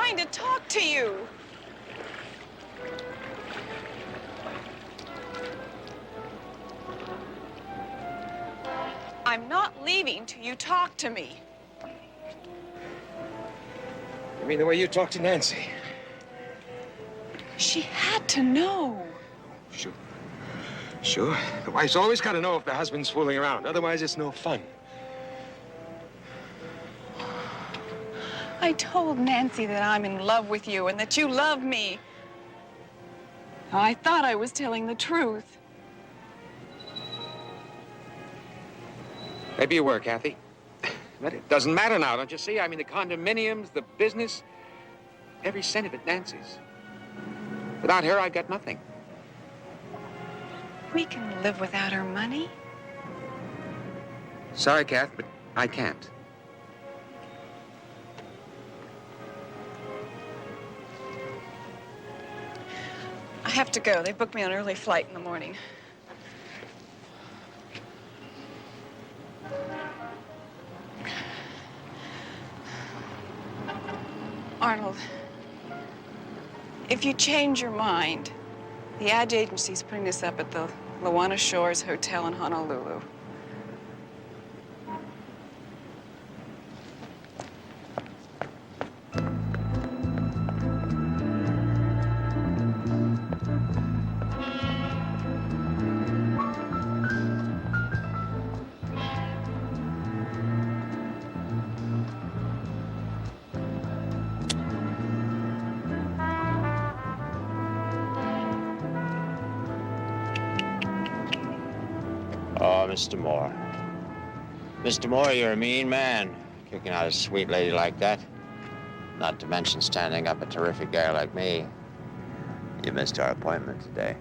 trying to talk to you. I'm not leaving till you talk to me. You mean the way you talk to Nancy? She had to know. Sure. Sure. The wife's always got to know if the husband's fooling around. Otherwise, it's no fun. I told Nancy that I'm in love with you and that you love me. I thought I was telling the truth. Maybe you were, Kathy. But it doesn't matter now, don't you see? I mean, the condominiums, the business, every cent of it Nancy's. Without her, I've got nothing. We can live without her money. Sorry, Kath, but I can't. I have to go. They booked me on an early flight in the morning. Arnold, if you change your mind, the ad agency's putting this up at the Lawana Shores Hotel in Honolulu. Oh, Mr. Moore. Mr. Moore, you're a mean man, kicking out a sweet lady like that. Not to mention standing up a terrific guy like me. You missed our appointment today.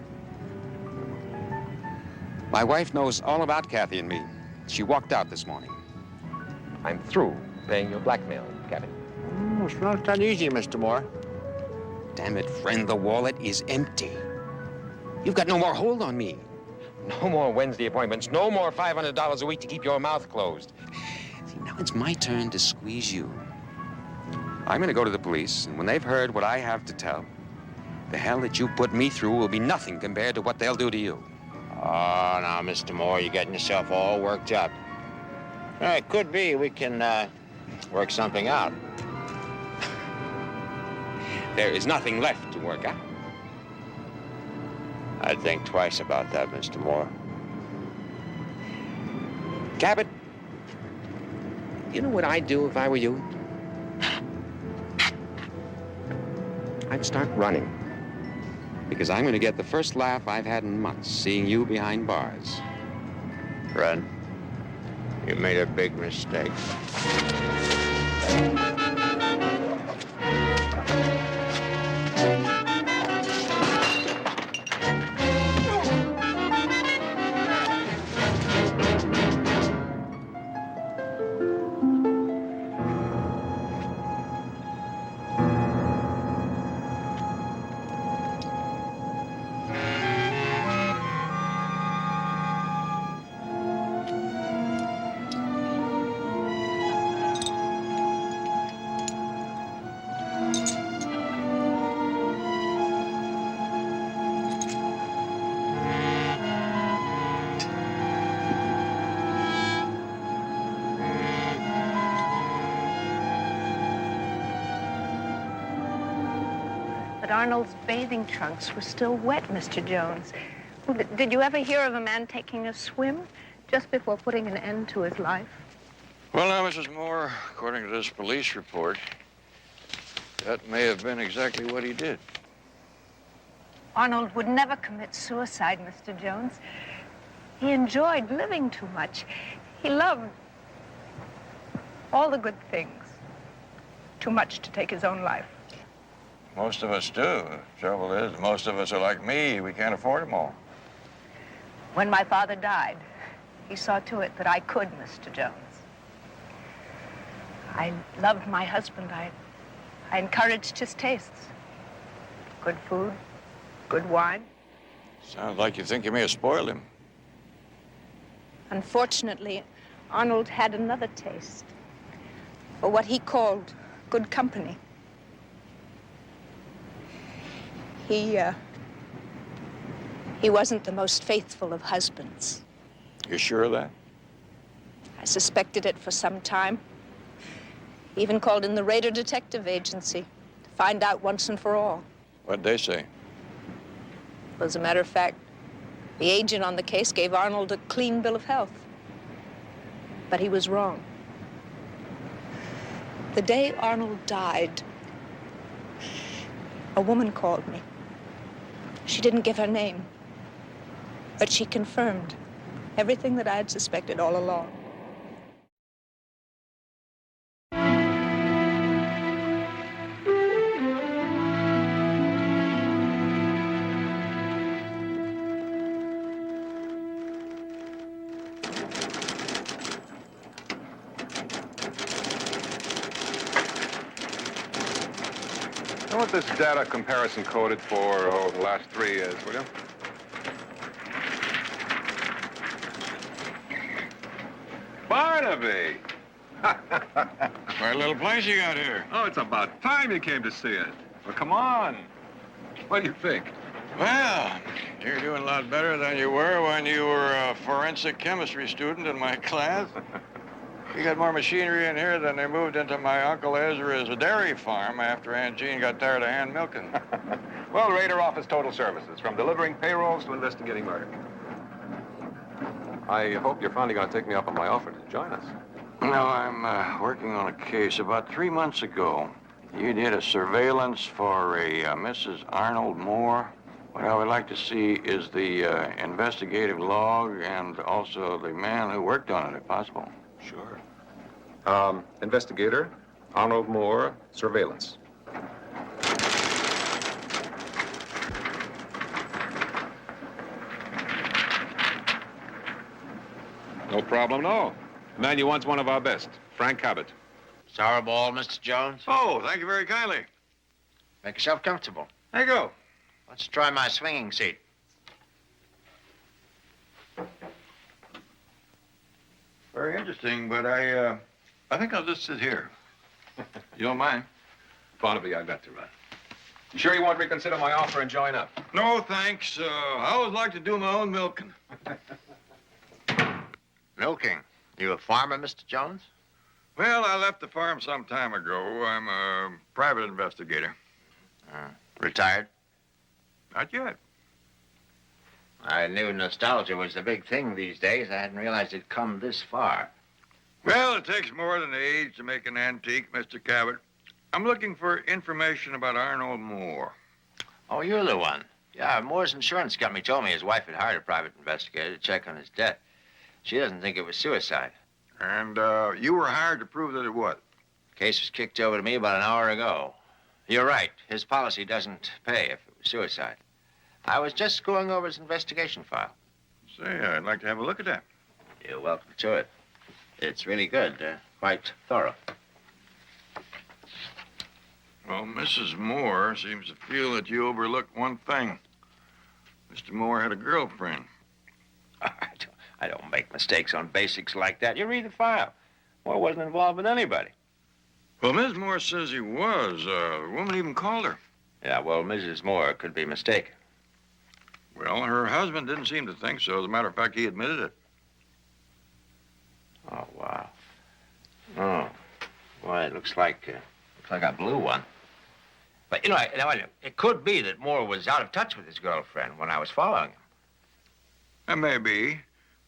My wife knows all about Kathy and me. She walked out this morning. I'm through paying your blackmail, Kathy. Oh, it's not that easy, Mr. Moore. Damn it, friend, the wallet is empty. You've got no more hold on me. No more Wednesday appointments, no more $500 a week to keep your mouth closed. See, now it's my turn to squeeze you. I'm gonna go to the police, and when they've heard what I have to tell, the hell that you put me through will be nothing compared to what they'll do to you. Oh, now, Mr. Moore, you're getting yourself all worked up. It could be we can work something out. There is nothing left to work out. I'd think twice about that, Mr. Moore. Cabot, you know what I'd do if I were you? I'd start running. Because I'm going to get the first laugh I've had in months, seeing you behind bars. Red, you made a big mistake. But Arnold's bathing trunks were still wet, Mr. Jones. Did you ever hear of a man taking a swim just before putting an end to his life? Well, now, Mrs. Moore, according to this police report, that may have been exactly what he did. Arnold would never commit suicide, Mr. Jones. He enjoyed living too much. He loved all the good things too much to take his own life. Most of us do. The trouble is, most of us are like me. We can't afford them all. When my father died, he saw to it that I could, Mr. Jones. I loved my husband. I encouraged his tastes. Good food, good wine. Sounds like you think you may have spoiled him. Unfortunately, Arnold had another taste for what he called good company. He wasn't the most faithful of husbands. You sure of that? I suspected it for some time. Even called in the Raider Detective Agency to find out once and for all. What'd they say? Well, as a matter of fact, the agent on the case gave Arnold a clean bill of health. But he was wrong. The day Arnold died, a woman called me. She didn't give her name, but she confirmed everything that I had suspected all along. I want this data comparison coded for, the last 3 years, will you? Barnaby! Quite a little place you got here. Oh, it's about time you came to see it. Well, come on. What do you think? Well, you're doing a lot better than you were when you were a forensic chemistry student in my class. You got more machinery in here than they moved into my Uncle Ezra's dairy farm after Aunt Jean got tired of hand milking. Well, Raider offers total services, from delivering payrolls to investigating murder. I hope you're finally going to take me up on my offer to join us. No, I'm working on a case. About 3 months ago, you did a surveillance for a Mrs. Arnold Moore. What I would like to see is the investigative log and also the man who worked on it, if possible. Sure. Investigator, Arnold Moore, surveillance. No problem, no. The man you want's one of our best, Frank Cabot. Sour ball, Mr. Jones. Oh, thank you very kindly. Make yourself comfortable. There you go. Let's try my swinging seat. Very interesting, but I think I'll just sit here. You don't mind? Barnaby, I've got to run. You sure you won't reconsider my offer and join up? No, thanks. I always like to do my own milking. Milking. You a farmer, Mr. Jones? Well, I left the farm some time ago. I'm a private investigator. Retired? Not yet. I knew nostalgia was the big thing these days. I hadn't realized it'd come this far. Well, it takes more than age to make an antique, Mr. Cabot. I'm looking for information about Arnold Moore. Oh, you're the one. Yeah, Moore's insurance company told me his wife had hired a private investigator to check on his death. She doesn't think it was suicide. And you were hired to prove that it was. The case was kicked over to me about an hour ago. You're right. His policy doesn't pay if it was suicide. I was just going over his investigation file. Say, I'd like to have a look at that. You're welcome to it. It's really good, quite thorough. Well, Mrs. Moore seems to feel that you overlooked one thing. Mr. Moore had a girlfriend. I don't make mistakes on basics like that. You read the file. Moore wasn't involved with anybody. Well, Miss Moore says he was. The woman even called her. Yeah, well, Mrs. Moore could be mistaken. Well, her husband didn't seem to think so. As a matter of fact, he admitted it. Oh, wow. Oh, boy, it looks like I blew one. But, you know, it could be that Moore was out of touch with his girlfriend when I was following him. That may be.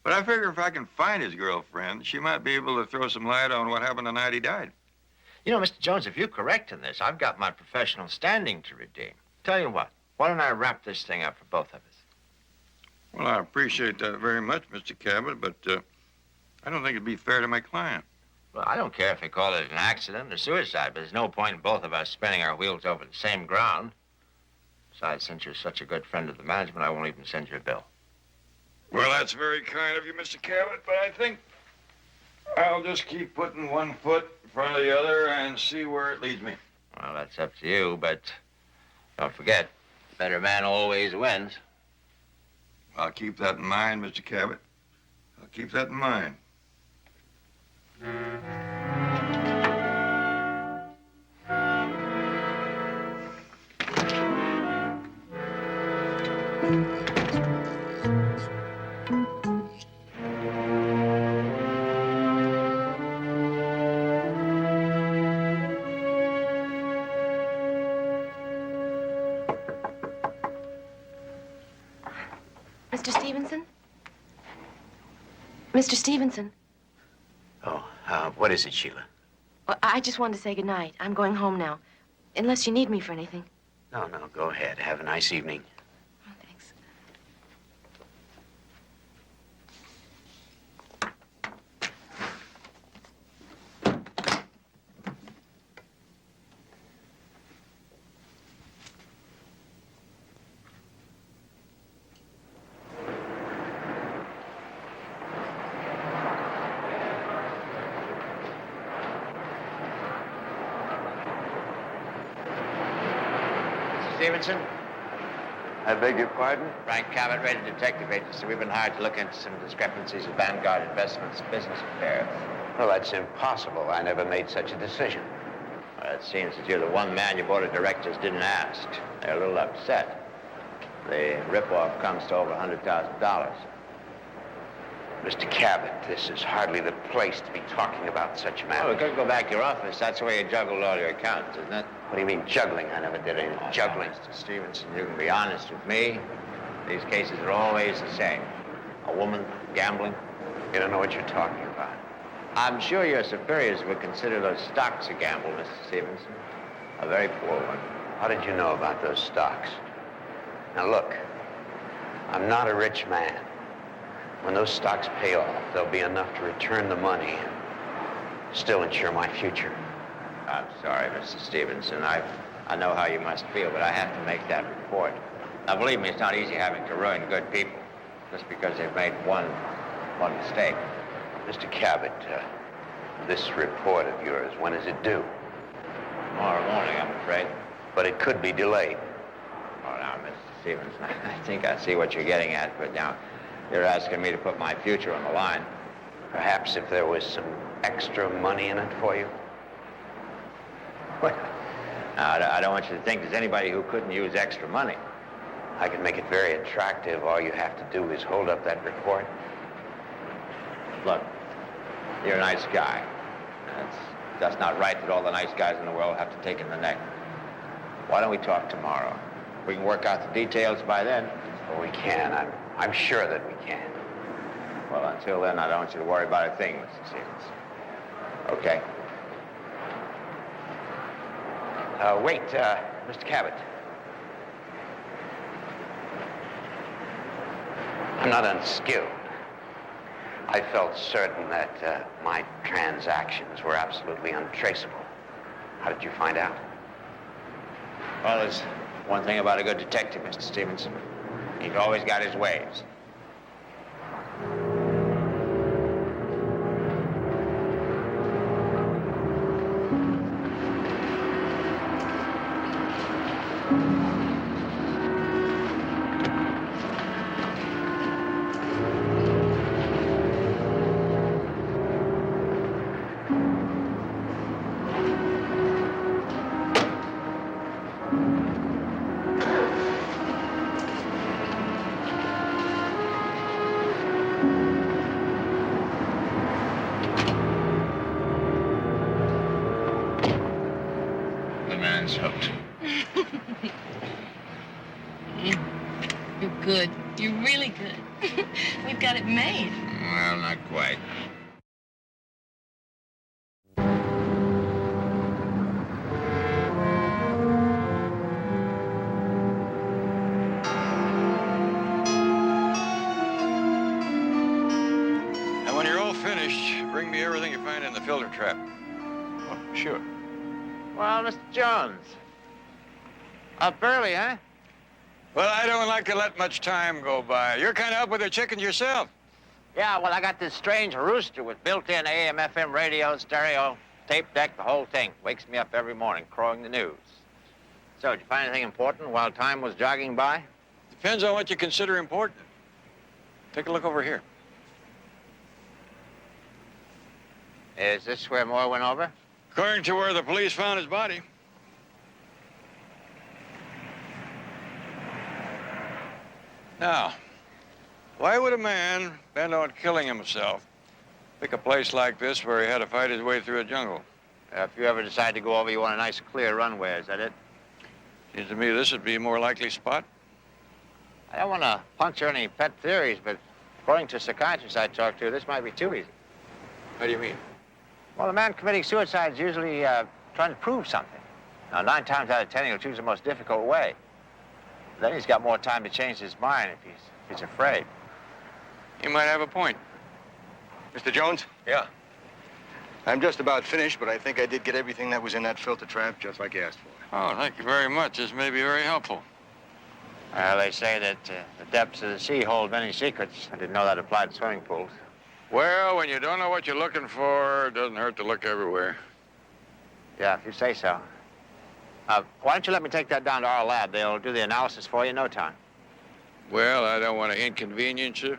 But I figure if I can find his girlfriend, she might be able to throw some light on what happened the night he died. You know, Mr. Jones, if you're correct in this, I've got my professional standing to redeem. Tell you what, why don't I wrap this thing up for both of us? Well, I appreciate that very much, Mr. Cabot, but I don't think it'd be fair to my client. Well, I don't care if they call it an accident or suicide, but there's no point in both of us spinning our wheels over the same ground. Besides, since you're such a good friend of the management, I won't even send you a bill. Well, that's very kind of you, Mr. Cabot, but I think I'll just keep putting one foot in front of the other and see where it leads me. Well, that's up to you, but don't forget, better man always wins. I'll keep that in mind, Mr. Cabot. I'll keep that in mind. Mr. Stevenson? Mr. Stevenson? Oh, what is it, Sheila? Well, I just wanted to say goodnight. I'm going home now. Unless you need me for anything. No, go ahead. Have a nice evening. Oh, thanks. Stevenson? I beg your pardon? Frank Cabot, rated detective agency. We've been hired to look into some discrepancies of Vanguard Investments business affairs. Well, that's impossible. I never made such a decision. Well, it seems that you're the one man your board of directors didn't ask. They're a little upset. The ripoff comes to over $100,000. Mr. Cabot, this is hardly the place to be talking about such Oh, matters. we could go back to your office. That's the way you juggled all your accounts, isn't it? What do you mean, juggling? I never did any juggling. Mr. Stevenson, you can be honest with me. These cases are always the same. A woman, gambling. You don't know what you're talking about. I'm sure your superiors would consider those stocks a gamble, Mr. Stevenson. A very poor one. How did you know about those stocks? Now, look, I'm not a rich man. When those stocks pay off, there'll be enough to return the money and still ensure my future. I'm sorry, Mr. Stevenson. I know how you must feel, but I have to make that report. Now, believe me, it's not easy having to ruin good people just because they've made one mistake. Mr. Cabot, this report of yours, when is it due? Tomorrow morning, I'm afraid. But it could be delayed. Oh, now, Mr. Stevenson, I think I see what you're getting at, but now you're asking me to put my future on the line. Perhaps if there was some extra money in it for you? Well, now, I don't want you to think there's anybody who couldn't use extra money. I can make it very attractive. All you have to do is hold up that report. Look, you're a nice guy. That's not right that all the nice guys in the world have to take in the neck. Why don't we talk tomorrow? We can work out the details by then. Well, we can. I'm sure that we can. Well, until then, I don't want you to worry about a thing, Mr. Stevenson. Okay. Wait, Mr. Cabot. I'm not unskilled. I felt certain that my transactions were absolutely untraceable. How did you find out? Well, there's one thing about a good detective, Mr. Stevenson. He's always got his ways. Hooked. You're good. You're really good. We've got it made. Well, not quite. And when you're all finished, bring me everything you find in the filter trap. Oh, sure. Well, Mr. Jones. Up early, huh? Well, I don't like to let much time go by. You're kind of up with the chickens yourself. Yeah, well, I got this strange rooster with built-in AM, FM radio, stereo, tape deck, the whole thing. Wakes me up every morning, crowing the news. So, did you find anything important while time was jogging by? Depends on what you consider important. Take a look over here. Is this where Moore went over? According to where the police found his body. Now, why would a man bent on killing himself pick a place like this where he had to fight his way through a jungle? If you ever decide to go over, you want a nice clear runway, is that it? Seems to me this would be a more likely spot. I don't want to puncture any pet theories, but according to psychiatrists I talked to, this might be too easy. How do you mean? Well, the man committing suicide is usually trying to prove something. Now, 9 times out of 10, he'll choose the most difficult way. Then he's got more time to change his mind if he's afraid. You might have a point. Mr. Jones? Yeah. I'm just about finished, but I think I did get everything that was in that filter trap, just like you asked for. Oh, thank you very much. This may be very helpful. Well, they say that the depths of the sea hold many secrets. I didn't know that applied to swimming pools. Well, when you don't know what you're looking for, it doesn't hurt to look everywhere. Yeah, if you say so. Why don't you let me take that down to our lab? They'll do the analysis for you in no time. Well, I don't want to inconvenience you.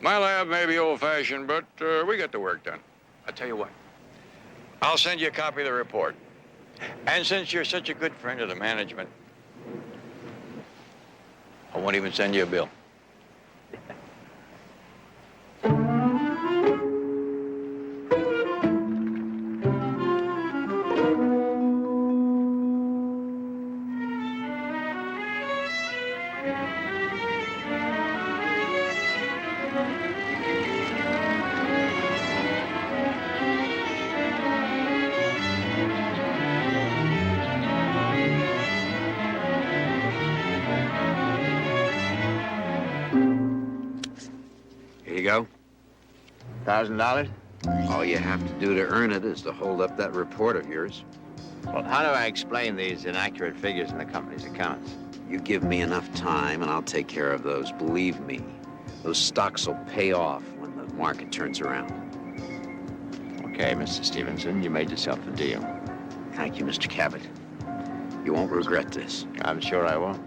My lab may be old-fashioned, but we get the work done. I'll tell you what. I'll send you a copy of the report. And since you're such a good friend of the management, I won't even send you a bill. Here you go. $1,000? All you have to do to earn it is to hold up that report of yours. Well, how do I explain these inaccurate figures in the company's accounts? You give me enough time, and I'll take care of those. Believe me, those stocks will pay off when the market turns around. Okay, Mr. Stevenson, you made yourself a deal. Thank you, Mr. Cabot. You won't regret this. I'm sure I won't.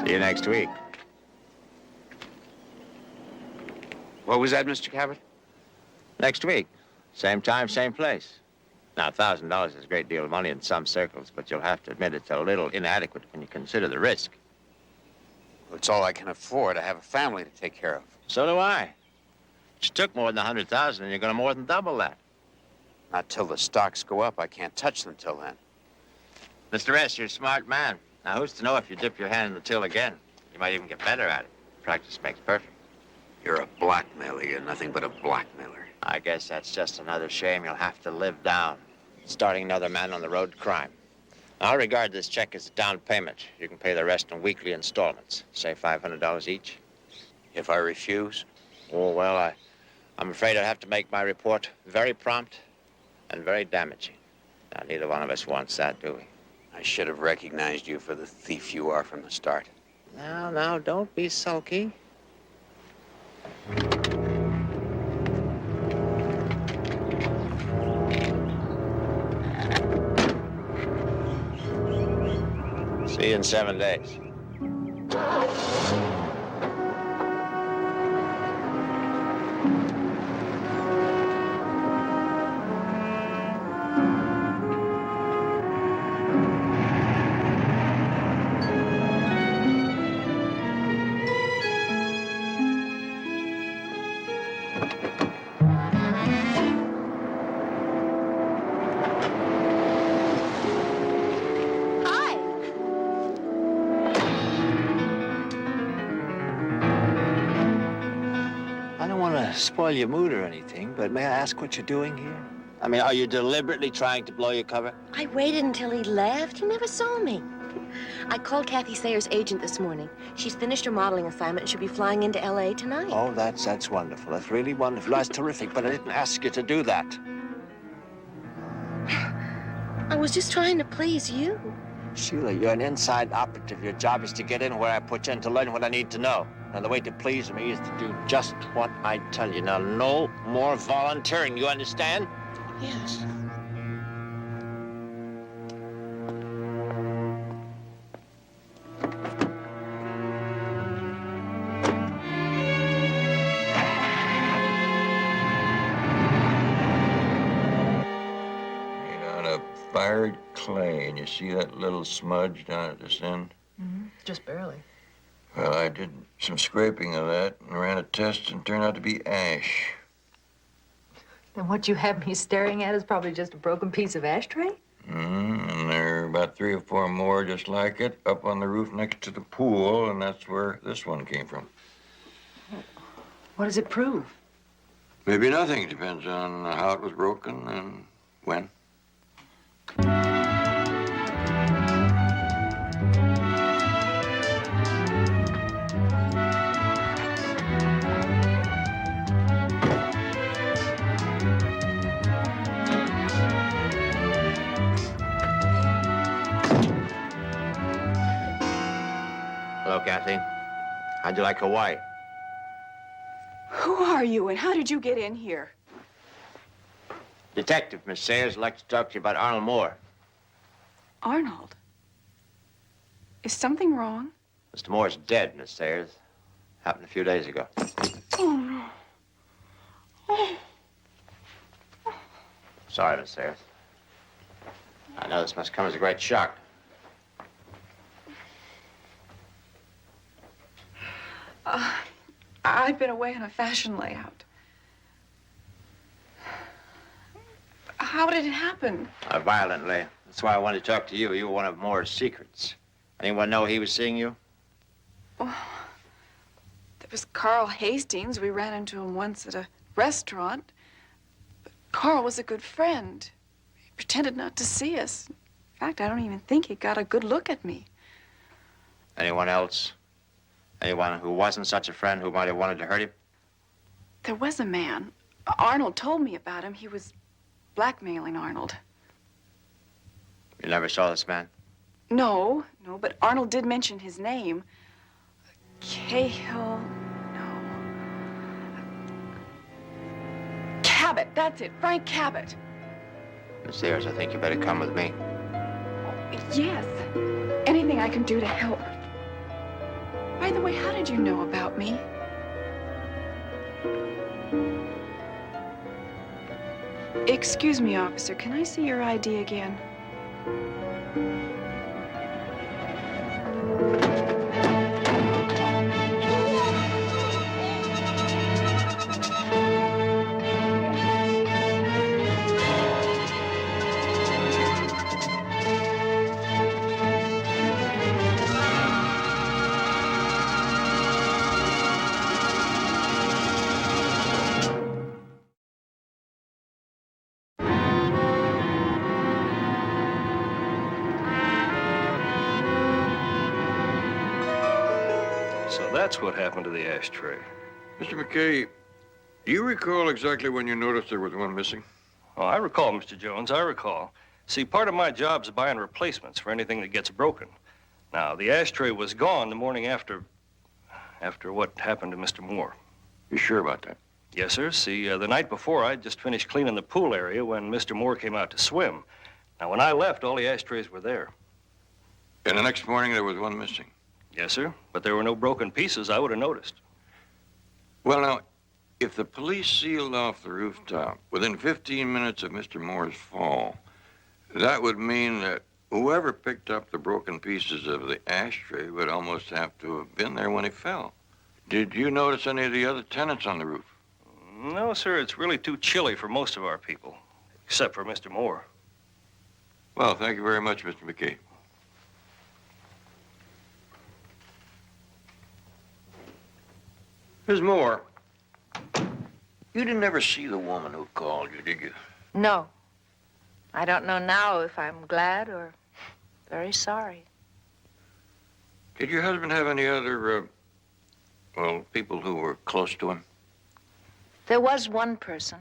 See you next week. What was that, Mr. Cabot? Next week. Same time, same place. Now, $1,000 is a great deal of money in some circles, but you'll have to admit it's a little inadequate when you consider the risk. It's all I can afford. I have a family to take care of. So do I. You took more than 100,000, and you're going to more than double that. Not till the stocks go up. I can't touch them till then. Mr. S., you're a smart man. Now, who's to know if you dip your hand in the till again? You might even get better at it. Practice makes perfect. You're a blackmailer. You're nothing but a blackmailer. I guess that's just another shame you'll have to live down. Starting another man on the road to crime. I'll regard this check as a down payment. You can pay the rest in weekly installments. Say $500 each. If I refuse? Oh, well, I'm afraid I'd have to make my report very prompt and very damaging. Now, neither one of us wants that, do we? I should have recognized you for the thief you are from the start. Now, don't be sulky. See you in 7 days. Spoil your mood or anything, but may I ask what you're doing here? I mean, are you deliberately trying to blow your cover? I waited until he left. He never saw me. I called Kathy Sayer's agent this morning. She's finished her modeling assignment and she'll be flying into L.A. tonight. Oh, that's wonderful. That's really wonderful. That's terrific, but I didn't ask you to do that. I was just trying to please you. Sheila, you're an inside operative. Your job is to get in where I put you and to learn what I need to know. And the way to please me is to do just what I tell you. Now, no more volunteering, you understand? Yes. Made out of fired clay, and you see that little smudge down at this end? Mm-hmm. Just barely. Well, I did some scraping of that and ran a test and turned out to be ash. Then what you have me staring at is probably just a broken piece of ashtray? And there are about 3 or 4 more just like it up on the roof next to the pool, and that's where this one came from. What does it prove? Maybe nothing. Depends on how it was broken and when. Hello, Kathy. How'd you like Hawaii? Who are you and how did you get in here? Detective, Miss Sayers. I'd like to talk to you about Arnold Moore. Arnold? Is something wrong? Mr. Moore's dead, Miss Sayers. Happened a few days ago. Oh, no. Oh. Sorry, Miss Sayers. I know this must come as a great shock. I've been away on a fashion layout. How did it happen? Violently. That's why I wanted to talk to you. You were one of Moore's secrets. Anyone know he was seeing you? Oh, there was Carl Hastings. We ran into him once at a restaurant. But Carl was a good friend. He pretended not to see us. In fact, I don't even think he got a good look at me. Anyone else? Anyone who wasn't such a friend who might have wanted to hurt him? There was a man. Arnold told me about him. He was blackmailing Arnold. You never saw this man? No, but Arnold did mention his name. Cahill, no. Cabot, that's it, Frank Cabot. Miss Sayers, I think you better come with me. Yes, anything I can do to help. By the way, how did you know about me? Excuse me, officer, can I see your ID again? That's what happened to the ashtray. Mr. McKay, do you recall exactly when you noticed there was one missing? Oh, I recall, Mr. Jones, I recall. See, part of my job's buying replacements for anything that gets broken. Now, the ashtray was gone the morning after what happened to Mr. Moore. You sure about that? Yes, sir. See, the night before, I'd just finished cleaning the pool area when Mr. Moore came out to swim. Now, when I left, all the ashtrays were there. And the next morning, there was one missing? Yes, sir. But there were no broken pieces. I would have noticed. Well, now, if the police sealed off the rooftop within 15 minutes of Mr. Moore's fall, that would mean that whoever picked up the broken pieces of the ashtray would almost have to have been there when he fell. Did you notice any of the other tenants on the roof? No, sir. It's really too chilly for most of our people, except for Mr. Moore. Well, thank you very much, Mr. McKay. Ms. Moore, you didn't ever see the woman who called you, did you? No. I don't know now if I'm glad or very sorry. Did your husband have any other, people who were close to him? There was one person,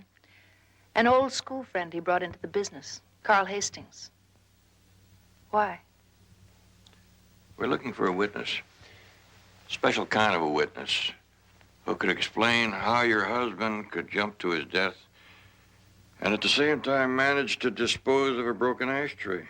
an old school friend he brought into the business, Carl Hastings. Why? We're looking for a witness. Special kind of a witness who could explain how your husband could jump to his death and at the same time manage to dispose of a broken ashtray.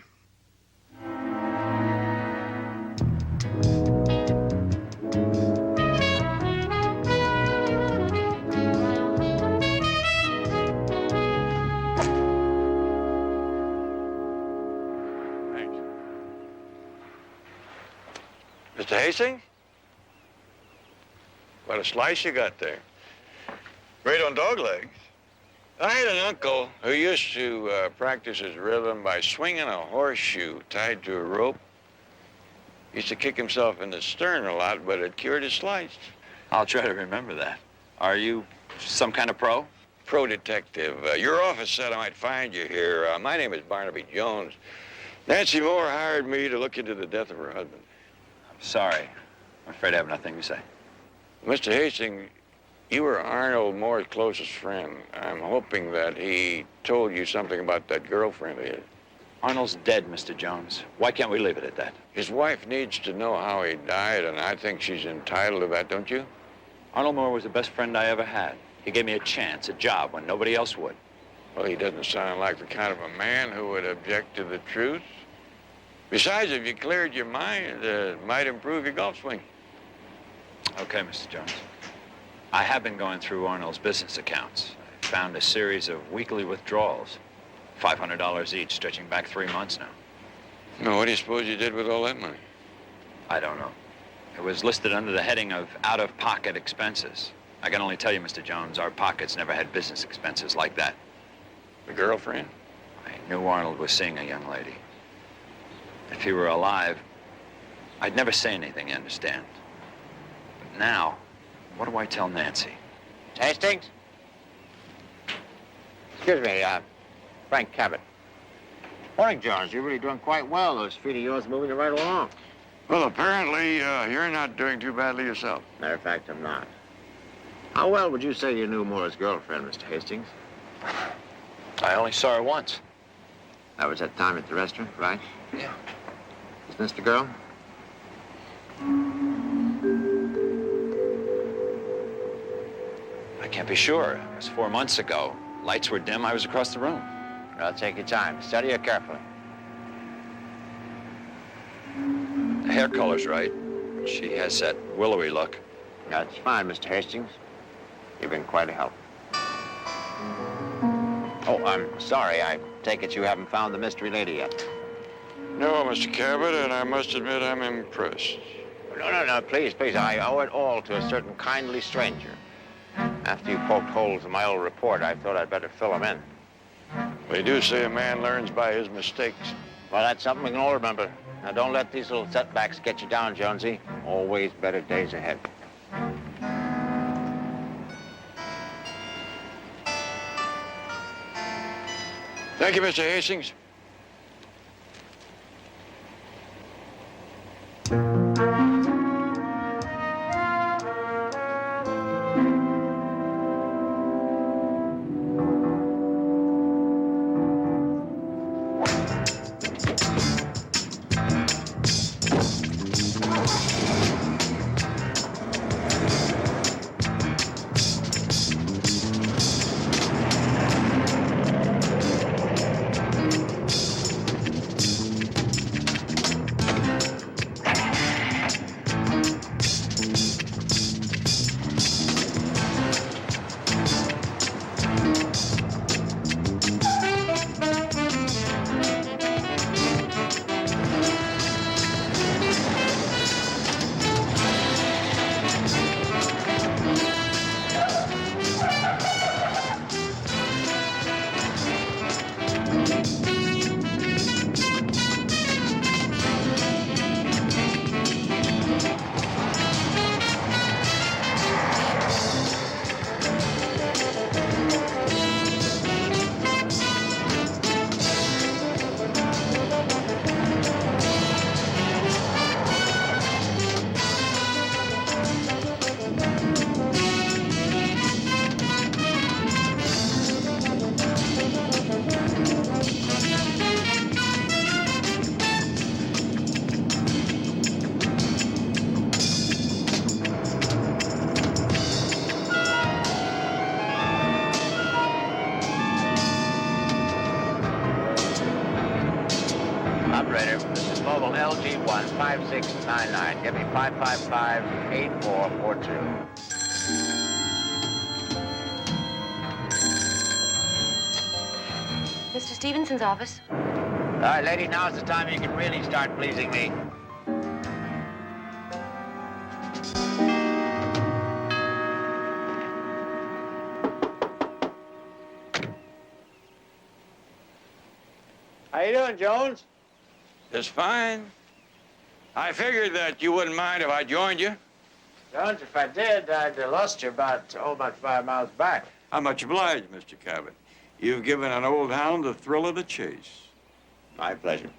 Thanks. Mr. Hastings? What a slice you got there. Great on dog legs. I had an uncle who used to practice his rhythm by swinging a horseshoe tied to a rope. He used to kick himself in the stern a lot, but it cured his slides. I'll try to remember that. Are you some kind of pro? Pro detective. Your office said I might find you here. My name is Barnaby Jones. Nancy Moore hired me to look into the death of her husband. I'm sorry. I'm afraid I have nothing to say. Mr. Hastings, you were Arnold Moore's closest friend. I'm hoping that he told you something about that girlfriend of his. Arnold's dead, Mr. Jones. Why can't we leave it at that? His wife needs to know how he died, and I think she's entitled to that, don't you? Arnold Moore was the best friend I ever had. He gave me a chance, a job, when nobody else would. Well, he doesn't sound like the kind of a man who would object to the truth. Besides, if you cleared your mind, it might improve your golf swing. Okay, Mr. Jones. I have been going through Arnold's business accounts. I found a series of weekly withdrawals, $500 each, stretching back 3 months now. Now, what do you suppose you did with all that money? I don't know. It was listed under the heading of out-of-pocket expenses. I can only tell you, Mr. Jones, our pockets never had business expenses like that. The girlfriend? I knew Arnold was seeing a young lady. If he were alive, I'd never say anything, you understand? But now, what do I tell Nancy? Hastings? Excuse me, Frank Cabot. Morning, Jones. You're really doing quite well. Those feet of yours moving you right along. Well, apparently, you're not doing too badly yourself. Matter of fact, I'm not. How well would you say you knew Moore's girlfriend, Mr. Hastings? I only saw her once. That was that time at the restaurant, right? Yeah. Is this the girl? I can't be sure. It was 4 months ago. Lights were dim. I was across the room. Well, take your time. Study her carefully. The hair color's right. She has that willowy look. That's fine, Mr. Hastings. You've been quite a help. Oh, I'm sorry. I take it you haven't found the mystery lady yet. No, Mr. Cabot, and I must admit I'm impressed. No, please. I owe it all to a certain kindly stranger. After you poked holes in my old report, I thought I'd better fill them in. They do say a man learns by his mistakes. Well, that's something we can all remember. Now, don't let these little setbacks get you down, Jonesy. Always better days ahead. Thank you, Mr. Hastings. Operator, this is mobile LG1 5699. Give me 555-8442. Mr. Stevenson's office. All right, lady, now's the time you can really start pleasing me. How you doing, Jones? Just fine. I figured that you wouldn't mind if I joined you. Jones, if I did, I'd lost you about 5 miles back. I'm much obliged, Mr. Cabot. You've given an old hound the thrill of the chase. My pleasure.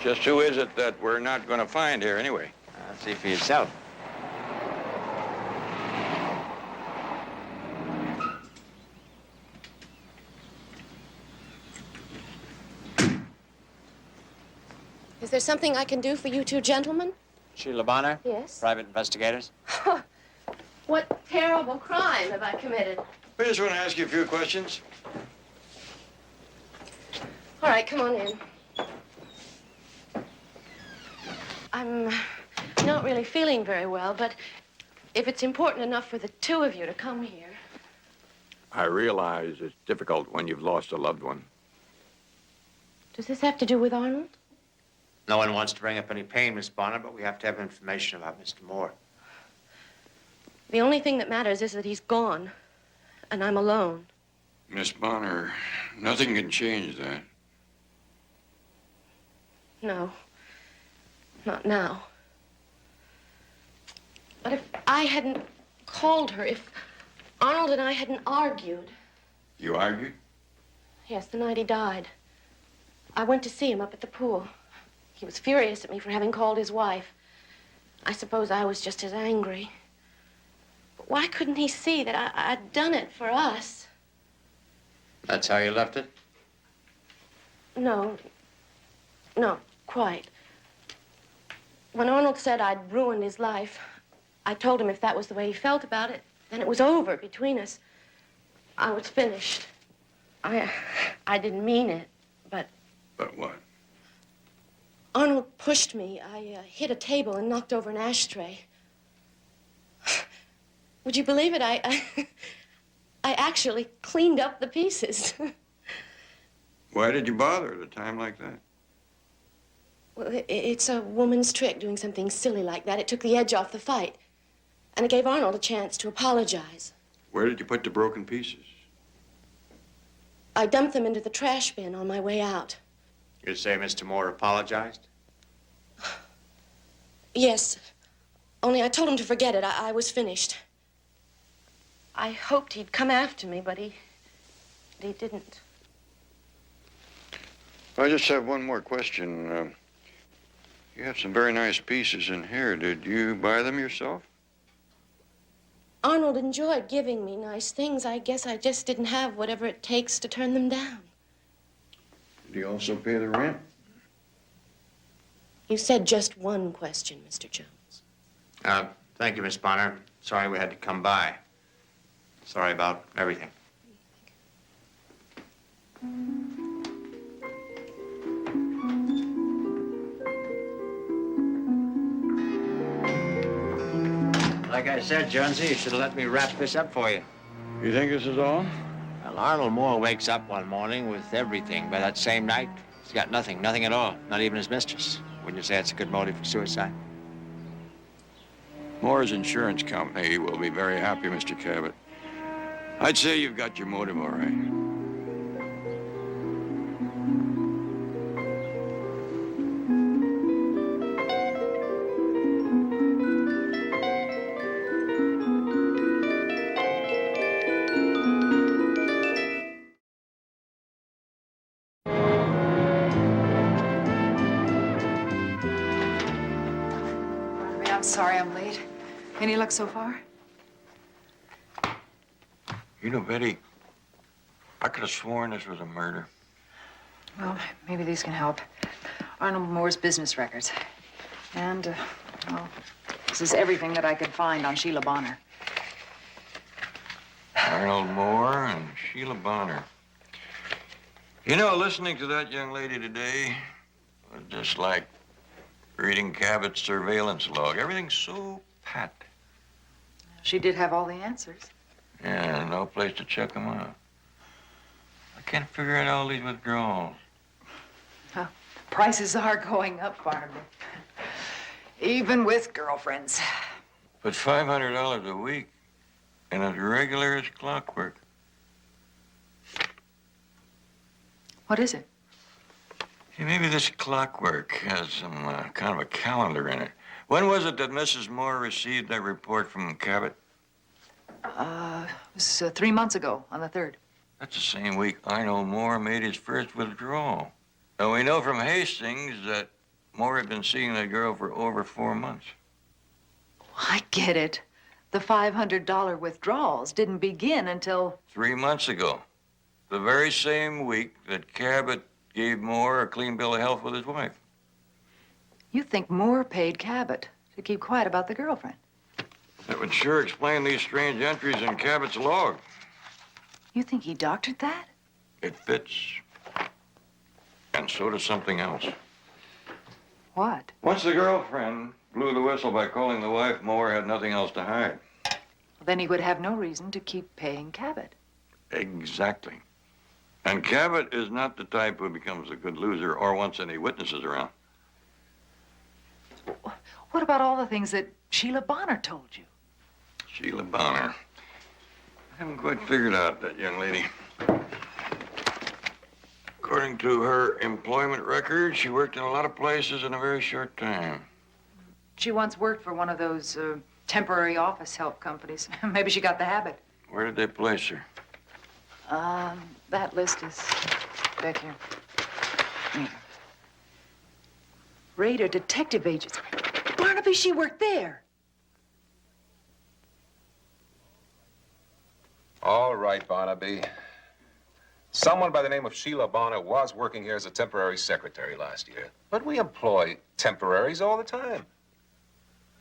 Just who is it that we're not going to find here anyway? See for yourself. Is there something I can do for you two gentlemen? Sheila Bonner? Yes. Private investigators? What terrible crime have I committed? We just want to ask you a few questions. All right, come on in. I'm not really feeling very well, but if it's important enough for the two of you to come here. I realize it's difficult when you've lost a loved one. Does this have to do with Arnold? No one wants to bring up any pain, Miss Bonner, but we have to have information about Mr. Moore. The only thing that matters is that he's gone, and I'm alone. Miss Bonner, nothing can change that. No, not now. But if I hadn't called her, if Arnold and I hadn't argued. You argued? Yes, the night he died. I went to see him up at the pool. He was furious at me for having called his wife. I suppose I was just as angry. But why couldn't he see that I'd done it for us? That's how you left it? No, not quite. When Arnold said I'd ruined his life, I told him if that was the way he felt about it, then it was over between us. I was finished. I didn't mean it, but... But what? Arnold pushed me. I hit a table and knocked over an ashtray. Would you believe it? I actually cleaned up the pieces. Why did you bother at a time like that? Well, it's a woman's trick, doing something silly like that. It took the edge off the fight. And it gave Arnold a chance to apologize. Where did you put the broken pieces? I dumped them into the trash bin on my way out. You say Mr. Moore apologized? Yes. Only I told him to forget it. I was finished. I hoped he'd come after me, but he didn't. I just have one more question. You have some very nice pieces in here. Did you buy them yourself? Arnold enjoyed giving me nice things. I guess I just didn't have whatever it takes to turn them down. Did you also pay the rent? You said just one question, Mr. Jones. Thank you, Miss Bonner. Sorry we had to come by. Sorry about everything. Like I said, Jonesy, you should have let me wrap this up for you. You think this is all? Well, Arnold Moore wakes up one morning with everything. By that same night, he's got nothing at all, not even his mistress. Wouldn't you say it's a good motive for suicide? Moore's insurance company will be very happy, Mr. Cabot. I'd say you've got your motive all right. Barnaby, I'm sorry I'm late. Any luck so far? You know, Betty, I could have sworn this was a murder. Well, maybe these can help. Arnold Moore's business records. And, well, this is everything that I could find on Sheila Bonner. Arnold Moore and Sheila Bonner. You know, listening to that young lady today was just like reading Cabot's surveillance log. Everything's so pat. She did have all the answers. Yeah, no place to check them out. I can't figure out all these withdrawals. Well, prices are going up, Barnaby. Even with girlfriends. But $500 a week and as regular as clockwork. What is it? Hey, maybe this clockwork has some kind of a calendar in it. When was it that Mrs. Moore received that report from Cabot? It was 3 months ago, on the 3rd. That's the same week Arnold Moore made his first withdrawal. Now, we know from Hastings that Moore had been seeing that girl for over 4 months. I get it. The $500 withdrawals didn't begin until... 3 months ago. The very same week that Cabot gave Moore a clean bill of health with his wife. You think Moore paid Cabot to keep quiet about the girlfriend? That would sure explain these strange entries in Cabot's log. You think he doctored that? It fits. And so does something else. What? Once the girlfriend blew the whistle by calling the wife, Moore had nothing else to hide. Then he would have no reason to keep paying Cabot. Exactly. And Cabot is not the type who becomes a good loser or wants any witnesses around. What about all the things that Sheila Bonner told you? Sheila Bonner. I haven't quite figured out that young lady. According to her employment record, she worked in a lot of places in a very short time. She once worked for one of those temporary office help companies. Maybe she got the habit. Where did they place her? That list is back here. Raider Detective Agency. Barnaby, she worked there. All right, Barnaby. Someone by the name of Sheila Bonner was working here as a temporary secretary last year. But we employ temporaries all the time.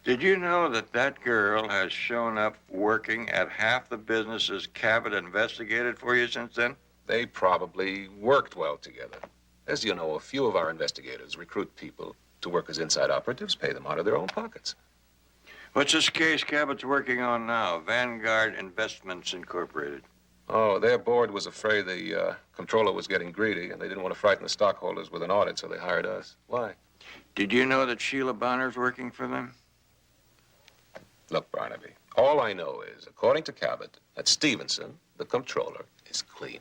Did you know that that girl has shown up working at half the businesses Cabot investigated for you since then? They probably worked well together. As you know, a few of our investigators recruit people to work as inside operatives, pay them out of their own pockets. What's this case Cabot's working on now? Vanguard Investments Incorporated. Oh, their board was afraid the controller was getting greedy, and they didn't want to frighten the stockholders with an audit, so they hired us. Why? Did you know that Sheila Bonner's working for them? Look, Barnaby, all I know is, according to Cabot, that Stevenson, the controller, is clean.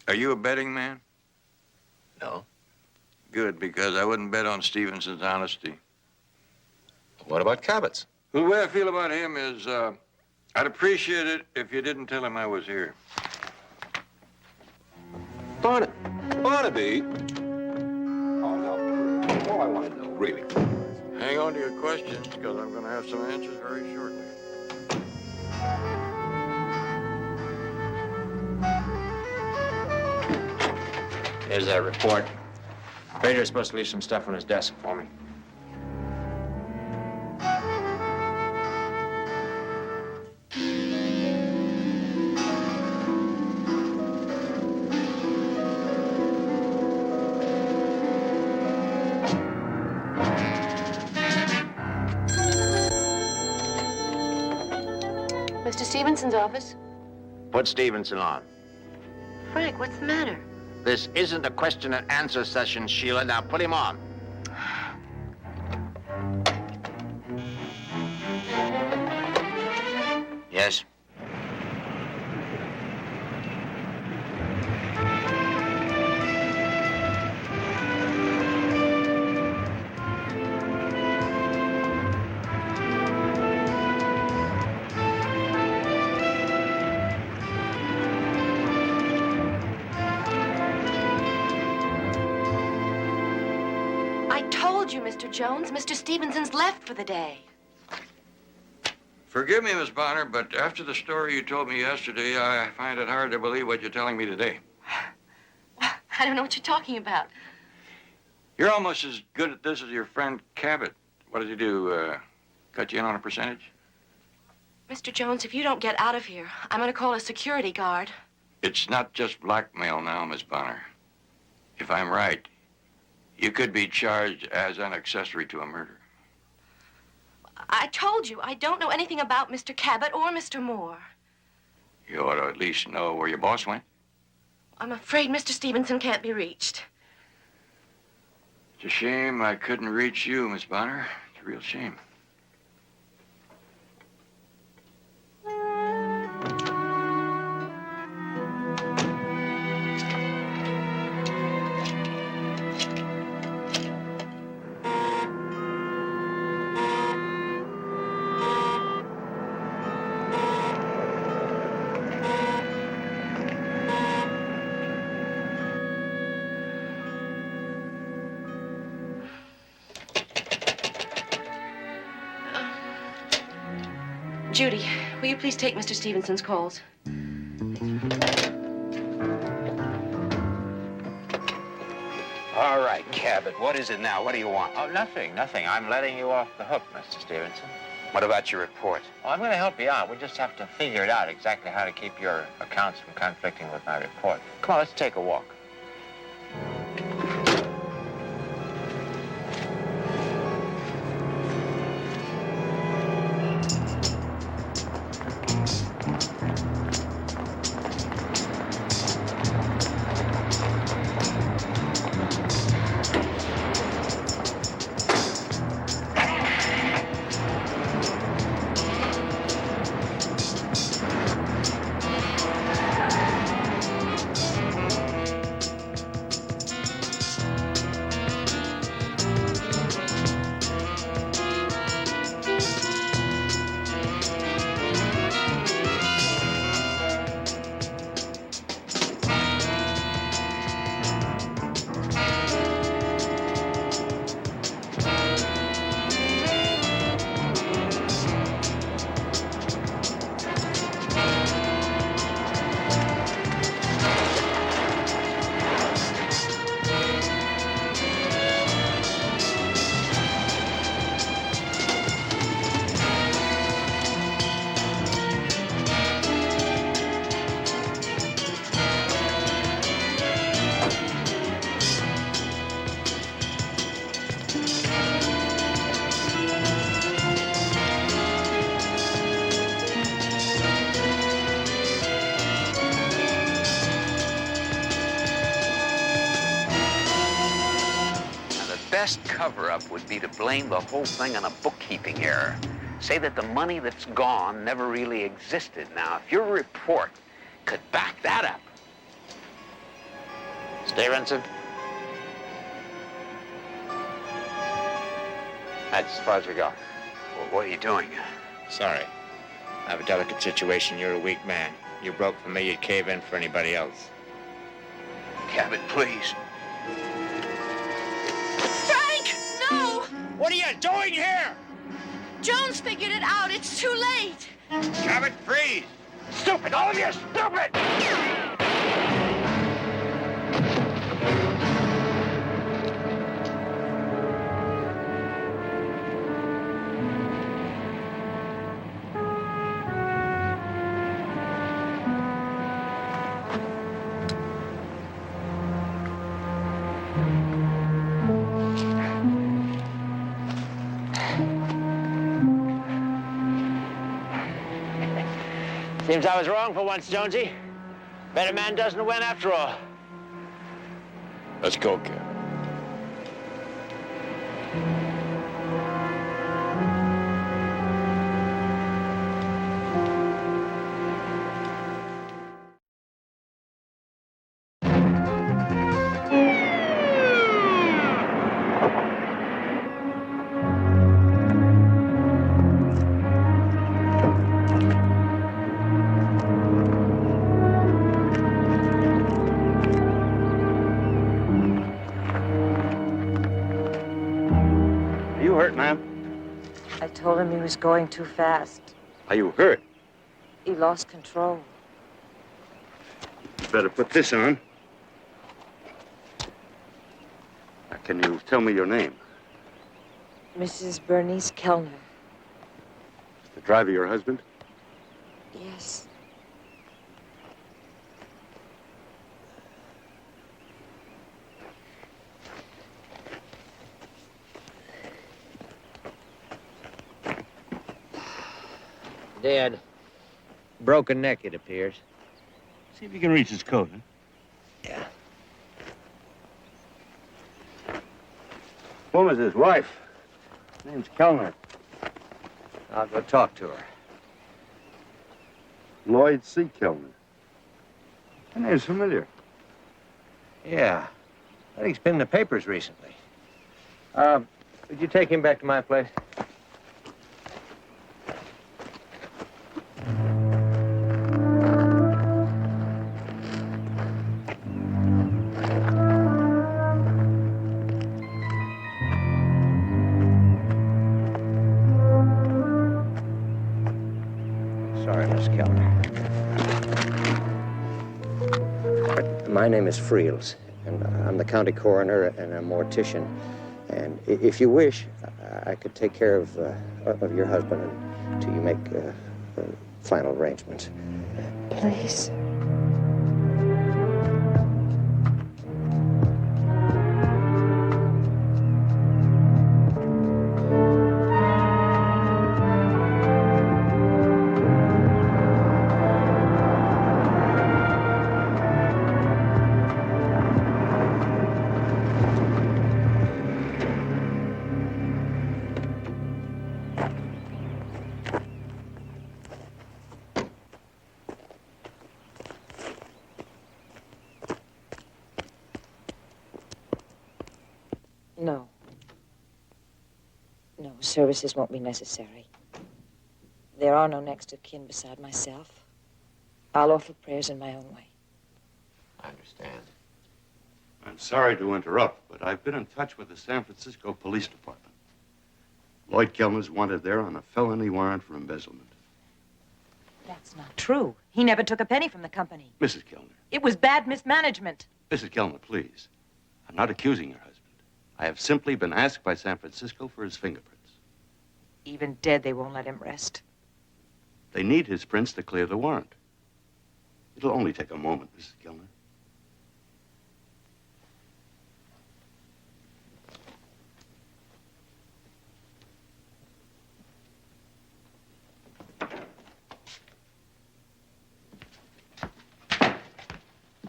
Are you a betting man? No. Good, because I wouldn't bet on Stevenson's honesty. What about Cabot's? Well, the way I feel about him is, I'd appreciate it if you didn't tell him I was here. Barnaby? Oh, no. All I want to know, really. Hang on to your questions, because I'm going to have some answers very shortly. Here's that report. Vader's supposed to leave some stuff on his desk for me. Mr. Stevenson's office. Put Stevenson on. Frank, what's the matter? This isn't a question and answer session, Sheila. Now put him on. Yes? You, Mr. Jones. Mr. Stevenson's left for the day. Forgive me, Miss Bonner, but after the story you told me yesterday, I find it hard to believe what you're telling me today. I don't know what you're talking about. You're almost as good at this as your friend Cabot. What did he do, cut you in on a percentage? Mr. Jones, if you don't get out of here, I'm going to call a security guard. It's not just blackmail now, Miss Bonner. If I'm right, you could be charged as an accessory to a murder. I told you, I don't know anything about Mr. Cabot or Mr. Moore. You ought to at least know where your boss went. I'm afraid Mr. Stevenson can't be reached. It's a shame I couldn't reach you, Miss Bonner. It's a real shame. Judy, will you please take Mr. Stevenson's calls? All right, Cabot, what is it now? What do you want? Oh, nothing. I'm letting you off the hook, Mr. Stevenson. What about your report? Well, I'm going to help you out. We just have to figure it out exactly how to keep your accounts from conflicting with my report. Come on, let's take a walk. Best cover-up would be to blame the whole thing on a bookkeeping error. Say that the money that's gone never really existed. Now, if your report could back that up. Stevenson? That's as far as we go. Well, what are you doing? Sorry. I have a delicate situation. You're a weak man. You broke for me, you'd cave in for anybody else. Cabot, please. No! What are you doing here? Jones figured it out. It's too late. Cabot, freeze! Stupid! All of you stupid! Seems I was wrong for once, Jonesy. Better man doesn't win after all. Let's go, Cap. I told him he was going too fast. Are you hurt? He lost control. You better put this on. Now, can you tell me your name? Mrs. Bernice Kellner. Is the driver your husband? Yes. Dead. Broken neck, it appears. See if you can reach his coat, huh? Yeah. Woman's his wife. Name's Kellner. I'll go talk to her. Lloyd C. Kellner. That name's familiar. Yeah. I think it's been in the papers recently. Would you take him back to my place? My name is Friels, and I'm the county coroner and a mortician. And if you wish, I could take care of your husband until you make final arrangements. Please. No. No, services won't be necessary. There are no next of kin beside myself. I'll offer prayers in my own way. I understand. I'm sorry to interrupt, but I've been in touch with the San Francisco Police Department. Lloyd Kellner's wanted there on a felony warrant for embezzlement. That's not true. He never took a penny from the company. Mrs. Kellner. It was bad mismanagement. Mrs. Kellner, please. I'm not accusing your husband. I have simply been asked by San Francisco for his fingerprints. Even dead, they won't let him rest. They need his prints to clear the warrant. It'll only take a moment, Mrs. Kellner.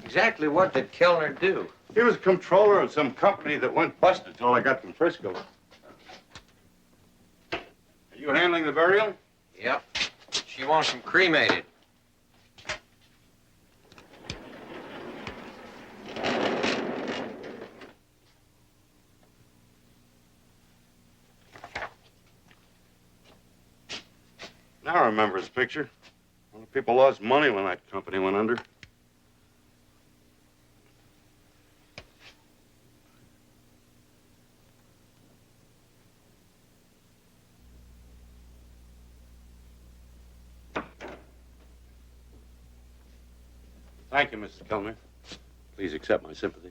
Exactly what did Kellner do? He was controller of some company that went bust until I got from Frisco. Are you handling the burial? Yep. She wants him cremated. Now I remember his picture. A lot of people lost money when that company went under. Thank you, Mrs. Kellner. Please accept my sympathy.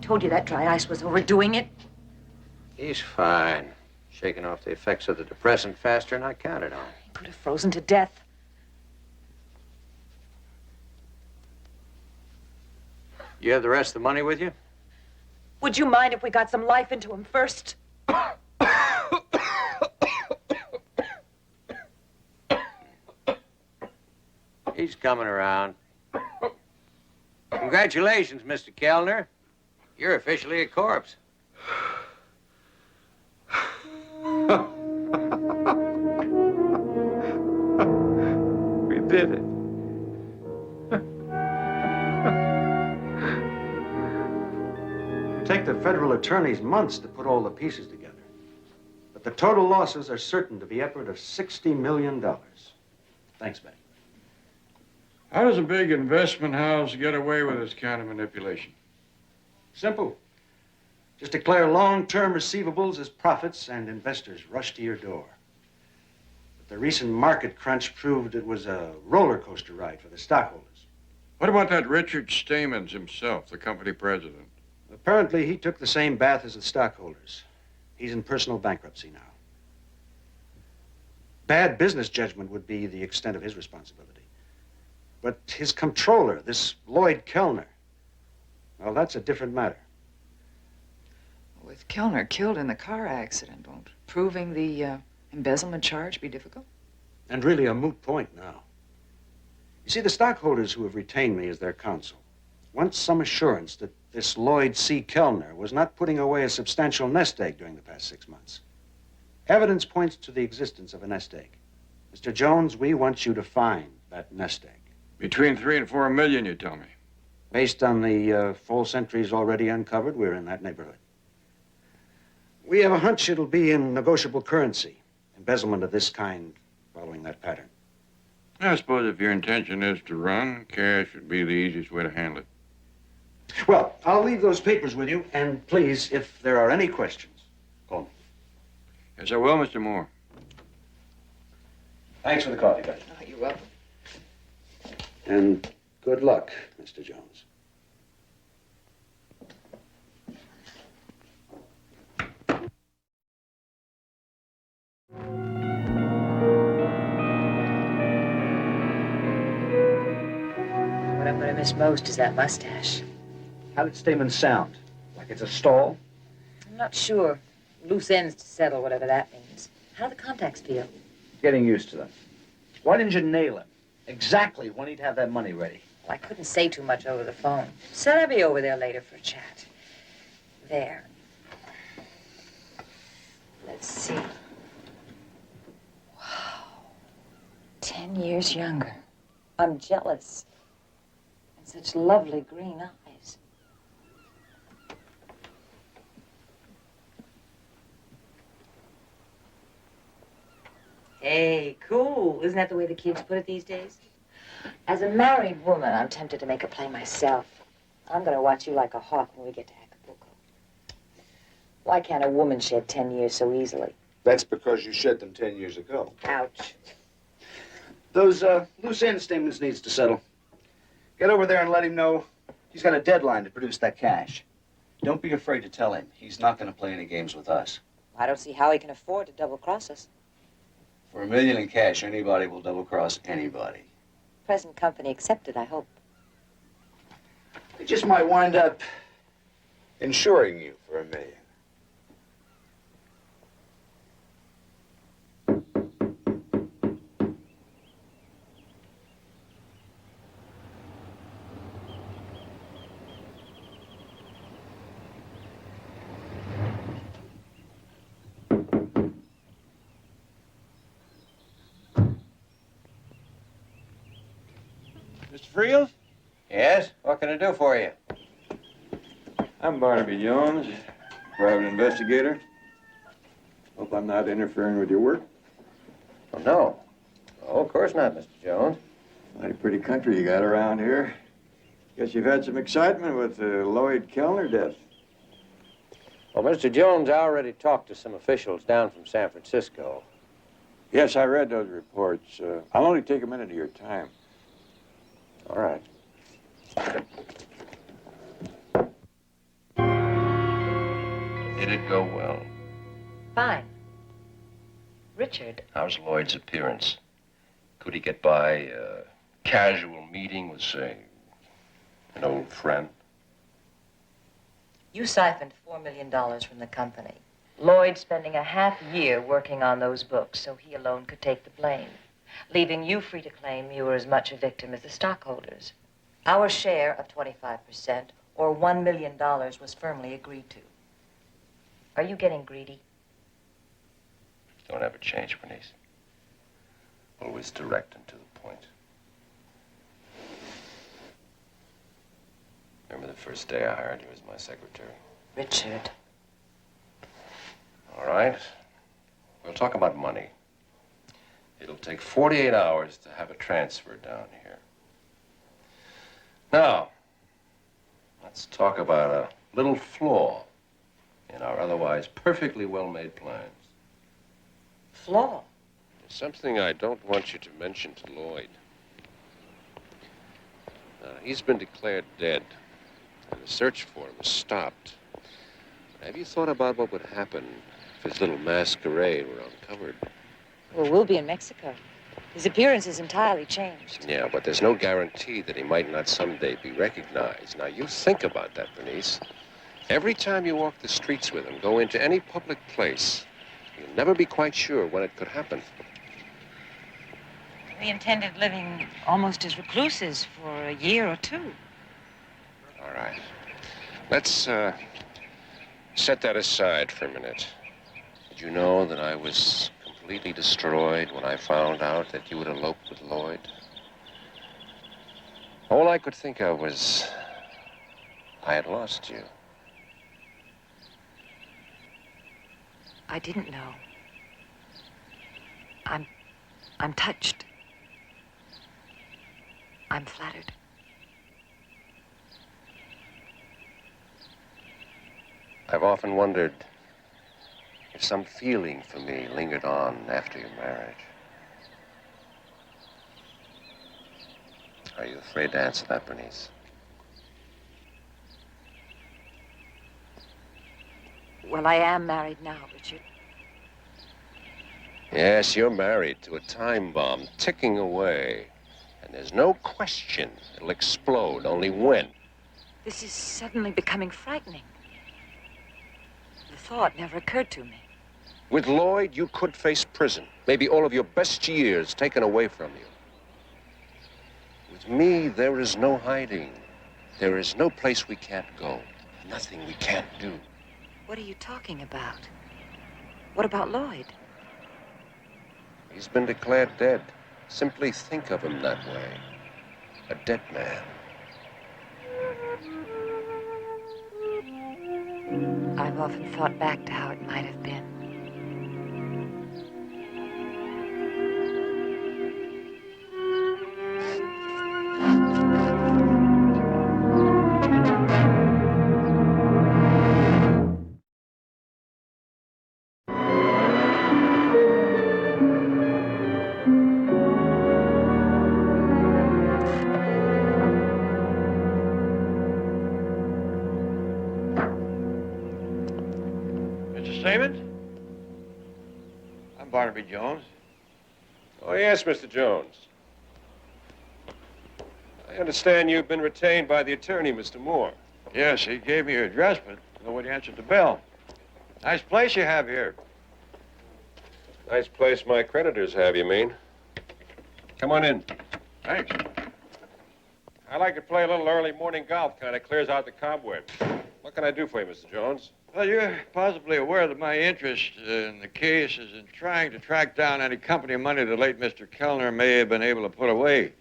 Told you that dry ice was overdoing it. He's fine. Shaking off the effects of the depressant faster than I counted on. He could have frozen to death. You have the rest of the money with you? Would you mind if we got some life into him first? He's coming around. Congratulations, Mr. Kellner. You're officially a corpse. We did it. It'll take the federal attorneys months to put all the pieces together. But the total losses are certain to be upward of $60 million. Thanks, Betty. How does a big investment house get away with this kind of manipulation? Simple. Just declare long-term receivables as profits and investors rush to your door. But the recent market crunch proved it was a roller coaster ride for the stockholders. What about that Richard Stamens himself, the company president? Apparently, he took the same bath as the stockholders. He's in personal bankruptcy now. Bad business judgment would be the extent of his responsibility. But his controller, this Lloyd Kellner, well, that's a different matter. With Kellner killed in the car accident, won't proving the embezzlement charge be difficult? And really a moot point now. You see, the stockholders who have retained me as their counsel want some assurance that this Lloyd C. Kellner was not putting away a substantial nest egg during the past 6 months. Evidence points to the existence of a nest egg. Mr. Jones, we want you to find that nest egg. Between 3 and 4 million, you tell me. Based on the full centuries already uncovered, we're in that neighborhood. We have a hunch it'll be in negotiable currency. Embezzlement of this kind following that pattern. I suppose if your intention is to run, cash would be the easiest way to handle it. Well, I'll leave those papers with you, and please, if there are any questions, call me. Yes, I will, Mr. Moore. Thanks for the coffee, buddy. Oh, you're welcome. And good luck, Mr. Jones. What I'm going to miss most is that mustache. How did Stamen sound? Like it's a stall? I'm not sure. Loose ends to settle, whatever that means. How do the contacts feel? Getting used to them. Why didn't you nail him? Exactly when he'd have that money ready. Well, I couldn't say too much over the phone. Said I'd be over there later for a chat. There. Let's see. Wow. 10 years younger. I'm jealous. And such lovely green eyes. Hey, cool. Isn't that the way the kids put it these days? As a married woman, I'm tempted to make a play myself. I'm going to watch you like a hawk when we get to Acapulco. Why can't a woman shed 10 years so easily? That's because you shed them 10 years ago. Ouch. Those loose end statements needs to settle. Get over there and let him know he's got a deadline to produce that cash. Don't be afraid to tell him. He's not going to play any games with us. I don't see how he can afford to double-cross us. For $1 million in cash, anybody will double-cross anybody. Present company accepted, I hope. He just might wind up insuring you for $1 million. Mr. Friels? Yes? What can I do for you? I'm Barnaby Jones, private investigator. Hope I'm not interfering with your work. Oh, no. Oh, of course not, Mr. Jones. Mighty pretty country you got around here. Guess you've had some excitement with the Lloyd Kellner death. Well, Mr. Jones, I already talked to some officials down from San Francisco. Yes, I read those reports. I'll only take a minute of your time. All right. Did it go well? Fine. Richard. How's Lloyd's appearance? Could he get by a casual meeting with, say, an old friend? You siphoned $4 million from the company. Lloyd spending a half year working on those books so he alone could take the blame, leaving you free to claim you were as much a victim as the stockholders. Our share of 25%, or $1 million, was firmly agreed to. Are you getting greedy? Don't ever change, Bernice. Always direct and to the point. Remember the first day I hired you as my secretary? Richard. All right. We'll talk about money. It'll take 48 hours to have a transfer down here. Now, let's talk about a little flaw in our otherwise perfectly well-made plans. Flaw? There's something I don't want you to mention to Lloyd. He's been declared dead, and the search for him is stopped. Have you thought about what would happen if his little masquerade were uncovered? Well, we'll be in Mexico. His appearance is entirely changed. Yeah, but there's no guarantee that he might not someday be recognized. Now, you think about that, Bernice. Every time you walk the streets with him, go into any public place, you'll never be quite sure when it could happen. We intended living almost as recluses for a year or two. All right. Let's set that aside for a minute. Did you know that I was completely destroyed when I found out that you had eloped with Lloyd? All I could think of was I had lost you. I didn't know. I'm touched. I'm flattered. I've often wondered if some feeling for me lingered on after your marriage. Are you afraid to answer that, Bernice? Well, I am married now, Richard. Yes, you're married to a time bomb ticking away. And there's no question it'll explode, only when. This is suddenly becoming frightening. The thought never occurred to me. With Lloyd, you could face prison. Maybe all of your best years taken away from you. With me, there is no hiding. There is no place we can't go. Nothing we can't do. What are you talking about? What about Lloyd? He's been declared dead. Simply think of him that way. A dead man. I've often thought back to how it might have been. I'm Barnaby Jones. Oh, yes, Mr. Jones. I understand you've been retained by the attorney, Mr. Moore. Yes, he gave me your address, but nobody answered the bell. Nice place you have here. Nice place my creditors have, you mean? Come on in. Thanks. I like to play a little early morning golf, kind of clears out the cobwebs. What can I do for you, Mr. Jones? Well, you're possibly aware that my interest in the case is in trying to track down any company money the late Mr. Kellner may have been able to put away.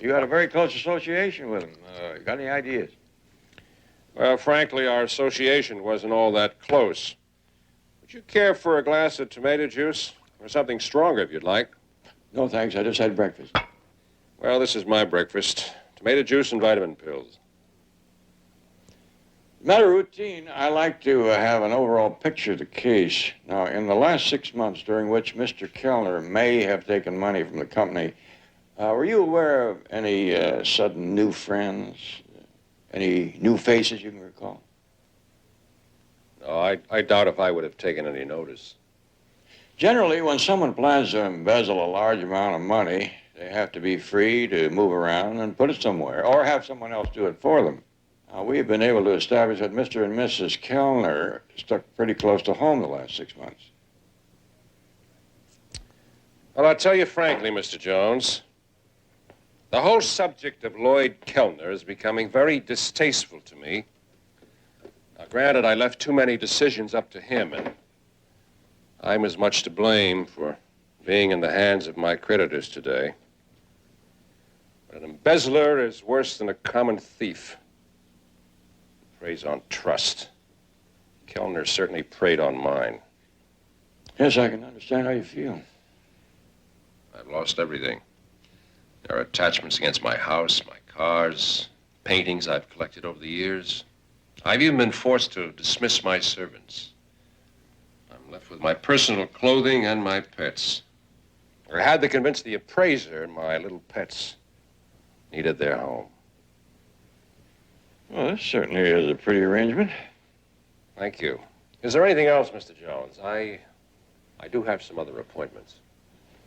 You had a very close association with him. You got any ideas? Well, frankly, our association wasn't all that close. Would you care for a glass of tomato juice? Or something stronger, if you'd like. No, thanks. I just had breakfast. Well, this is my breakfast. Tomato juice and vitamin pills. Matter of routine, I like to have an overall picture of the case. Now, in the last 6 months during which Mr. Kellner may have taken money from the company, were you aware of any sudden new friends? Any new faces you can recall? No, I doubt if I would have taken any notice. Generally, when someone plans to embezzle a large amount of money, they have to be free to move around and put it somewhere, or have someone else do it for them. We've been able to establish that Mr. and Mrs. Kellner stuck pretty close to home the last 6 months. Well, I'll tell you frankly, Mr. Jones, the whole subject of Lloyd Kellner is becoming very distasteful to me. Now, granted, I left too many decisions up to him, and I'm as much to blame for being in the hands of my creditors today. But an embezzler is worse than a common thief. Preys on trust. Kellner certainly preyed on mine. Yes, I can understand how you feel. I've lost everything. There are attachments against my house, my cars, paintings I've collected over the years. I've even been forced to dismiss my servants. I'm left with my personal clothing and my pets. I had to convince the appraiser my little pets needed their home. Well, this certainly is a pretty arrangement. Thank you. Is there anything else, Mr. Jones? I do have some other appointments.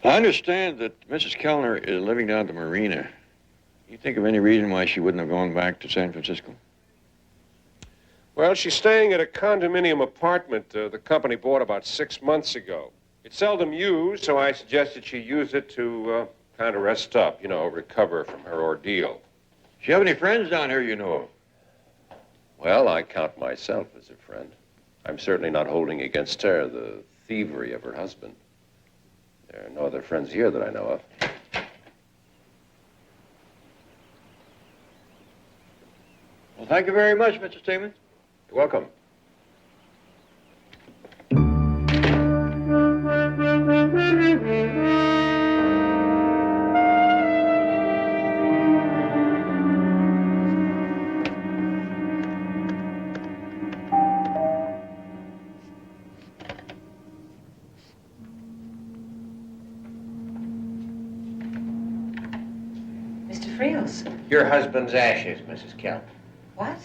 I understand that Mrs. Kellner is living down at the marina. You think of any reason why she wouldn't have gone back to San Francisco? Well, she's staying at a condominium apartment the company bought about 6 months ago. It's seldom used, so I suggested she use it to kind of rest up, recover from her ordeal. Do you have any friends down here you know of? Well, I count myself as a friend. I'm certainly not holding against her the thievery of her husband. There are no other friends here that I know of. Well, thank you very much, Mr. Stevens. You're welcome. Mr. Friels. Your husband's ashes, Mrs. Kell. What?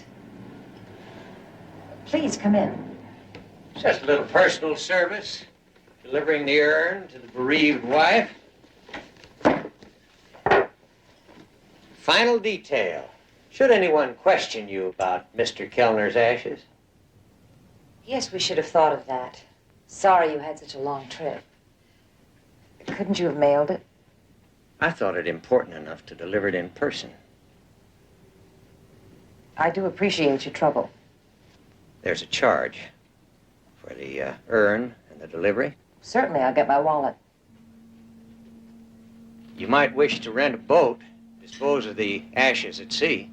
Please come in. Just a little personal service, delivering the urn to the bereaved wife. Final detail. Should anyone question you about Mr. Kellner's ashes? Yes, we should have thought of that. Sorry you had such a long trip. Couldn't you have mailed it? I thought it important enough to deliver it in person. I do appreciate your trouble. There's a charge for the urn and the delivery. Certainly, I'll get my wallet. You might wish to rent a boat, dispose of the ashes at sea.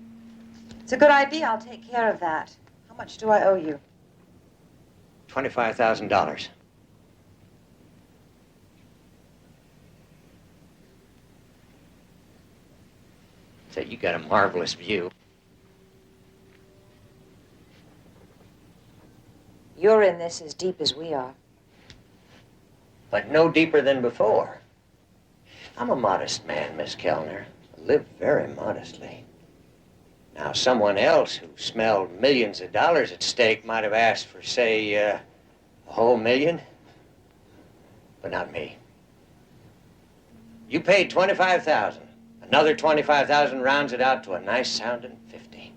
It's a good idea. I'll take care of that. How much do I owe you? $25,000. So you got a marvelous view. You're in this as deep as we are. But no deeper than before. I'm a modest man, Miss Kellner. I live very modestly. Now, someone else who smelled millions of dollars at stake might have asked for, say, a whole million. But not me. You paid $25,000. Another $25,000 rounds it out to a nice sounding 50.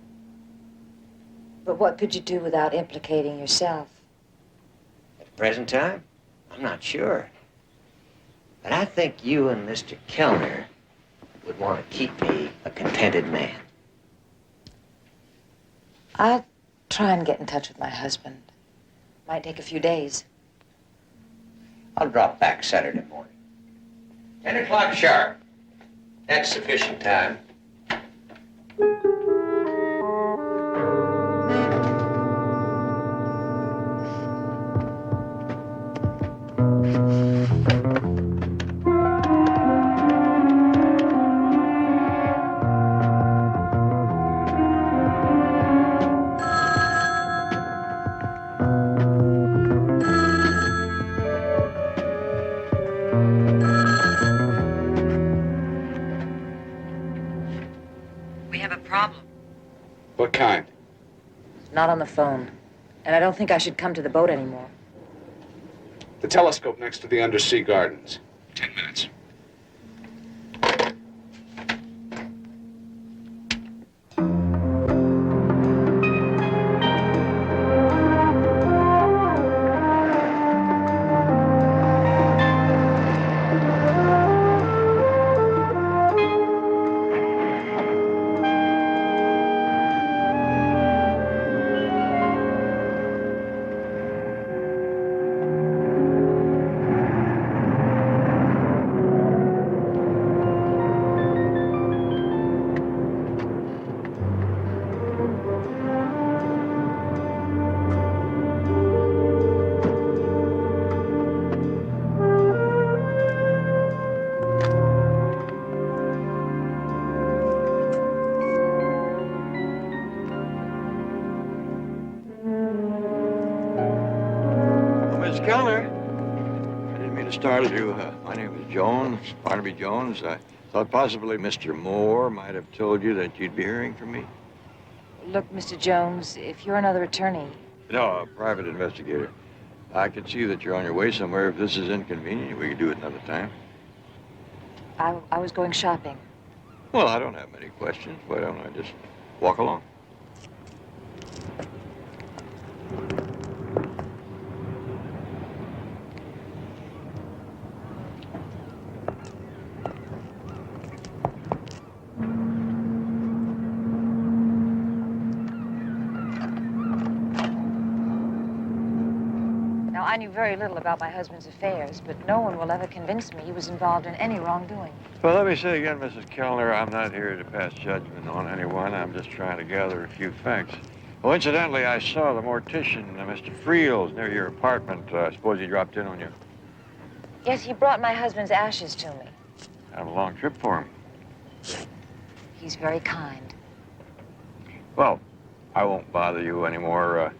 But what could you do without implicating yourself? At the present time, I'm not sure. But I think you and Mr. Kellner would want to keep me a contented man. I'll try and get in touch with my husband. Might take a few days. I'll drop back Saturday morning. 10 o'clock sharp. That's sufficient time. What kind? Not on the phone. And I don't think I should come to the boat anymore. The telescope next to the undersea gardens. 10 minutes. Started you. My name is Jones, Barnaby Jones. I thought possibly Mr. Moore might have told you that you'd be hearing from me. Look, Mr. Jones, if you're another attorney... No, a private investigator. I can see that you're on your way somewhere. If this is inconvenient, we could do it another time. I was going shopping. Well, I don't have many questions. Why don't I just walk along? I knew very little about my husband's affairs, but no one will ever convince me he was involved in any wrongdoing. Well, let me say again, Mrs. Kellner, I'm not here to pass judgment on anyone. I'm just trying to gather a few facts. Well, incidentally, I saw the mortician, Mr. Friels, near your apartment. I suppose he dropped in on you. Yes, he brought my husband's ashes to me. Had a long trip for him. He's very kind. Well, I won't bother you anymore.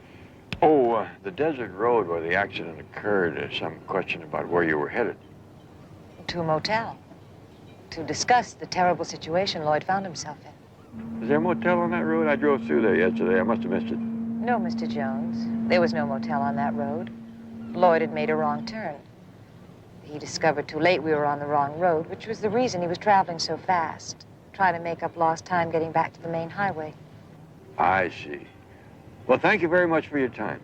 The desert road where the accident occurred, there's some question about where you were headed. To a motel. To discuss the terrible situation Lloyd found himself in. Is there a motel on that road? I drove through there yesterday. I must have missed it. No, Mr. Jones. There was no motel on that road. Lloyd had made a wrong turn. He discovered too late we were on the wrong road, which was the reason he was traveling so fast, trying to make up lost time getting back to the main highway. I see. Well, thank you very much for your time.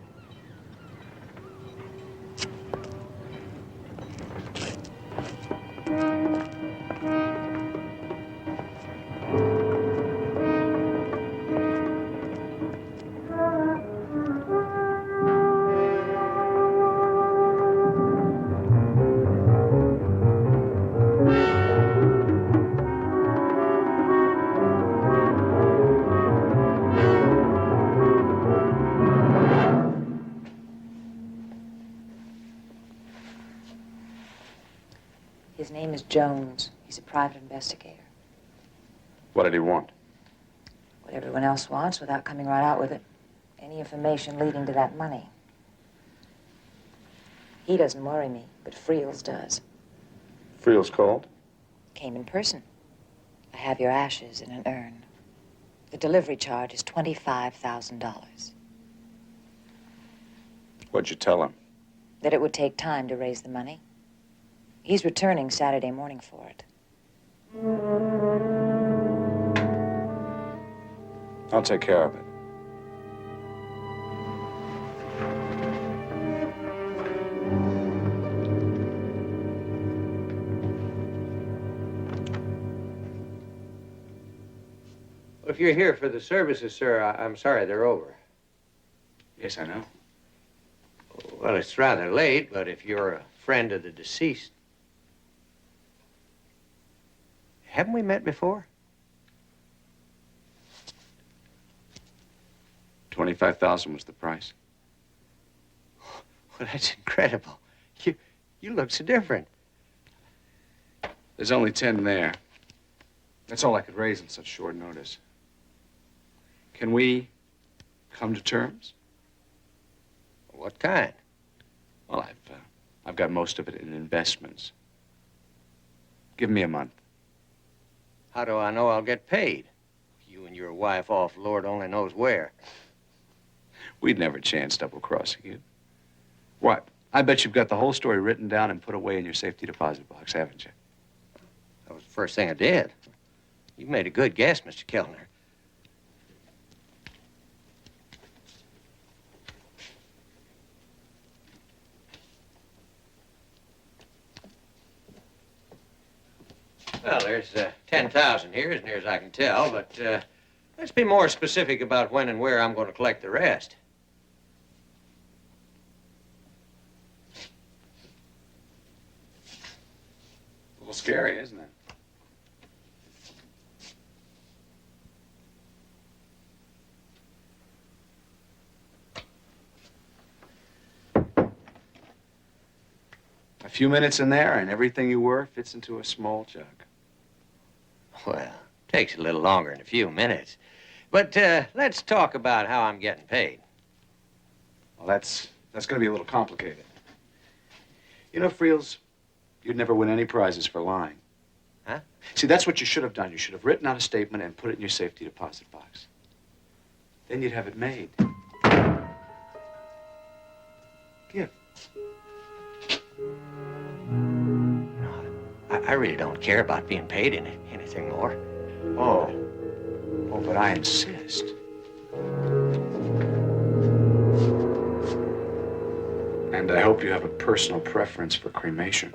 His name is Jones. He's a private investigator. What did he want? What everyone else wants without coming right out with it. Any information leading to that money. He doesn't worry me, but Friels does. Friels called? Came in person. I have your ashes in an urn. The delivery charge is $25,000. What'd you tell him? That it would take time to raise the money. He's returning Saturday morning for it. I'll take care of it. If you're here for the services, sir, I'm sorry they're over. Yes, I know. Well, it's rather late, but if you're a friend of the deceased... Haven't we met before? $25,000 was the price. Well, that's incredible. You look so different. There's only 10 there. That's all I could raise on such short notice. Can we come to terms? What kind? Well, I've got most of it in investments. Give me a month. How do I know I'll get paid? You and your wife off Lord only knows where. We'd never chance double-crossing you. What? I bet you've got the whole story written down and put away in your safety deposit box, haven't you? That was the first thing I did. You made a good guess, Mr. Kellner. Well, there's 10,000 here, as near as I can tell, but let's be more specific about when and where I'm going to collect the rest. A little scary, isn't it? A few minutes in there, and everything you were fits into a small jug. Well, takes a little longer than a few minutes. But let's talk about how I'm getting paid. Well, that's going to be a little complicated. You know, Friels, you'd never win any prizes for lying. Huh? See, that's what you should have done. You should have written out a statement and put it in your safety deposit box. Then you'd have it made. Give. I really don't care about being paid anything more. Oh, but I insist. And I hope you have a personal preference for cremation.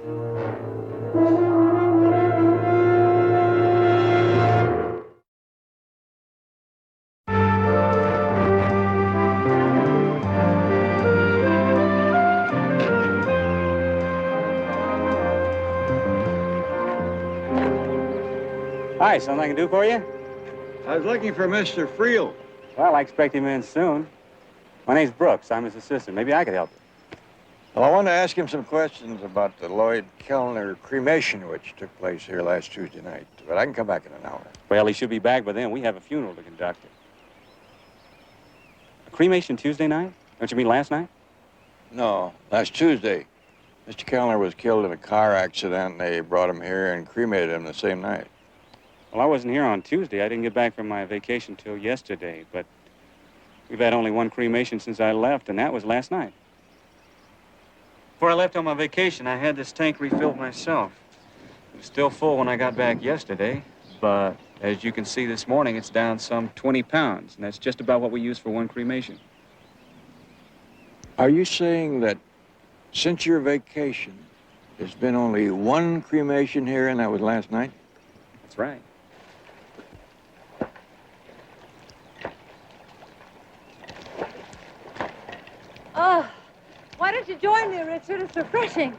Hi, something I can do for you? I was looking for Mr. Friel. Well, I expect him in soon. My name's Brooks. I'm his assistant. Maybe I could help you. Well, I want to ask him some questions about the Lloyd Kellner cremation, which took place here last Tuesday night. But I can come back in an hour. Well, he should be back by then. We have a funeral to conduct. A cremation Tuesday night? Don't you mean last night? No, last Tuesday. Mr. Kellner was killed in a car accident, and they brought him here and cremated him the same night. Well, I wasn't here on Tuesday. I didn't get back from my vacation till yesterday, but we've had only one cremation since I left, and that was last night. Before I left on my vacation, I had this tank refilled myself. It was still full when I got back yesterday, but as you can see this morning, it's down some 20 pounds, and that's just about what we use for one cremation. Are you saying that since your vacation, there's been only one cremation here, and that was last night? That's right. Oh, why don't you join me, Richard? It's refreshing.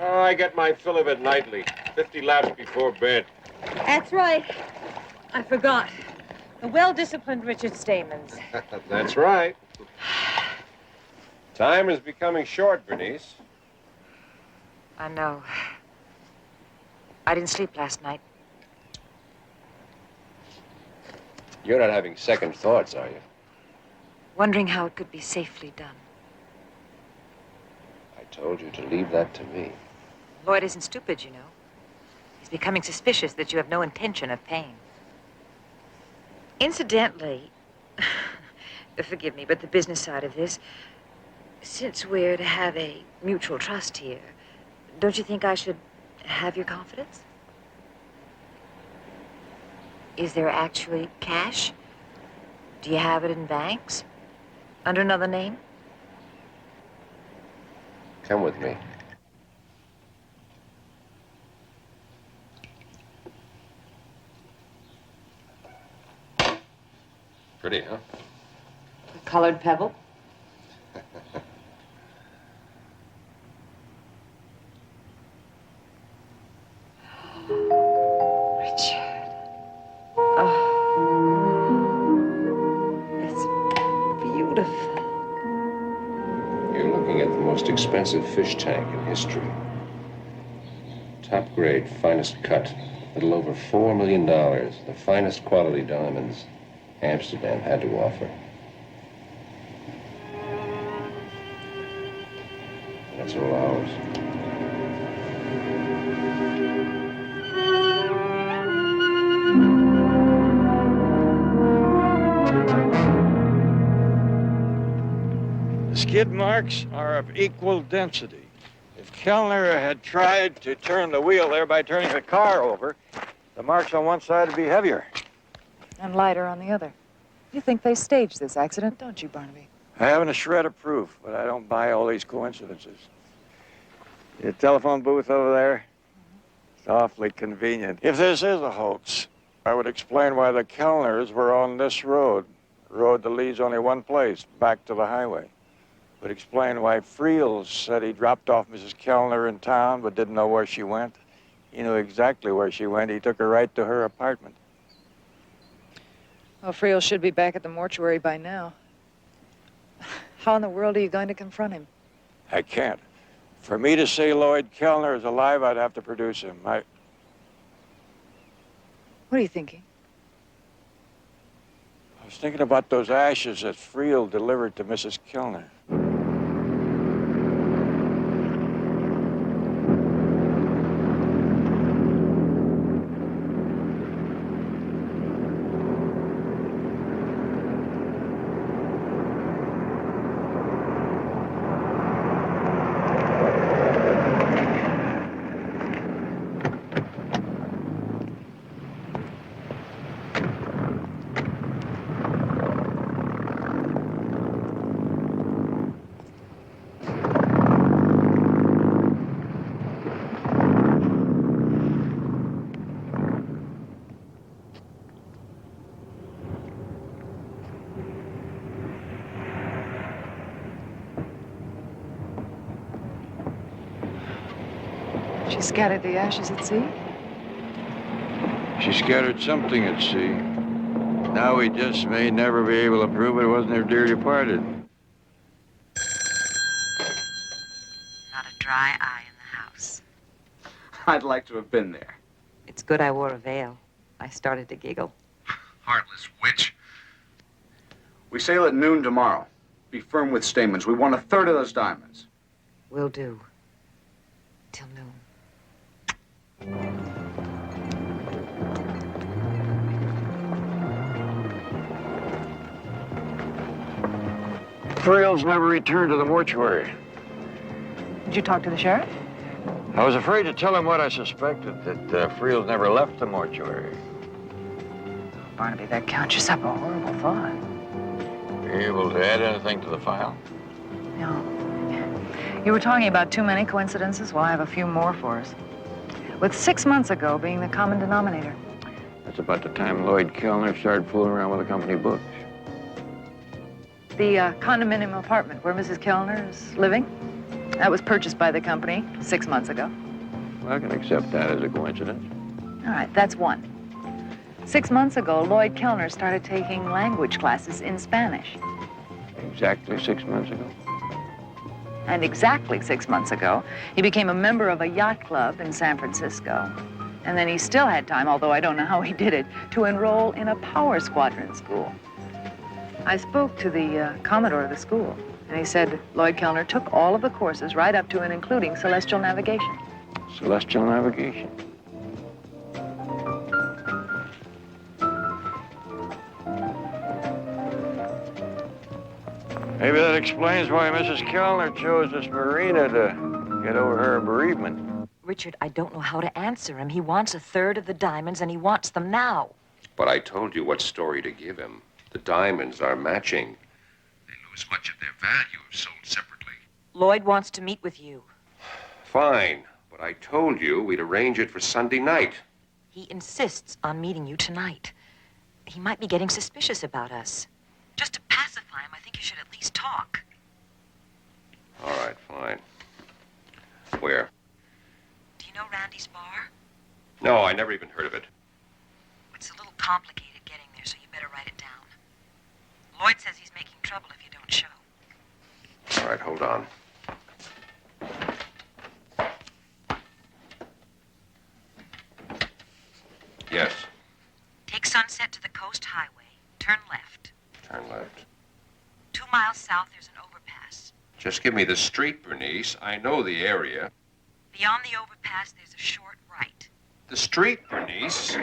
Oh, I get my fill of it nightly. 50 laps before bed. That's right. I forgot. The well-disciplined Richard Stamens. That's right. Time is becoming short, Bernice. I know. I didn't sleep last night. You're not having second thoughts, are you? Wondering how it could be safely done. I told you to leave that to me. Lloyd isn't stupid, you know. He's becoming suspicious that you have no intention of paying. Incidentally, forgive me, but the business side of this, since we're to have a mutual trust here, don't you think I should have your confidence? Is there actually cash? Do you have it in banks? Under another name? Come with me. Pretty, huh? A colored pebble? Richard. Oh. It's beautiful. You're looking at the most expensive fish tank in history. Top grade, finest cut. A little over $4 million. The finest quality diamonds Amsterdam had to offer. That's all ours. The skid marks are of equal density. If Kellner had tried to turn the wheel there by turning the car over, the marks on one side would be heavier. And lighter on the other. You think they staged this accident, don't you, Barnaby? I haven't a shred of proof, but I don't buy all these coincidences. The telephone booth over there? It's awfully convenient. If this is a hoax, I would explain why the Kellners were on this road. A road that leads only one place, back to the highway. Would explain why Friel said he dropped off Mrs. Kellner in town but didn't know where she went. He knew exactly where she went. He took her right to her apartment. Well, Friel should be back at the mortuary by now. How in the world are you going to confront him? I can't. For me to say Lloyd Kellner is alive, I'd have to produce him. What are you thinking? I was thinking about those ashes that Friel delivered to Mrs. Kellner. She scattered the ashes at sea? She she scattered something at sea. Now we just may never be able to prove it wasn't her dear departed. Not a dry eye in the house. I'd like to have been there. It's good I wore a veil. I started to giggle. Heartless witch. We sail at noon tomorrow. Be firm with Stamens. We want a third of those diamonds. Will do. Till noon. Friels never returned to the mortuary. Did you talk to the sheriff? I was afraid to tell him what I suspected, that Friels never left the mortuary. Barnaby, that conjures up a horrible thought. Be able to add anything to the file? No. You were talking about too many coincidences? Well, I have a few more for us. With 6 months ago being the common denominator. That's about the time Lloyd Kellner started fooling around with the company books. The condominium apartment where Mrs. Kellner is living, that was purchased by the company 6 months ago. Well, I can accept that as a coincidence. All right, that's one. 6 months ago, Lloyd Kellner started taking language classes in Spanish. Exactly 6 months ago. And exactly 6 months ago, he became a member of a yacht club in San Francisco. And then he still had time, although I don't know how he did it, to enroll in a power squadron school. I spoke to the commodore of the school, and he said Lloyd Kellner took all of the courses right up to and including celestial navigation. Celestial navigation. Maybe that explains why Mrs. Kellner chose this marina to get over her bereavement. Richard, I don't know how to answer him. He wants a third of the diamonds, and he wants them now. But I told you what story to give him. The diamonds are matching. They lose much of their value if sold separately. Lloyd wants to meet with you. Fine, but I told you we'd arrange it for Sunday night. He insists on meeting you tonight. He might be getting suspicious about us. Just to pacify him, I think you should at least talk. All right, fine. Where? Do you know Randy's bar? No, I never even heard of it. It's a little complicated getting there, so you better write it down. Lloyd says he's making trouble if you don't show. All right, hold on. Yes, Take Sunset to the Coast Highway. Turn left. turn left. 2 miles south, there's an overpass. Just give me the street, Bernice. I know the area. Beyond the overpass, there's a short right. The street, Bernice.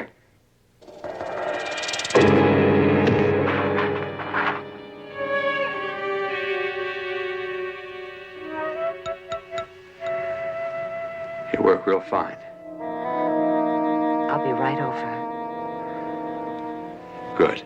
You work real fine. I'll be right over. Good.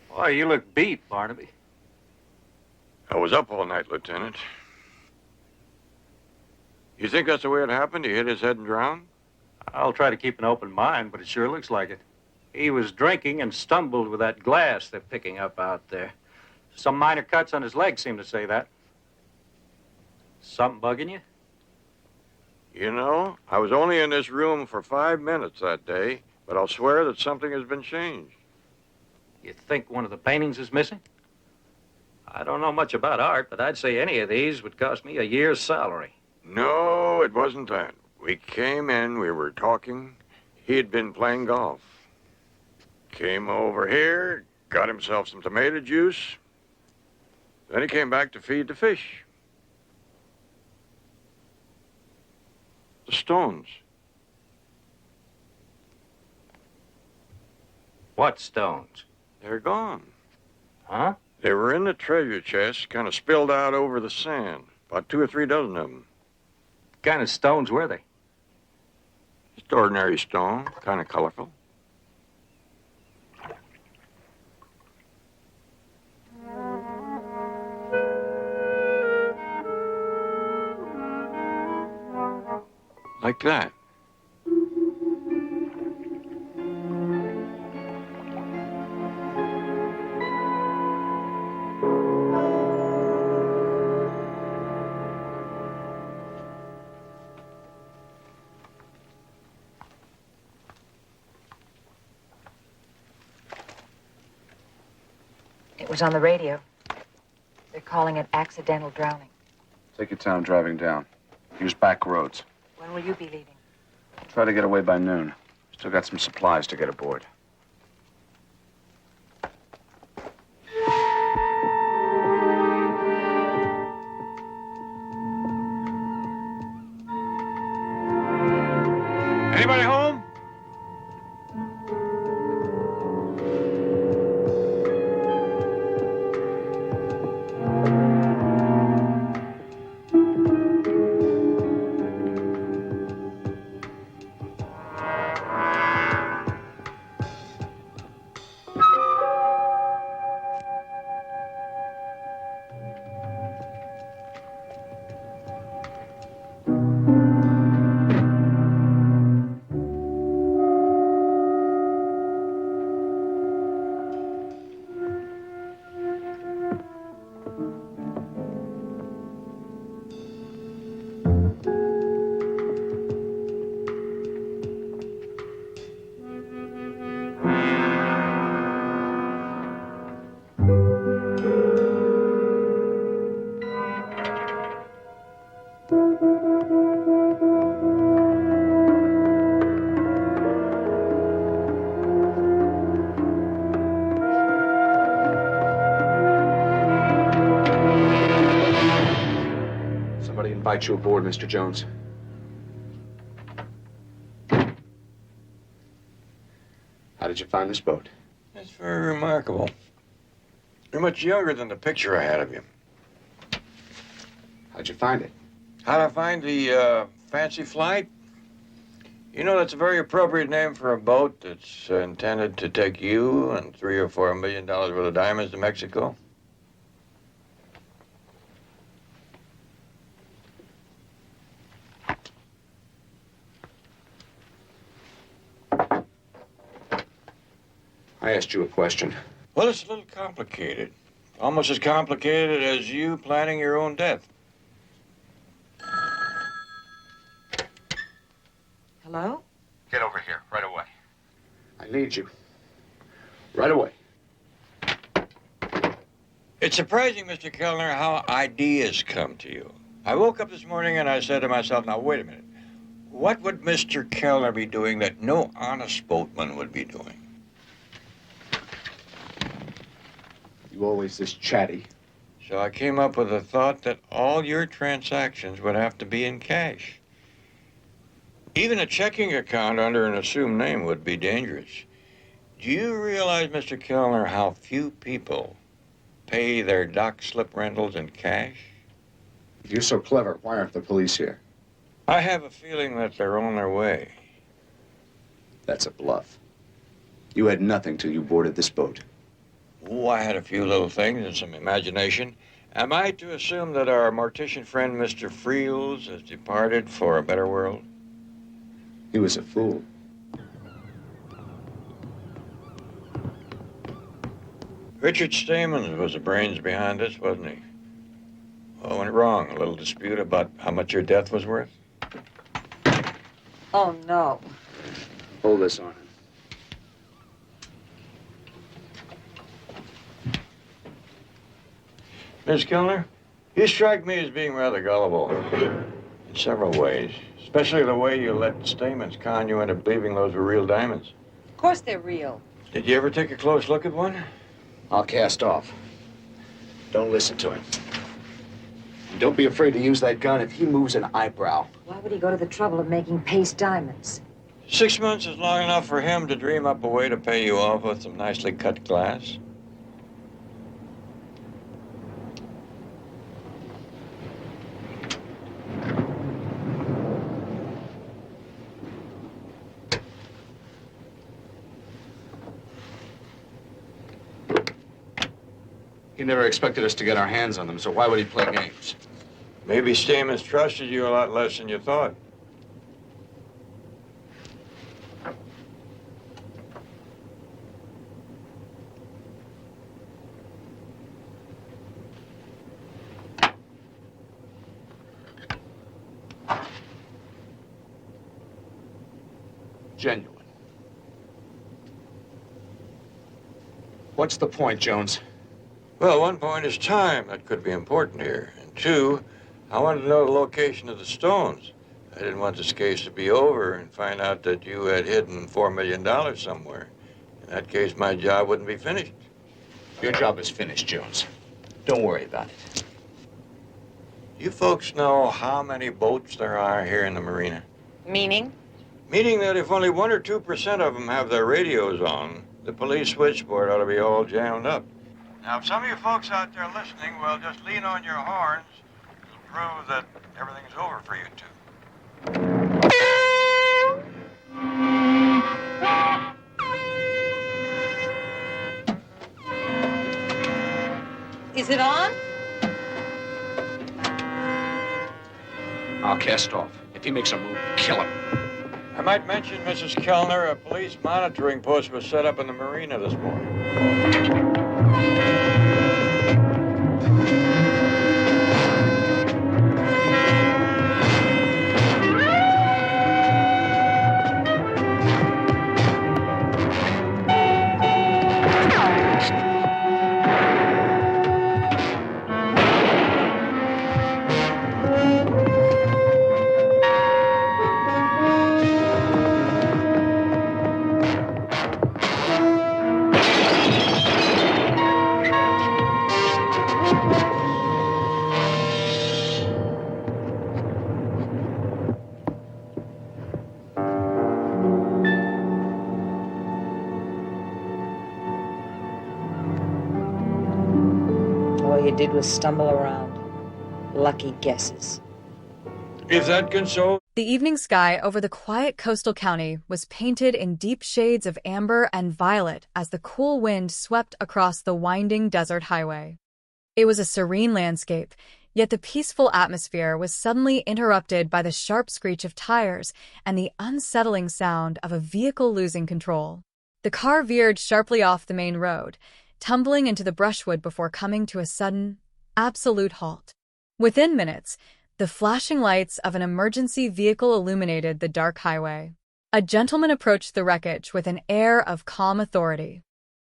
Why, you look beat, Barnaby. I was up all night, Lieutenant. You think that's the way it happened? He hit his head and drowned? I'll try to keep an open mind, but it sure looks like it. He was drinking and stumbled with that glass they're picking up out there. Some minor cuts on his leg seem to say that. Something bugging you? You know, I was only in this room for 5 minutes that day, but I'll swear that something has been changed. You think one of the paintings is missing? I don't know much about art, but I'd say any of these would cost me a year's salary. No, it wasn't that. We came in, we were talking. He had been playing golf. Came over here, got himself some tomato juice. Then he came back to feed the fish. The stones. What stones? They're gone. Huh? They were in the treasure chest, kind of spilled out over the sand. About 2 or 3 dozen of them. What kind of stones were they? Just ordinary stone, kind of colorful. Like that. It was on the radio. They're calling it accidental drowning. Take your time driving down. Use back roads. When will you be leaving? Try to get away by noon. Still got some supplies to get aboard. Anybody home? Somebody invite you aboard, Mr. Jones. How did you find this boat? That's very remarkable. You're much younger than the picture I had of you. How'd you find it? How'd I find the fancy flight? You know, that's a very appropriate name for a boat that's intended to take you and $3 or $4 million worth of diamonds to Mexico. I asked you a question. Well, it's a little complicated. Almost as complicated as you planning your own death. Hello? Get over here, right away. I need you. Right away. It's surprising, Mr. Kellner, how ideas come to you. I woke up this morning and I said to myself, now, wait a minute. What would Mr. Kellner be doing that no honest boatman would be doing? You always this chatty. So I came up with the thought that all your transactions would have to be in cash. Even a checking account under an assumed name would be dangerous. Do you realize, Mr. Kellner, how few people pay their dock slip rentals in cash? If you're so clever, why aren't the police here? I have a feeling that they're on their way. That's a bluff. You had nothing till you boarded this boat. Oh, I had a few little things and some imagination. Am I to assume that our mortician friend, Mr. Friels, has departed for a better world? He was a fool. Richard Stamens was the brains behind this, wasn't he? What went wrong? A little dispute about how much your death was worth? Oh, no. Hold this on him. Miss Kellner, you strike me as being rather gullible in several ways, especially the way you let Stamens con you into believing those were real diamonds. Of course they're real. Did you ever take a close look at one? I'll cast off. Don't listen to him. And don't be afraid to use that gun if he moves an eyebrow. Why would he go to the trouble of making paste diamonds? 6 months is long enough for him to dream up a way to pay you off with some nicely cut glass. He never expected us to get our hands on them, so why would he play games? Maybe Stamos trusted you a lot less than you thought. Genuine. What's the point, Jones? Well, one point is time. That could be important here. And two, I wanted to know the location of the stones. I didn't want this case to be over and find out that you had hidden $4 million somewhere. In that case, my job wouldn't be finished. Your job is finished, Jones. Don't worry about it. You folks know how many boats there are here in the marina? Meaning? Meaning that if only 1 or 2% of them have their radios on, the police switchboard ought to be all jammed up. Now, if some of you folks out there listening will just lean on your horns, it'll prove that everything's over for you two. Is it on? I'll cast off. If he makes a move, kill him. I might mention, Mrs. Kellner, a police monitoring post was set up in the marina this morning. All you did was stumble around. Lucky guesses. If that can so. The evening sky over the quiet coastal county was painted in deep shades of amber and violet as the cool wind swept across the winding desert highway. It was a serene landscape, yet the peaceful atmosphere was suddenly interrupted by the sharp screech of tires and the unsettling sound of a vehicle losing control. The car veered sharply off the main road, tumbling into the brushwood before coming to a sudden, absolute halt. Within minutes, the flashing lights of an emergency vehicle illuminated the dark highway. A gentleman approached the wreckage with an air of calm authority.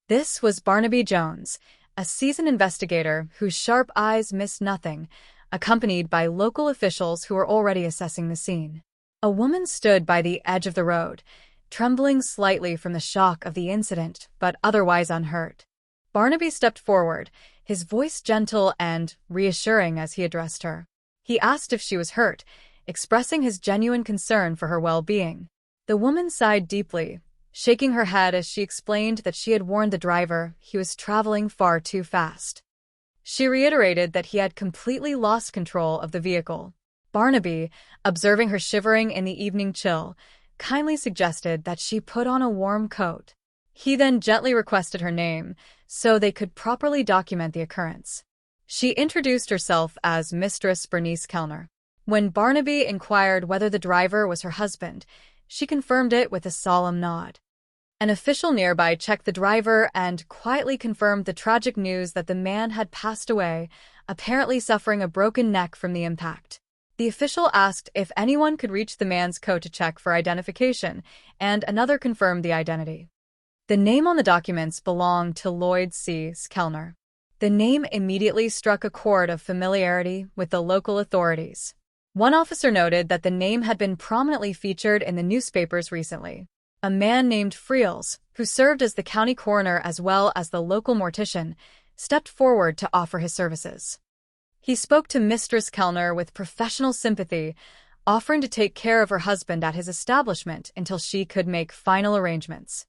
This was Barnaby Jones, a seasoned investigator whose sharp eyes missed nothing, accompanied by local officials who were already assessing the scene. A woman stood by the edge of the road, trembling slightly from the shock of the incident, but otherwise unhurt. Barnaby stepped forward, his voice gentle and reassuring as he addressed her. He asked if she was hurt, expressing his genuine concern for her well-being. The woman sighed deeply, shaking her head as she explained that she had warned the driver he was traveling far too fast. She reiterated that he had completely lost control of the vehicle. Barnaby, observing her shivering in the evening chill, kindly suggested that she put on a warm coat. He then gently requested her name so they could properly document the occurrence. She introduced herself as Mistress Bernice Kellner. When Barnaby inquired whether the driver was her husband, she confirmed it with a solemn nod. An official nearby checked the driver and quietly confirmed the tragic news that the man had passed away, apparently suffering a broken neck from the impact. The official asked if anyone could reach the man's coat to check for identification, and another confirmed the identity. The name on the documents belonged to Lloyd C. Kellner. The name immediately struck a chord of familiarity with the local authorities. One officer noted that the name had been prominently featured in the newspapers recently. A man named Friels, who served as the county coroner as well as the local mortician, stepped forward to offer his services. He spoke to Mistress Kellner with professional sympathy, offering to take care of her husband at his establishment until she could make final arrangements.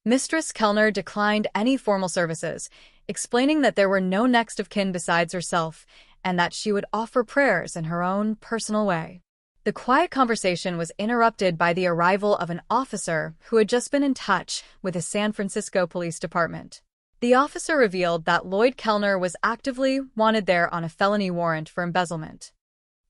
Mistress Kellner declined any formal services, explaining that there were no next of kin besides herself, and that she would offer prayers in her own personal way. The quiet conversation was interrupted by the arrival of an officer who had just been in touch with the San Francisco Police Department. The officer revealed that Lloyd Kellner was actively wanted there on a felony warrant for embezzlement.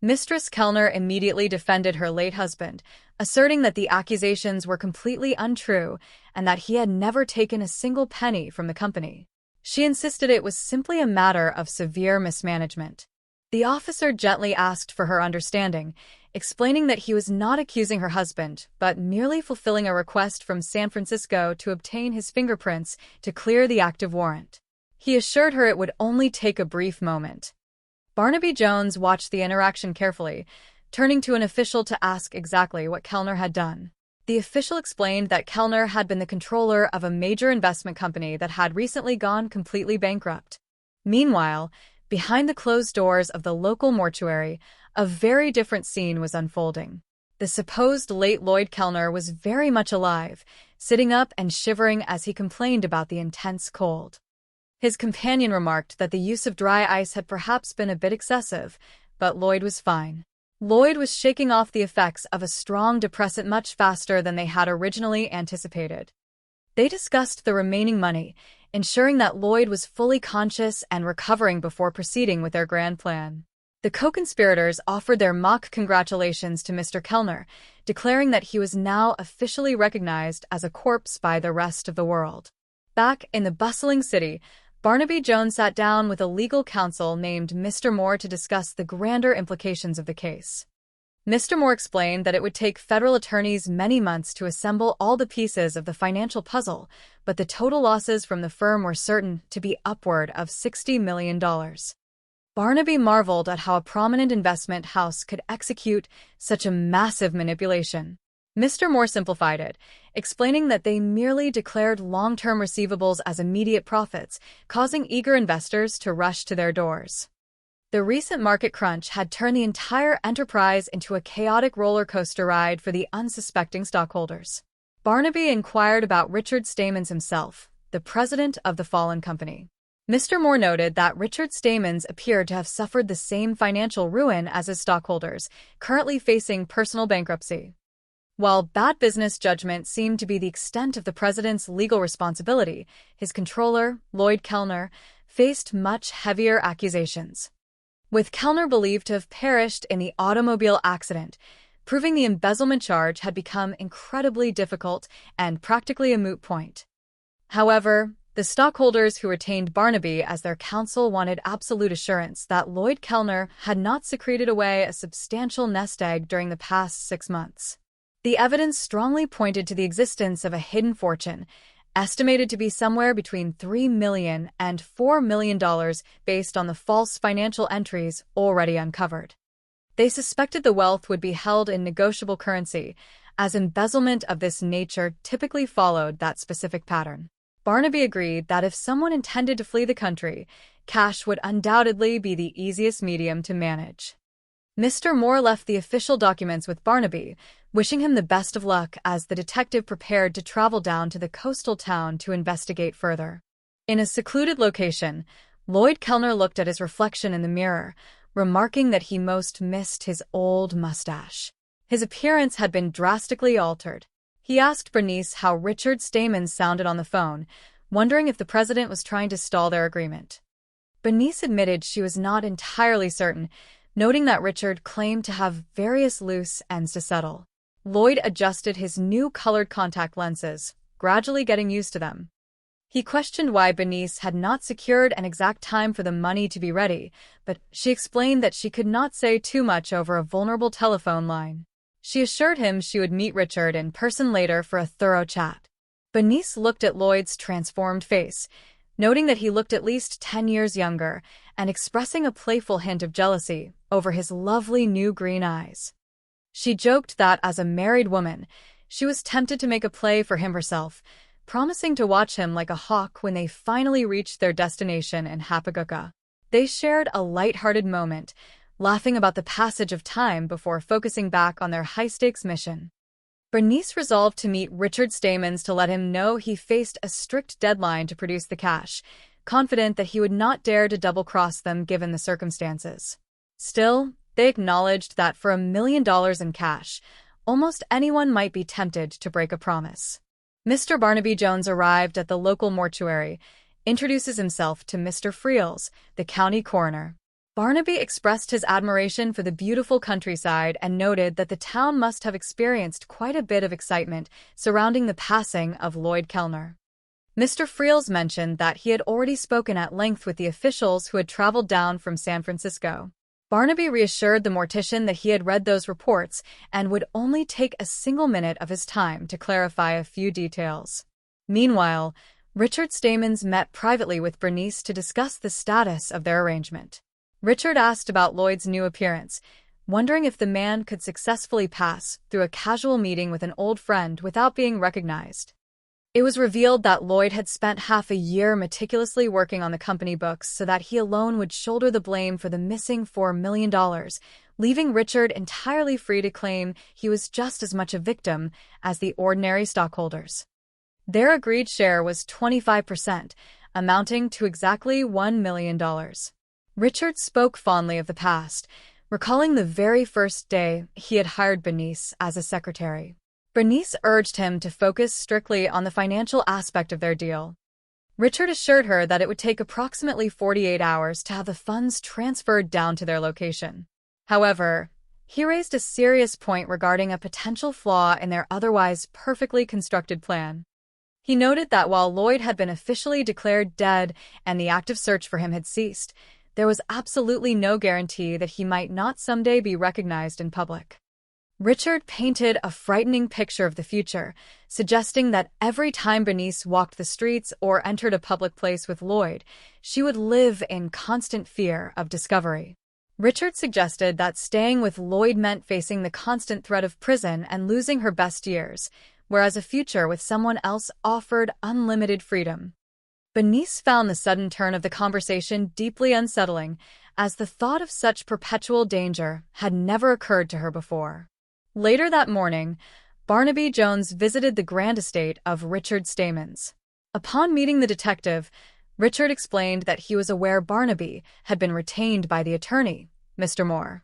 Mistress Kellner immediately defended her late husband, asserting that the accusations were completely untrue and that he had never taken a single penny from the company. She insisted it was simply a matter of severe mismanagement. The officer gently asked for her understanding, explaining that he was not accusing her husband, but merely fulfilling a request from San Francisco to obtain his fingerprints to clear the active warrant. He assured her it would only take a brief moment. Barnaby Jones watched the interaction carefully, turning to an official to ask exactly what Kellner had done. The official explained that Kellner had been the controller of a major investment company that had recently gone completely bankrupt. Meanwhile, behind the closed doors of the local mortuary, a very different scene was unfolding. The supposed late Lloyd Kellner was very much alive, sitting up and shivering as he complained about the intense cold. His companion remarked that the use of dry ice had perhaps been a bit excessive, but Lloyd was fine. Lloyd was shaking off the effects of a strong depressant much faster than they had originally anticipated. They discussed the remaining money, ensuring that Lloyd was fully conscious and recovering before proceeding with their grand plan. The co-conspirators offered their mock congratulations to Mr. Kellner, declaring that he was now officially recognized as a corpse by the rest of the world. Back in the bustling city, Barnaby Jones sat down with a legal counsel named Mr. Moore to discuss the grander implications of the case. Mr. Moore explained that it would take federal attorneys many months to assemble all the pieces of the financial puzzle, but the total losses from the firm were certain to be upward of $60 million. Barnaby marveled at how a prominent investment house could execute such a massive manipulation. Mr. Moore simplified it, explaining that they merely declared long-term receivables as immediate profits, causing eager investors to rush to their doors. The recent market crunch had turned the entire enterprise into a chaotic roller coaster ride for the unsuspecting stockholders. Barnaby inquired about Richard Stamans himself, the president of the fallen company. Mr. Moore noted that Richard Stamans appeared to have suffered the same financial ruin as his stockholders, currently facing personal bankruptcy. While bad business judgment seemed to be the extent of the president's legal responsibility, his controller, Lloyd Kellner, faced much heavier accusations. With Kellner believed to have perished in the automobile accident, proving the embezzlement charge had become incredibly difficult and practically a moot point. However, the stockholders who retained Barnaby as their counsel wanted absolute assurance that Lloyd Kellner had not secreted away a substantial nest egg during the past 6 months. The evidence strongly pointed to the existence of a hidden fortune, estimated to be somewhere between $3 million and $4 million based on the false financial entries already uncovered. They suspected the wealth would be held in negotiable currency, as embezzlement of this nature typically followed that specific pattern. Barnaby agreed that if someone intended to flee the country, cash would undoubtedly be the easiest medium to manage. Mr. Moore left the official documents with Barnaby, wishing him the best of luck as the detective prepared to travel down to the coastal town to investigate further. In a secluded location, Lloyd Kellner looked at his reflection in the mirror, remarking that he most missed his old mustache. His appearance had been drastically altered. He asked Bernice how Richard Stamans sounded on the phone, wondering if the president was trying to stall their agreement. Bernice admitted she was not entirely certain, noting that Richard claimed to have various loose ends to settle. Lloyd adjusted his new colored contact lenses, gradually getting used to them. He questioned why Bernice had not secured an exact time for the money to be ready, but she explained that she could not say too much over a vulnerable telephone line. She assured him she would meet Richard in person later for a thorough chat. Bernice looked at Lloyd's transformed face, noting that he looked at least 10 years younger, and expressing a playful hint of jealousy over his lovely new green eyes. She joked that as a married woman, she was tempted to make a play for him herself, promising to watch him like a hawk when they finally reached their destination in Hapaguca. They shared a light-hearted moment, laughing about the passage of time before focusing back on their high-stakes mission. Bernice resolved to meet Richard Stamans to let him know he faced a strict deadline to produce the cash, confident that he would not dare to double-cross them given the circumstances. Still, they acknowledged that for $1 million in cash, almost anyone might be tempted to break a promise. Mr. Barnaby Jones arrived at the local mortuary, introduces himself to Mr. Friels, the county coroner. Barnaby expressed his admiration for the beautiful countryside and noted that the town must have experienced quite a bit of excitement surrounding the passing of Lloyd Kellner. Mr. Friels mentioned that he had already spoken at length with the officials who had traveled down from San Francisco. Barnaby reassured the mortician that he had read those reports and would only take a single minute of his time to clarify a few details. Meanwhile, Richard Stamens met privately with Bernice to discuss the status of their arrangement. Richard asked about Lloyd's new appearance, wondering if the man could successfully pass through a casual meeting with an old friend without being recognized. It was revealed that Lloyd had spent half a year meticulously working on the company books so that he alone would shoulder the blame for the missing $4 million, leaving Richard entirely free to claim he was just as much a victim as the ordinary stockholders. Their agreed share was 25%, amounting to exactly $1 million. Richard spoke fondly of the past, recalling the very first day he had hired Bernice as a secretary. Bernice urged him to focus strictly on the financial aspect of their deal. Richard assured her that it would take approximately 48 hours to have the funds transferred down to their location. However, he raised a serious point regarding a potential flaw in their otherwise perfectly constructed plan. He noted that while Lloyd had been officially declared dead and the active search for him had ceased, there was absolutely no guarantee that he might not someday be recognized in public. Richard painted a frightening picture of the future, suggesting that every time Bernice walked the streets or entered a public place with Lloyd, she would live in constant fear of discovery. Richard suggested that staying with Lloyd meant facing the constant threat of prison and losing her best years, whereas a future with someone else offered unlimited freedom. Bernice found the sudden turn of the conversation deeply unsettling, as the thought of such perpetual danger had never occurred to her before. Later that morning, Barnaby Jones visited the grand estate of Richard Stamens. Upon meeting the detective, Richard explained that he was aware Barnaby had been retained by the attorney, Mr. Moore.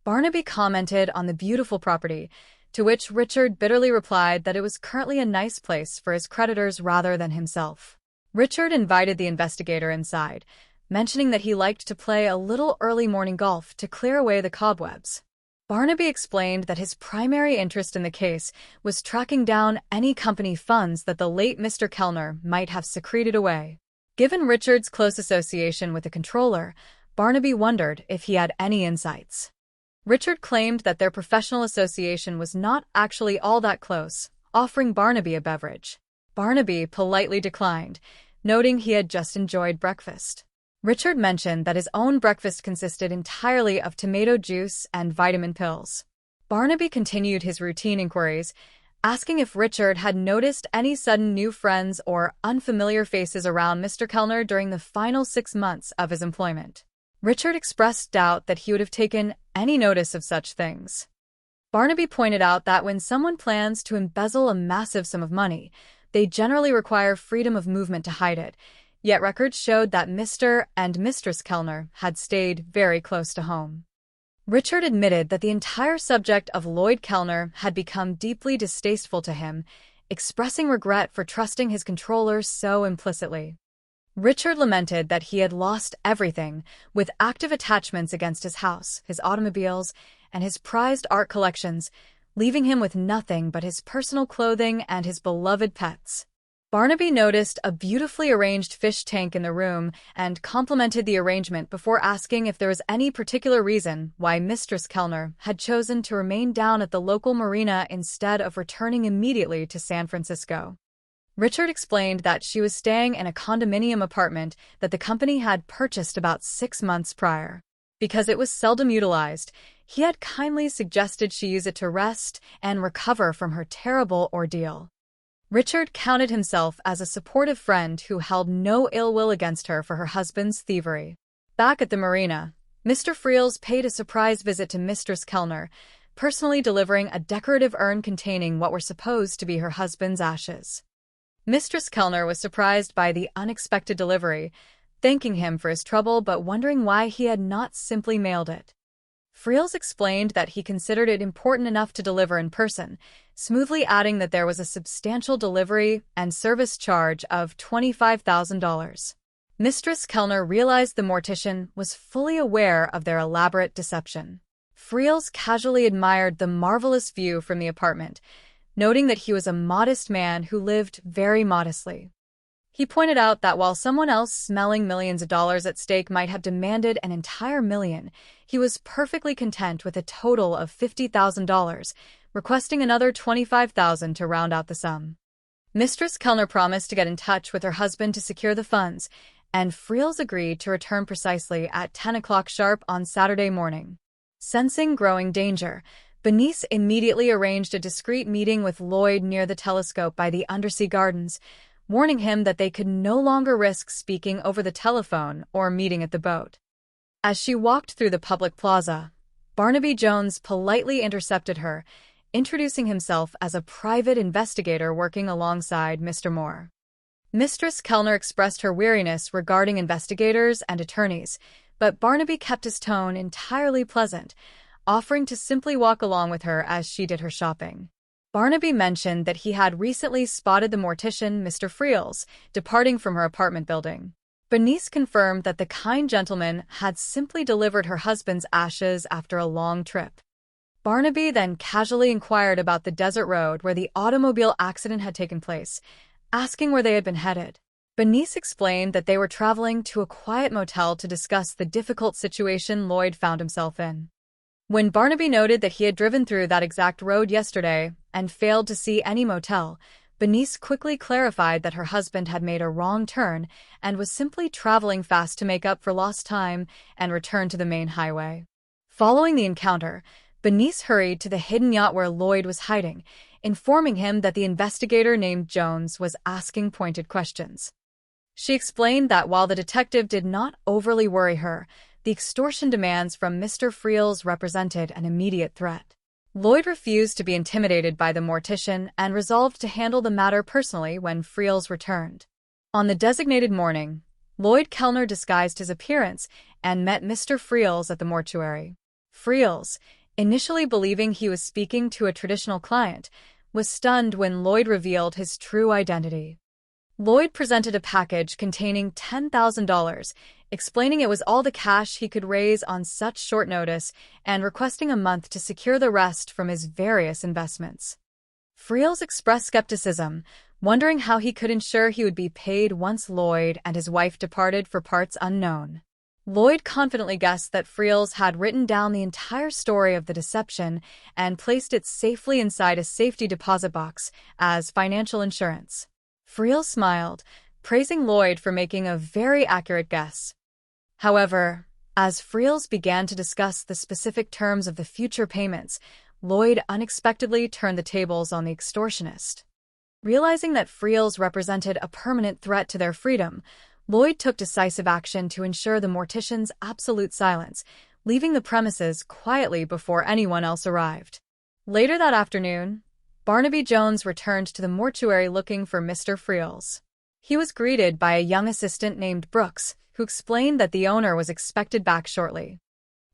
Barnaby commented on the beautiful property, to which Richard bitterly replied that it was currently a nice place for his creditors rather than himself. Richard invited the investigator inside, mentioning that he liked to play a little early morning golf to clear away the cobwebs. Barnaby explained that his primary interest in the case was tracking down any company funds that the late Mr. Kellner might have secreted away. Given Richard's close association with the controller, Barnaby wondered if he had any insights. Richard claimed that their professional association was not actually all that close, offering Barnaby a beverage. Barnaby politely declined, noting he had just enjoyed breakfast. Richard mentioned that his own breakfast consisted entirely of tomato juice and vitamin pills. Barnaby continued his routine inquiries, asking if Richard had noticed any sudden new friends or unfamiliar faces around Mr. Kellner during the final 6 months of his employment. Richard expressed doubt that he would have taken any notice of such things. Barnaby pointed out that when someone plans to embezzle a massive sum of money, they generally require freedom of movement to hide it, yet records showed that Mr. and Mistress Kellner had stayed very close to home. Richard admitted that the entire subject of Lloyd Kellner had become deeply distasteful to him, expressing regret for trusting his controller so implicitly. Richard lamented that he had lost everything, with active attachments against his house, his automobiles, and his prized art collections, leaving him with nothing but his personal clothing and his beloved pets. Barnaby noticed a beautifully arranged fish tank in the room and complimented the arrangement before asking if there was any particular reason why Mistress Kellner had chosen to remain down at the local marina instead of returning immediately to San Francisco. Richard explained that she was staying in a condominium apartment that the company had purchased about 6 months prior. Because it was seldom utilized, he had kindly suggested she use it to rest and recover from her terrible ordeal. Richard counted himself as a supportive friend who held no ill will against her for her husband's thievery. Back at the marina, Mr. Friels paid a surprise visit to Mistress Kellner, personally delivering a decorative urn containing what were supposed to be her husband's ashes. Mistress Kellner was surprised by the unexpected delivery, thanking him for his trouble but wondering why he had not simply mailed it. Friels explained that he considered it important enough to deliver in person, smoothly adding that there was a substantial delivery and service charge of $25,000. Mistress Kellner realized the mortician was fully aware of their elaborate deception. Friels casually admired the marvelous view from the apartment, noting that he was a modest man who lived very modestly. He pointed out that while someone else smelling millions of dollars at stake might have demanded an entire million, he was perfectly content with a total of $50,000, requesting another $25,000 to round out the sum. Mistress Kellner promised to get in touch with her husband to secure the funds, and Friels agreed to return precisely at 10 o'clock sharp on Saturday morning. Sensing growing danger, Bernice immediately arranged a discreet meeting with Lloyd near the telescope by the Undersea Gardens, warning him that they could no longer risk speaking over the telephone or meeting at the boat. As she walked through the public plaza, Barnaby Jones politely intercepted her, introducing himself as a private investigator working alongside Mr. Moore. Mistress Kellner expressed her weariness regarding investigators and attorneys, but Barnaby kept his tone entirely pleasant, offering to simply walk along with her as she did her shopping. Barnaby mentioned that he had recently spotted the mortician, Mr. Friels, departing from her apartment building. Bernice confirmed that the kind gentleman had simply delivered her husband's ashes after a long trip. Barnaby then casually inquired about the desert road where the automobile accident had taken place, asking where they had been headed. Bernice explained that they were traveling to a quiet motel to discuss the difficult situation Lloyd found himself in. When Barnaby noted that he had driven through that exact road yesterday and failed to see any motel, Bernice quickly clarified that her husband had made a wrong turn and was simply traveling fast to make up for lost time and return to the main highway. Following the encounter, Bernice hurried to the hidden yacht where Lloyd was hiding, informing him that the investigator named Jones was asking pointed questions. She explained that while the detective did not overly worry her, the extortion demands from Mr. Friels represented an immediate threat. Lloyd refused to be intimidated by the mortician and resolved to handle the matter personally when Friels returned. On the designated morning, Lloyd Kellner disguised his appearance and met Mr. Friels at the mortuary. Friels, initially believing he was speaking to a traditional client, was stunned when Lloyd revealed his true identity. Lloyd presented a package containing $10,000, explaining it was all the cash he could raise on such short notice and requesting a month to secure the rest from his various investments. Friels expressed skepticism, wondering how he could ensure he would be paid once Lloyd and his wife departed for parts unknown. Lloyd confidently guessed that Friels had written down the entire story of the deception and placed it safely inside a safety deposit box as financial insurance. Friels smiled, praising Lloyd for making a very accurate guess. However, as Friels began to discuss the specific terms of the future payments, Lloyd unexpectedly turned the tables on the extortionist. Realizing that Friels represented a permanent threat to their freedom, Lloyd took decisive action to ensure the mortician's absolute silence, leaving the premises quietly before anyone else arrived. Later that afternoon, Barnaby Jones returned to the mortuary looking for Mr. Friels. He was greeted by a young assistant named Brooks, who explained that the owner was expected back shortly.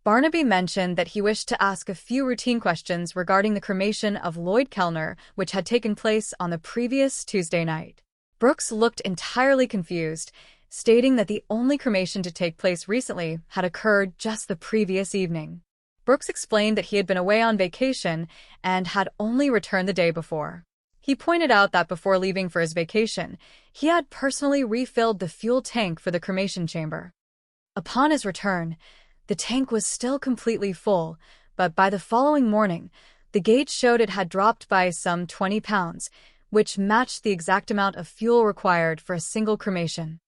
Barnaby mentioned that he wished to ask a few routine questions regarding the cremation of Lloyd Kellner, which had taken place on the previous Tuesday night. Brooks looked entirely confused, stating that the only cremation to take place recently had occurred just the previous evening. Brooks explained that he had been away on vacation and had only returned the day before. He pointed out that before leaving for his vacation, he had personally refilled the fuel tank for the cremation chamber. Upon his return, the tank was still completely full, but by the following morning, the gauge showed it had dropped by some 20 pounds, which matched the exact amount of fuel required for a single cremation.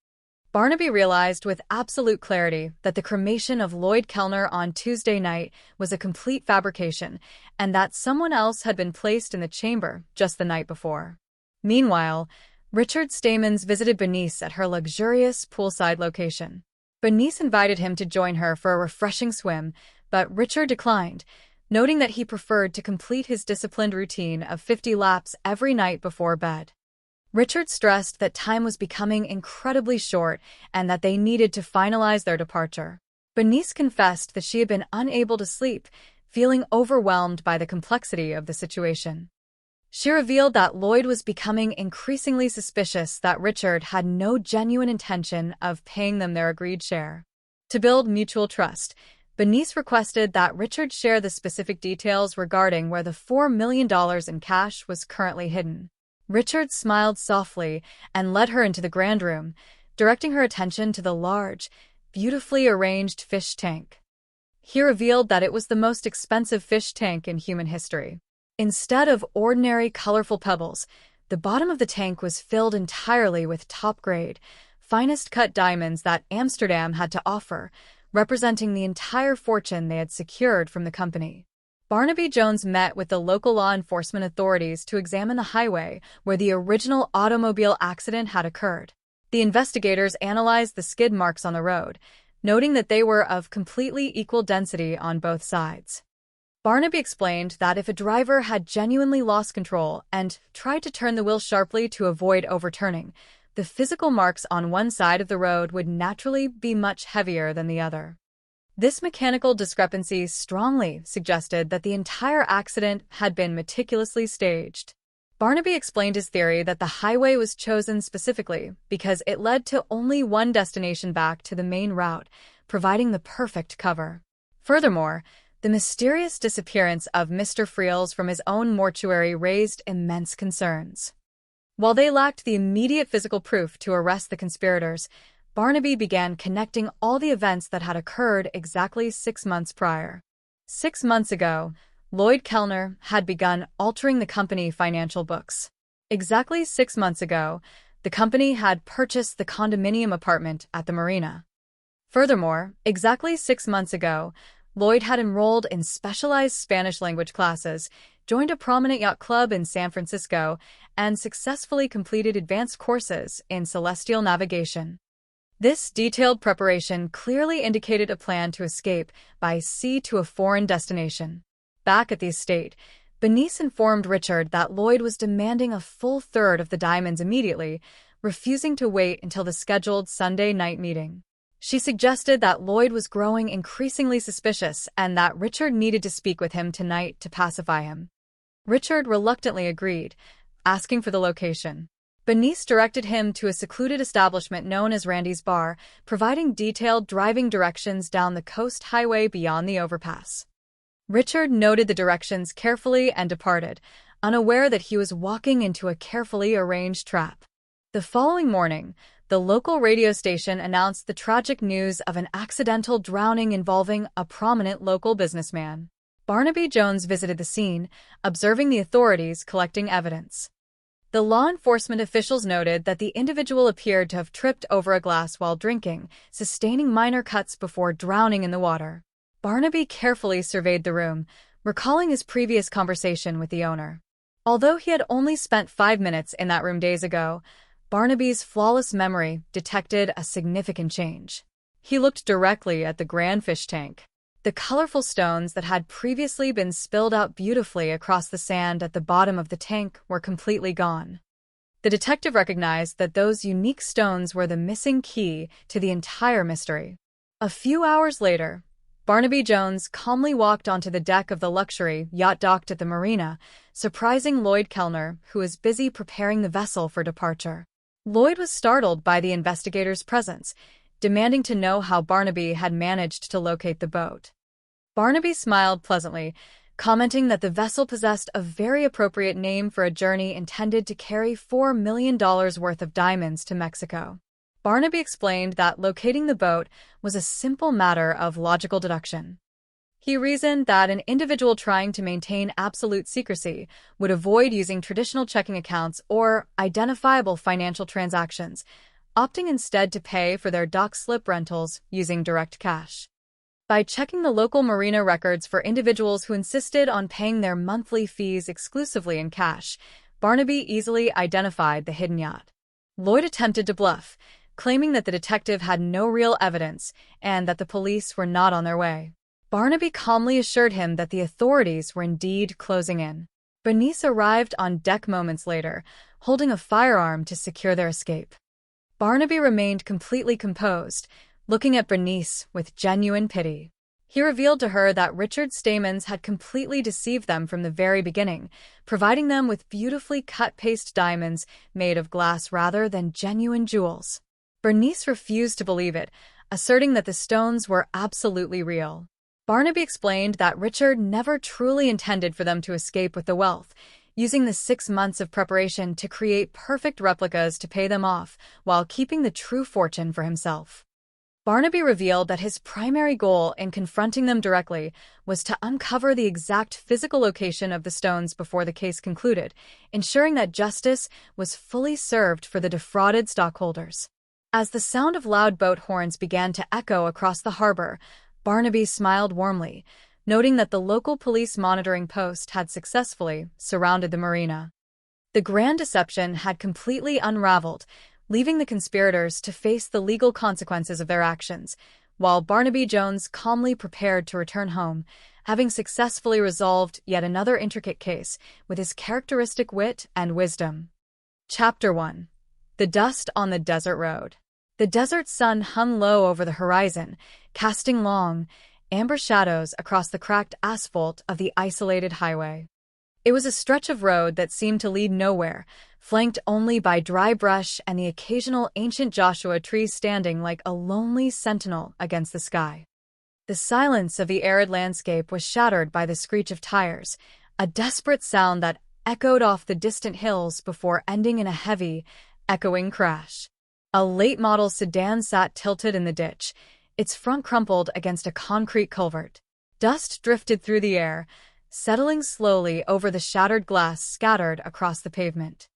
Barnaby realized with absolute clarity that the cremation of Lloyd Kellner on Tuesday night was a complete fabrication and that someone else had been placed in the chamber just the night before. Meanwhile, Richard Stamens visited Bernice at her luxurious poolside location. Bernice invited him to join her for a refreshing swim, but Richard declined, noting that he preferred to complete his disciplined routine of 50 laps every night before bed. Richard stressed that time was becoming incredibly short and that they needed to finalize their departure. Bernice confessed that she had been unable to sleep, feeling overwhelmed by the complexity of the situation. She revealed that Lloyd was becoming increasingly suspicious that Richard had no genuine intention of paying them their agreed share. To build mutual trust, Bernice requested that Richard share the specific details regarding where the $4 million in cash was currently hidden. Richard smiled softly and led her into the grand room, directing her attention to the large, beautifully arranged fish tank. He revealed that it was the most expensive fish tank in human history. Instead of ordinary colorful pebbles, the bottom of the tank was filled entirely with top-grade, finest-cut diamonds that Amsterdam had to offer, representing the entire fortune they had secured from the company. Barnaby Jones met with the local law enforcement authorities to examine the highway where the original automobile accident had occurred. The investigators analyzed the skid marks on the road, noting that they were of completely equal density on both sides. Barnaby explained that if a driver had genuinely lost control and tried to turn the wheel sharply to avoid overturning, the physical marks on one side of the road would naturally be much heavier than the other. This mechanical discrepancy strongly suggested that the entire accident had been meticulously staged. Barnaby explained his theory that the highway was chosen specifically because it led to only one destination back to the main route, providing the perfect cover. Furthermore, the mysterious disappearance of Mr. Friels from his own mortuary raised immense concerns. While they lacked the immediate physical proof to arrest the conspirators, Barnaby began connecting all the events that had occurred exactly 6 months prior. 6 months ago, Lloyd Kellner had begun altering the company financial books. Exactly 6 months ago, the company had purchased the condominium apartment at the marina. Furthermore, exactly 6 months ago, Lloyd had enrolled in specialized Spanish language classes, joined a prominent yacht club in San Francisco, and successfully completed advanced courses in celestial navigation. This detailed preparation clearly indicated a plan to escape by sea to a foreign destination. Back at the estate, Bernice informed Richard that Lloyd was demanding a full third of the diamonds immediately, refusing to wait until the scheduled Sunday night meeting. She suggested that Lloyd was growing increasingly suspicious and that Richard needed to speak with him tonight to pacify him. Richard reluctantly agreed, asking for the location. Bernice directed him to a secluded establishment known as Randy's Bar, providing detailed driving directions down the coast highway beyond the overpass. Richard noted the directions carefully and departed, unaware that he was walking into a carefully arranged trap. The following morning, the local radio station announced the tragic news of an accidental drowning involving a prominent local businessman. Barnaby Jones visited the scene, observing the authorities collecting evidence. The law enforcement officials noted that the individual appeared to have tripped over a glass while drinking, sustaining minor cuts before drowning in the water. Barnaby carefully surveyed the room, recalling his previous conversation with the owner. Although he had only spent 5 minutes in that room days ago, Barnaby's flawless memory detected a significant change. He looked directly at the grand fish tank. The colorful stones that had previously been spilled out beautifully across the sand at the bottom of the tank were completely gone. The detective recognized that those unique stones were the missing key to the entire mystery. A few hours later, Barnaby Jones calmly walked onto the deck of the luxury yacht docked at the marina, surprising Lloyd Kellner, who was busy preparing the vessel for departure. Lloyd was startled by the investigator's presence, demanding to know how Barnaby had managed to locate the boat. Barnaby smiled pleasantly, commenting that the vessel possessed a very appropriate name for a journey intended to carry $4 million worth of diamonds to Mexico. Barnaby explained that locating the boat was a simple matter of logical deduction. He reasoned that an individual trying to maintain absolute secrecy would avoid using traditional checking accounts or identifiable financial transactions, opting instead to pay for their dock slip rentals using direct cash. By checking the local marina records for individuals who insisted on paying their monthly fees exclusively in cash, Barnaby easily identified the hidden yacht. Lloyd attempted to bluff, claiming that the detective had no real evidence and that the police were not on their way. Barnaby calmly assured him that the authorities were indeed closing in. Bernice arrived on deck moments later, holding a firearm to secure their escape. Barnaby remained completely composed, looking at Bernice with genuine pity. He revealed to her that Richard Stamens had completely deceived them from the very beginning, providing them with beautifully cut-paste diamonds made of glass rather than genuine jewels. Bernice refused to believe it, asserting that the stones were absolutely real. Barnaby explained that Richard never truly intended for them to escape with the wealth, using the 6 months of preparation to create perfect replicas to pay them off, while keeping the true fortune for himself. Barnaby revealed that his primary goal in confronting them directly was to uncover the exact physical location of the stones before the case concluded, ensuring that justice was fully served for the defrauded stockholders. As the sound of loud boat horns began to echo across the harbor, Barnaby smiled warmly, noting that the local police monitoring post had successfully surrounded the marina. The grand deception had completely unraveled, leaving the conspirators to face the legal consequences of their actions, while Barnaby Jones calmly prepared to return home, having successfully resolved yet another intricate case with his characteristic wit and wisdom. Chapter 1. The Dust on the Desert Road. The desert sun hung low over the horizon, casting long, amber shadows across the cracked asphalt of the isolated highway. It was a stretch of road that seemed to lead nowhere, flanked only by dry brush and the occasional ancient Joshua tree standing like a lonely sentinel against the sky. The silence of the arid landscape was shattered by the screech of tires, a desperate sound that echoed off the distant hills before ending in a heavy, echoing crash. A late-model sedan sat tilted in the ditch, its front crumpled against a concrete culvert. Dust drifted through the air, settling slowly over the shattered glass scattered across the pavement.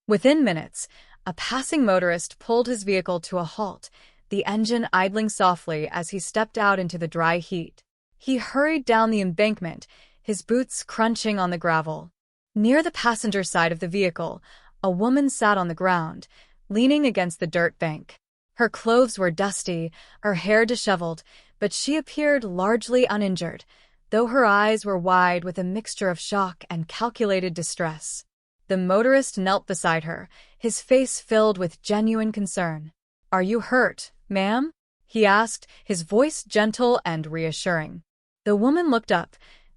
Within minutes, a passing motorist pulled his vehicle to a halt, the engine idling softly as he stepped out into the dry heat. He hurried down the embankment, his boots crunching on the gravel. Near the passenger side of the vehicle, a woman sat on the ground, leaning against the dirt bank. Her clothes were dusty, her hair disheveled, but she appeared largely uninjured, though her eyes were wide with a mixture of shock and calculated distress. The motorist knelt beside her, his face filled with genuine concern. "Are you hurt, ma'am?" he asked, his voice gentle and reassuring. The woman looked up,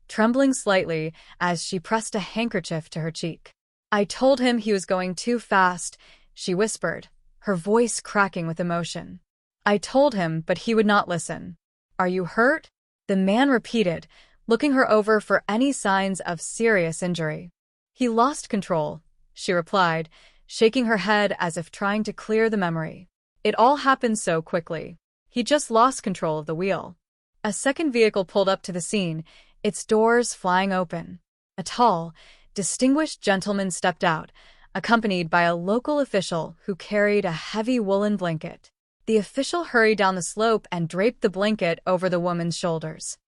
trembling slightly as she pressed a handkerchief to her cheek. "I told him he was going too fast," she whispered, her voice cracking with emotion. "I told him, but he would not listen." "Are you hurt?" the man repeated, looking her over for any signs of serious injury. "He lost control," she replied, shaking her head as if trying to clear the memory. "It all happened so quickly. He just lost control of the wheel." A second vehicle pulled up to the scene, its doors flying open. A tall, distinguished gentleman stepped out, accompanied by a local official who carried a heavy woolen blanket. The official hurried down the slope and draped the blanket over the woman's shoulders.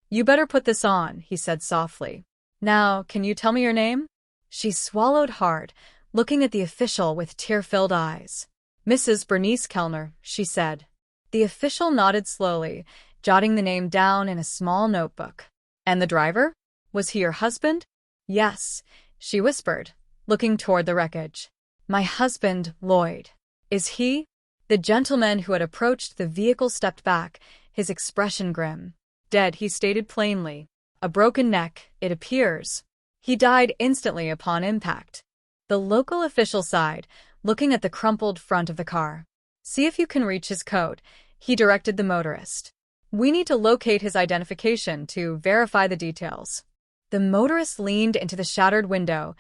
"You better put this on," he said softly. "Now, can you tell me your name?" She swallowed hard, looking at the official with tear-filled eyes. "Mrs. Bernice Kellner," she said. The official nodded slowly, jotting the name down in a small notebook. "And the driver? Was he your husband?" "Yes," she whispered, looking toward the wreckage. "My husband, Lloyd. Is he?" The gentleman who had approached the vehicle stepped back, his expression grim. "Dead," he stated plainly. "A broken neck, it appears. He died instantly upon impact." The local official sighed, looking at the crumpled front of the car. "See if you can reach his coat," he directed the motorist. "We need to locate his identification to verify the details." The motorist leaned into the shattered window,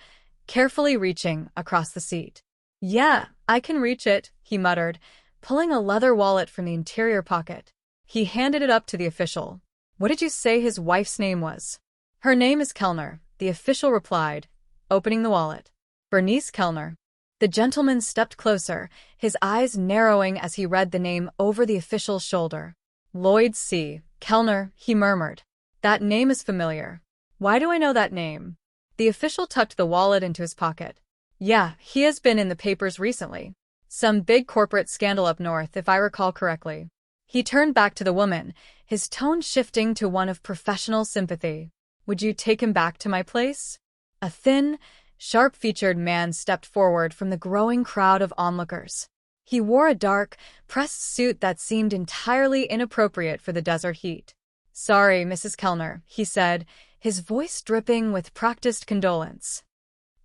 carefully reaching across the seat. "Yeah, I can reach it," he muttered, pulling a leather wallet from the interior pocket. He handed it up to the official. "What did you say his wife's name was?" "Her name is Kellner," the official replied, opening the wallet. "Bernice Kellner." The gentleman stepped closer, his eyes narrowing as he read the name over the official's shoulder. "Lloyd C. Kellner," he murmured. "That name is familiar. Why do I know that name?" The official tucked the wallet into his pocket. "Yeah, he has been in the papers recently. Some big corporate scandal up north, if I recall correctly." He turned back to the woman, his tone shifting to one of professional sympathy. "Would you take him back to my place?" A thin, sharp-featured man stepped forward from the growing crowd of onlookers. He wore a dark, pressed suit that seemed entirely inappropriate for the desert heat. Sorry, Mrs. Kellner, he said, his voice dripping with practiced condolence.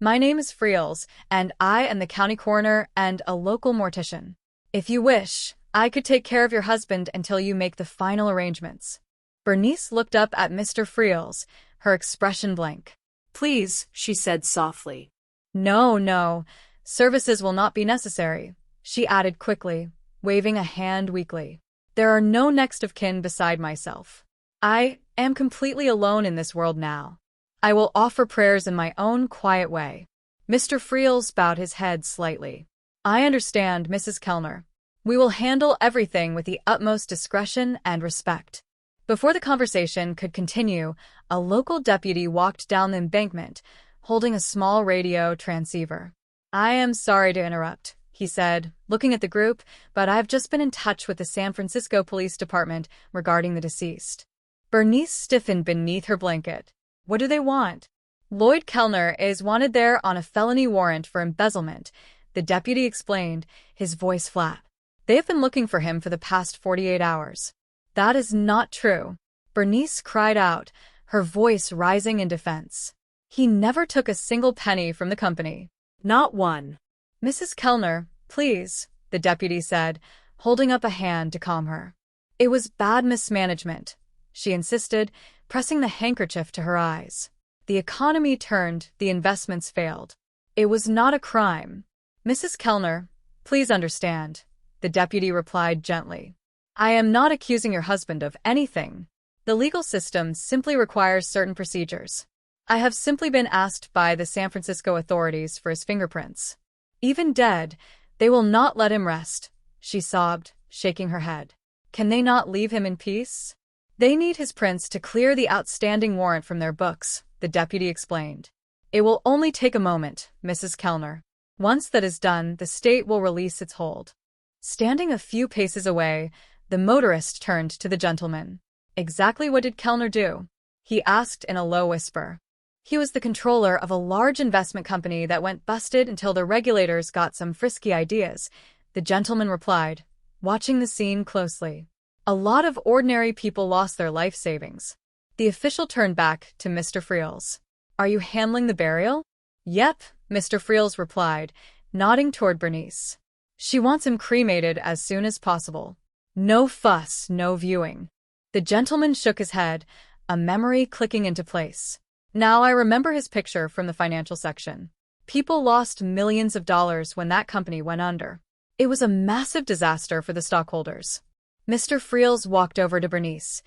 My name is Friels, and I am the county coroner and a local mortician. If you wish, I could take care of your husband until you make the final arrangements. Bernice looked up at Mr. Friels, her expression blank. Please, she said softly. No, services will not be necessary, she added quickly, waving a hand weakly. There are no next of kin beside myself. I am completely alone in this world now. I will offer prayers in my own quiet way. Mr. Friels bowed his head slightly. I understand, Mrs. Kellner. We will handle everything with the utmost discretion and respect. Before the conversation could continue, a local deputy walked down the embankment, holding a small radio transceiver. I am sorry to interrupt, he said, looking at the group, but I've just been in touch with the San Francisco Police Department regarding the deceased. Bernice stiffened beneath her blanket. What do they want? Lloyd Kellner is wanted there on a felony warrant for embezzlement, the deputy explained, his voice flat. They have been looking for him for the past 48 hours. That is not true, Bernice cried out, her voice rising in defense. He never took a single penny from the company. Not one. Mrs. Kellner, please, the deputy said, holding up a hand to calm her. It was bad mismanagement, she insisted, pressing the handkerchief to her eyes. The economy turned, the investments failed. It was not a crime. Mrs. Kellner, please understand, the deputy replied gently. I am not accusing your husband of anything. The legal system simply requires certain procedures. I have simply been asked by the San Francisco authorities for his fingerprints. Even dead, they will not let him rest, she sobbed, shaking her head. Can they not leave him in peace? They need his prints to clear the outstanding warrant from their books, the deputy explained. It will only take a moment, Mrs. Kellner. Once that is done, the state will release its hold. Standing a few paces away, the motorist turned to the gentleman. Exactly what did Kellner do? He asked in a low whisper. He was the controller of a large investment company that went busted until the regulators got some frisky ideas, the gentleman replied, watching the scene closely. A lot of ordinary people lost their life savings. The official turned back to Mr. Friels. Are you handling the burial? Yep, Mr. Friels replied, nodding toward Bernice. She wants him cremated as soon as possible. No fuss, no viewing. The gentleman shook his head, a memory clicking into place. Now I remember his picture from the financial section. People lost millions of dollars when that company went under. It was a massive disaster for the stockholders. Mr. Friels walked over to Bernice,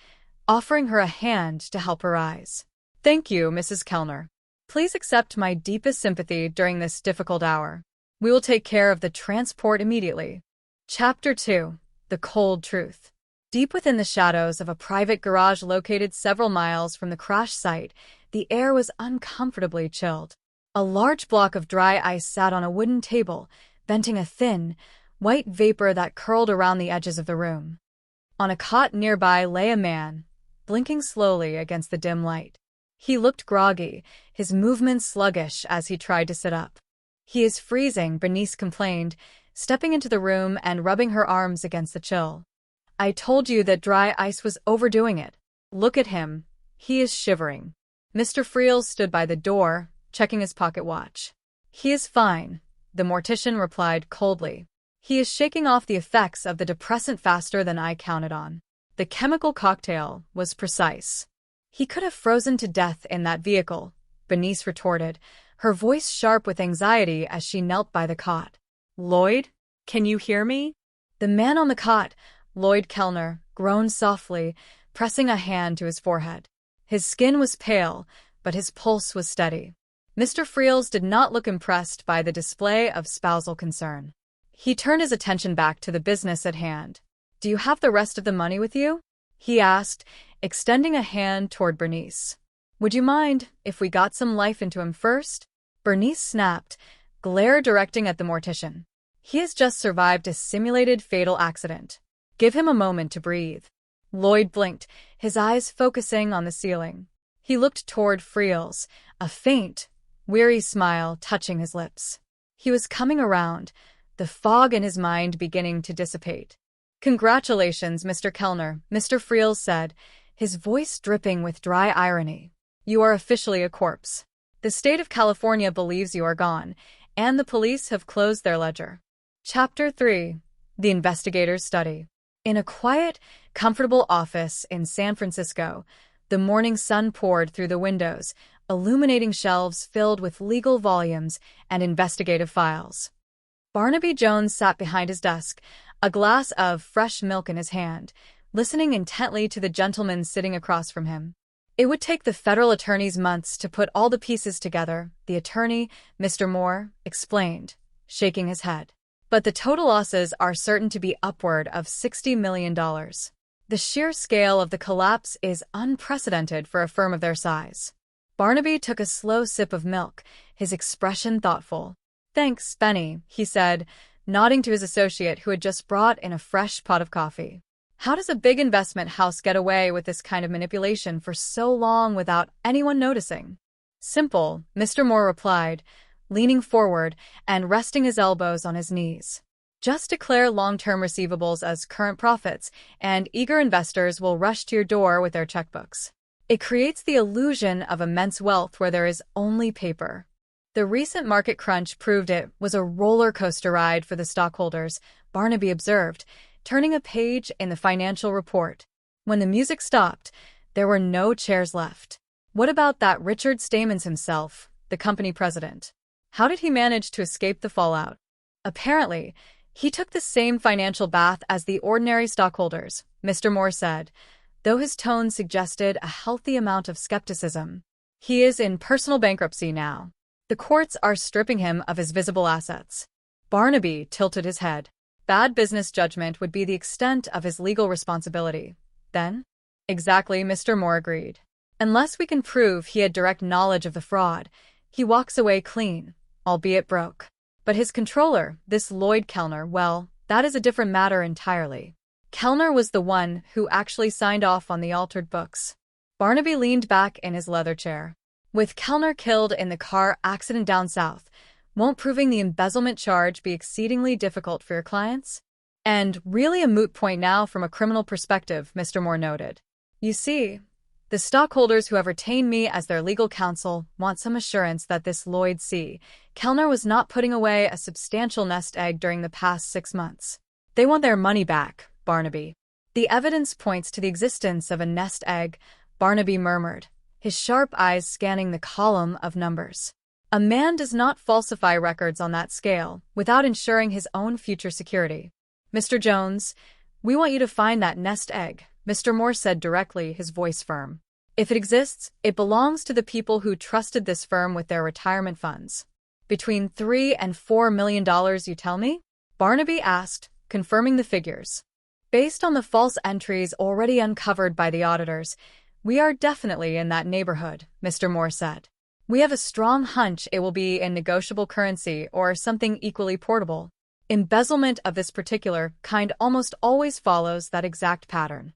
offering her a hand to help her rise. Thank you, Mrs. Kellner. Please accept my deepest sympathy during this difficult hour. We will take care of the transport immediately. Chapter 2. The Cold Truth. Deep within the shadows of a private garage located several miles from the crash site, the air was uncomfortably chilled. A large block of dry ice sat on a wooden table, venting a thin, white vapor that curled around the edges of the room. On a cot nearby lay a man, blinking slowly against the dim light. He looked groggy, his movements sluggish as he tried to sit up. He is freezing, Bernice complained, stepping into the room and rubbing her arms against the chill. I told you that dry ice was overdoing it. Look at him. He is shivering. Mr. Friels stood by the door, checking his pocket watch. He is fine, the mortician replied coldly. He is shaking off the effects of the depressant faster than I counted on. The chemical cocktail was precise. He could have frozen to death in that vehicle, Bernice retorted, her voice sharp with anxiety as she knelt by the cot. Lloyd, can you hear me? The man on the cot, Lloyd Kellner, groaned softly, pressing a hand to his forehead. His skin was pale, but his pulse was steady. Mr. Friels did not look impressed by the display of spousal concern. He turned his attention back to the business at hand. Do you have the rest of the money with you? He asked, extending a hand toward Bernice. Would you mind if we got some life into him first? Bernice snapped, glare directing at the mortician. He has just survived a simulated fatal accident. Give him a moment to breathe. Lloyd blinked, his eyes focusing on the ceiling. He looked toward Friels, a faint, weary smile touching his lips. He was coming around, the fog in his mind beginning to dissipate. Congratulations, Mr. Kellner, Mr. Friels said, his voice dripping with dry irony. You are officially a corpse. The state of California believes you are gone, and the police have closed their ledger. Chapter 3. The Investigator's Study. In a quiet, comfortable office in San Francisco, the morning sun poured through the windows, illuminating shelves filled with legal volumes and investigative files. Barnaby Jones sat behind his desk, a glass of fresh milk in his hand, listening intently to the gentleman sitting across from him. It would take the federal attorneys months to put all the pieces together, the attorney, Mr. Moore, explained, shaking his head. But the total losses are certain to be upward of $60 million. The sheer scale of the collapse is unprecedented for a firm of their size. Barnaby took a slow sip of milk, his expression thoughtful. "Thanks, Benny," he said, nodding to his associate who had just brought in a fresh pot of coffee. "How does a big investment house get away with this kind of manipulation for so long without anyone noticing?" "Simple," Mr. Moore replied, leaning forward and resting his elbows on his knees. "Just declare long-term receivables as current profits, and eager investors will rush to your door with their checkbooks. It creates the illusion of immense wealth where there is only paper." The recent market crunch proved it was a roller coaster ride for the stockholders, Barnaby observed, turning a page in the financial report. When the music stopped, there were no chairs left. What about that Richard Stamans himself, the company president? How did he manage to escape the fallout? Apparently, he took the same financial bath as the ordinary stockholders, Mr. Moore said, though his tone suggested a healthy amount of skepticism. He is in personal bankruptcy now. The courts are stripping him of his visible assets. Barnaby tilted his head. Bad business judgment would be the extent of his legal responsibility. Then? Exactly, Mr. Moore agreed. Unless we can prove he had direct knowledge of the fraud, he walks away clean, albeit broke. But his controller, this Lloyd Kellner, well, that is a different matter entirely. Kellner was the one who actually signed off on the altered books. Barnaby leaned back in his leather chair. With Kellner killed in the car accident down south, won't proving the embezzlement charge be exceedingly difficult for your clients? And really a moot point now from a criminal perspective, Mr. Moore noted. You see, the stockholders who have retained me as their legal counsel want some assurance that this Lloyd C. Kellner was not putting away a substantial nest egg during the past 6 months. They want their money back, Barnaby. The evidence points to the existence of a nest egg, Barnaby murmured, his sharp eyes scanning the column of numbers. A man does not falsify records on that scale without ensuring his own future security. Mr. Jones, we want you to find that nest egg, Mr. Moore said directly, his voice firm. If it exists, it belongs to the people who trusted this firm with their retirement funds. Between $3 and $4 million, you tell me? Barnaby asked, confirming the figures. Based on the false entries already uncovered by the auditors, we are definitely in that neighborhood, Mr. Moore said. We have a strong hunch it will be in negotiable currency or something equally portable. Embezzlement of this particular kind almost always follows that exact pattern.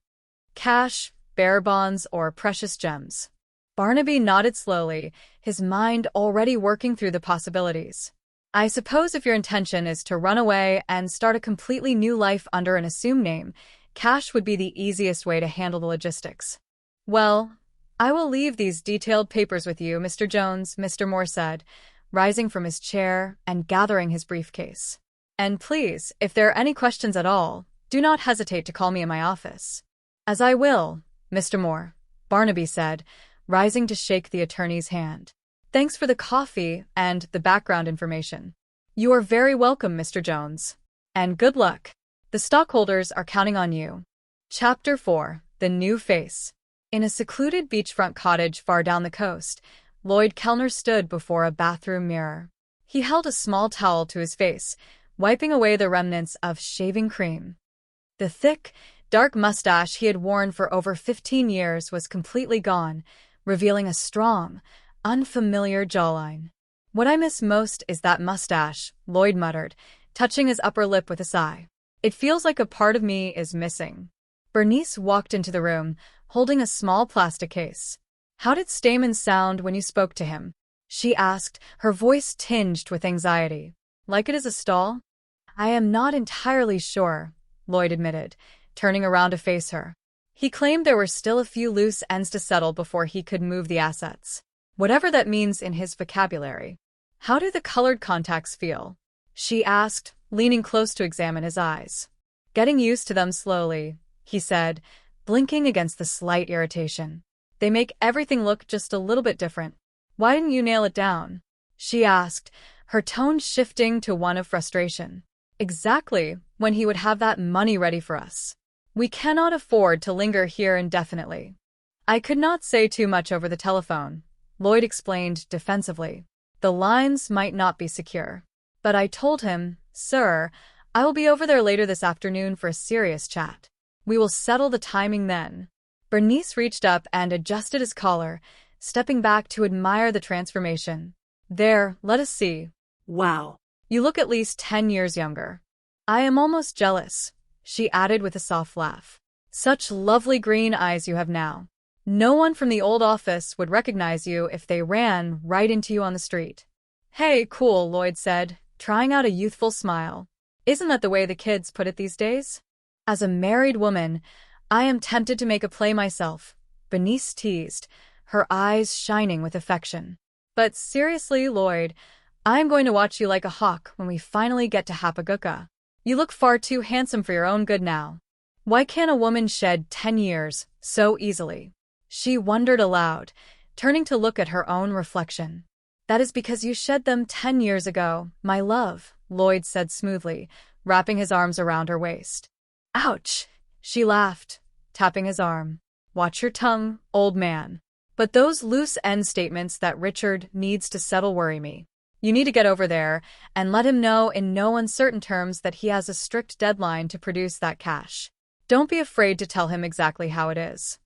Cash, bearer bonds, or precious gems. Barnaby nodded slowly, his mind already working through the possibilities. I suppose if your intention is to run away and start a completely new life under an assumed name, cash would be the easiest way to handle the logistics. Well, I will leave these detailed papers with you, Mr. Jones, Mr. Moore said, rising from his chair and gathering his briefcase. And please, if there are any questions at all, do not hesitate to call me in my office. As I will, Mr. Moore, Barnaby said, rising to shake the attorney's hand. Thanks for the coffee and the background information. You are very welcome, Mr. Jones. And good luck. The stockholders are counting on you. Chapter 4. The New Face. In a secluded beachfront cottage far down the coast, Lloyd Kellner stood before a bathroom mirror. He held a small towel to his face, wiping away the remnants of shaving cream. The thick, dark mustache he had worn for over 15 years was completely gone, revealing a strong, unfamiliar jawline. What I miss most is that mustache, Lloyd muttered, touching his upper lip with a sigh. It feels like a part of me is missing. Bernice walked into the room, holding a small plastic case. How did Stamans sound when you spoke to him? She asked, her voice tinged with anxiety. Like it as a stall? I am not entirely sure, Lloyd admitted, turning around to face her. He claimed there were still a few loose ends to settle before he could move the assets, whatever that means in his vocabulary. How do the colored contacts feel? She asked, leaning close to examine his eyes. Getting used to them slowly, he said, blinking against the slight irritation. They make everything look just a little bit different. Why didn't you nail it down? She asked, her tone shifting to one of frustration. Exactly when he would have that money ready for us. We cannot afford to linger here indefinitely. I could not say too much over the telephone, Lloyd explained defensively. The lines might not be secure. But I told him, sir, I will be over there later this afternoon for a serious chat. We will settle the timing then. Bernice reached up and adjusted his collar, stepping back to admire the transformation. There, let us see. Wow. You look at least 10 years younger. I am almost jealous, she added with a soft laugh. Such lovely green eyes you have now. No one from the old office would recognize you if they ran right into you on the street. Hey, cool, Lloyd said, trying out a youthful smile. Isn't that the way the kids put it these days? As a married woman, I am tempted to make a play myself, Bernice teased, her eyes shining with affection. But seriously, Lloyd, I'm going to watch you like a hawk when we finally get to Hapaguka. You look far too handsome for your own good now. Why can't a woman shed 10 years so easily? She wondered aloud, turning to look at her own reflection. That is because you shed them 10 years ago, my love, Lloyd said smoothly, wrapping his arms around her waist. Ouch, she laughed, tapping his arm. Watch your tongue, old man. But those loose-end statements that Richard needs to settle worry me. You need to get over there and let him know in no uncertain terms that he has a strict deadline to produce that cash. Don't be afraid to tell him exactly how it is.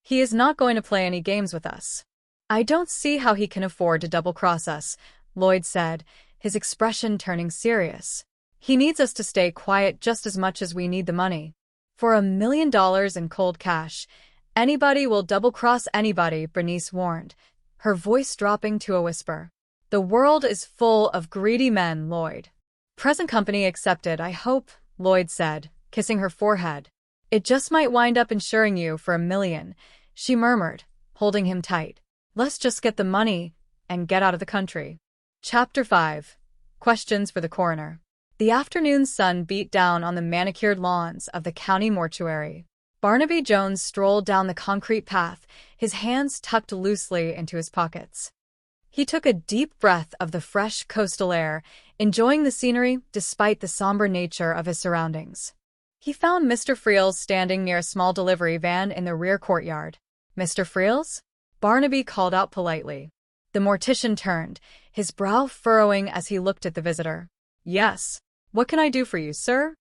He is not going to play any games with us. I don't see how he can afford to double-cross us, Lloyd said, his expression turning serious. He needs us to stay quiet just as much as we need the money. For $1 million in cold cash, anybody will double-cross anybody, Bernice warned, her voice dropping to a whisper. The world is full of greedy men, Lloyd. Present company accepted, I hope, Lloyd said, kissing her forehead. It just might wind up insuring you for $1 million, she murmured, holding him tight. Let's just get the money and get out of the country. Chapter 5. Questions for the coroner. The afternoon sun beat down on the manicured lawns of the county mortuary. Barnaby Jones strolled down the concrete path, his hands tucked loosely into his pockets. He took a deep breath of the fresh coastal air, enjoying the scenery despite the somber nature of his surroundings. He found Mr. Friels standing near a small delivery van in the rear courtyard. Mr. Friels? Barnaby called out politely. The mortician turned, his brow furrowing as he looked at the visitor. Yes. What can I do for you, sir?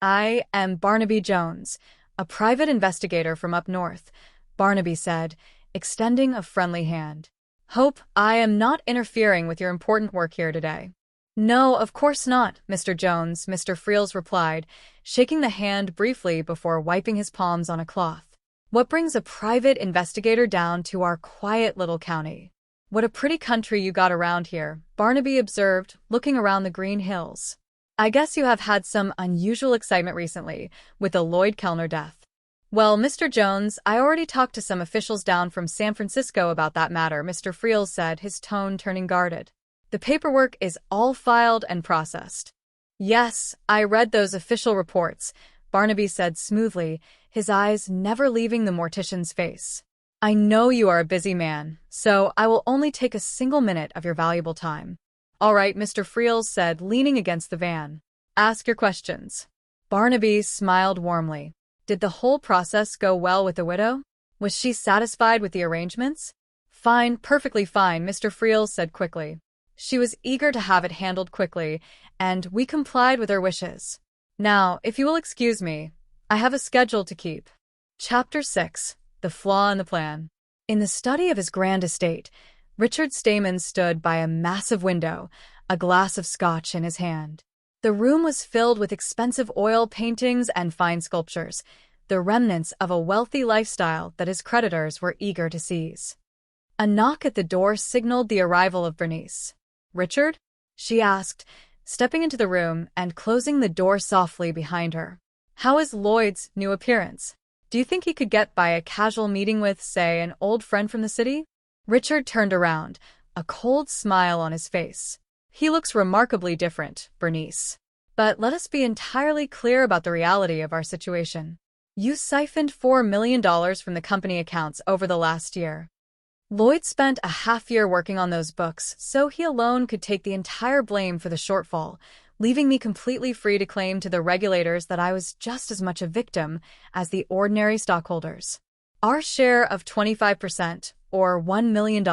I am Barnaby Jones, a private investigator from up north, Barnaby said, extending a friendly hand. Hope I am not interfering with your important work here today. No, of course not, Mr. Jones, Mr. Friels replied, shaking the hand briefly before wiping his palms on a cloth. What brings a private investigator down to our quiet little county? What a pretty country you got around here, Barnaby observed, looking around the green hills. I guess you have had some unusual excitement recently, with the Lloyd Kellner death. Well, Mr. Jones, I already talked to some officials down from San Francisco about that matter, Mr. Friels said, his tone turning guarded. The paperwork is all filed and processed. Yes, I read those official reports, Barnaby said smoothly, his eyes never leaving the mortician's face. I know you are a busy man, so I will only take a single minute of your valuable time. All right, Mr. Friels said, leaning against the van. Ask your questions. Barnaby smiled warmly. Did the whole process go well with the widow? Was she satisfied with the arrangements? Fine, perfectly fine, Mr. Friels said quickly. She was eager to have it handled quickly, and we complied with her wishes. Now, if you will excuse me, I have a schedule to keep. Chapter 6. The Flaw in the Plan. In the study of his grand estate, Richard Stamens stood by a massive window, a glass of scotch in his hand. The room was filled with expensive oil paintings and fine sculptures, the remnants of a wealthy lifestyle that his creditors were eager to seize. A knock at the door signaled the arrival of Bernice. Richard? She asked, stepping into the room and closing the door softly behind her. How is Lloyd's new appearance? Do you think he could get by a casual meeting with, say, an old friend from the city? Richard turned around, a cold smile on his face. He looks remarkably different, Bernice. But let us be entirely clear about the reality of our situation. You siphoned $4 million from the company accounts over the last year. Lloyd spent a half-year working on those books, so he alone could take the entire blame for the shortfall, leaving me completely free to claim to the regulators that I was just as much a victim as the ordinary stockholders. Our share of 25%, or $1 million,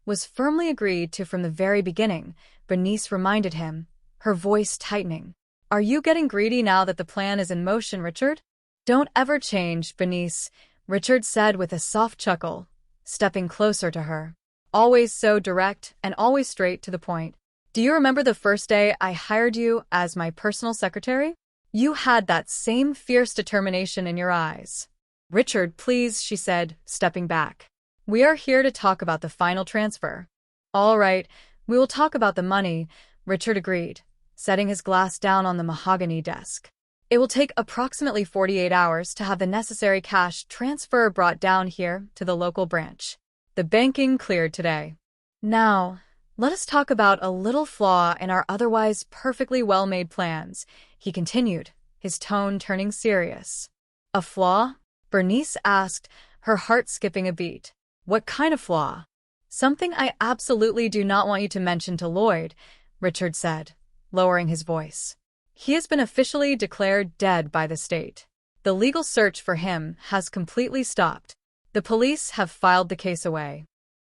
was firmly agreed to from the very beginning, Bernice reminded him, her voice tightening. Are you getting greedy now that the plan is in motion, Richard? Don't ever change, Bernice, Richard said with a soft chuckle, stepping closer to her. Always so direct and always straight to the point. Do you remember the first day I hired you as my personal secretary? You had that same fierce determination in your eyes. Richard, please, she said, stepping back. We are here to talk about the final transfer. All right, we will talk about the money, Richard agreed, setting his glass down on the mahogany desk. It will take approximately 48 hours to have the necessary cash transfer brought down here to the local branch. The banking cleared today. Now, let us talk about a little flaw in our otherwise perfectly well-made plans, he continued, his tone turning serious. A flaw? Bernice asked, her heart skipping a beat. What kind of flaw? Something I absolutely do not want you to mention to Lloyd, Richard said, lowering his voice. He has been officially declared dead by the state. The legal search for him has completely stopped. The police have filed the case away.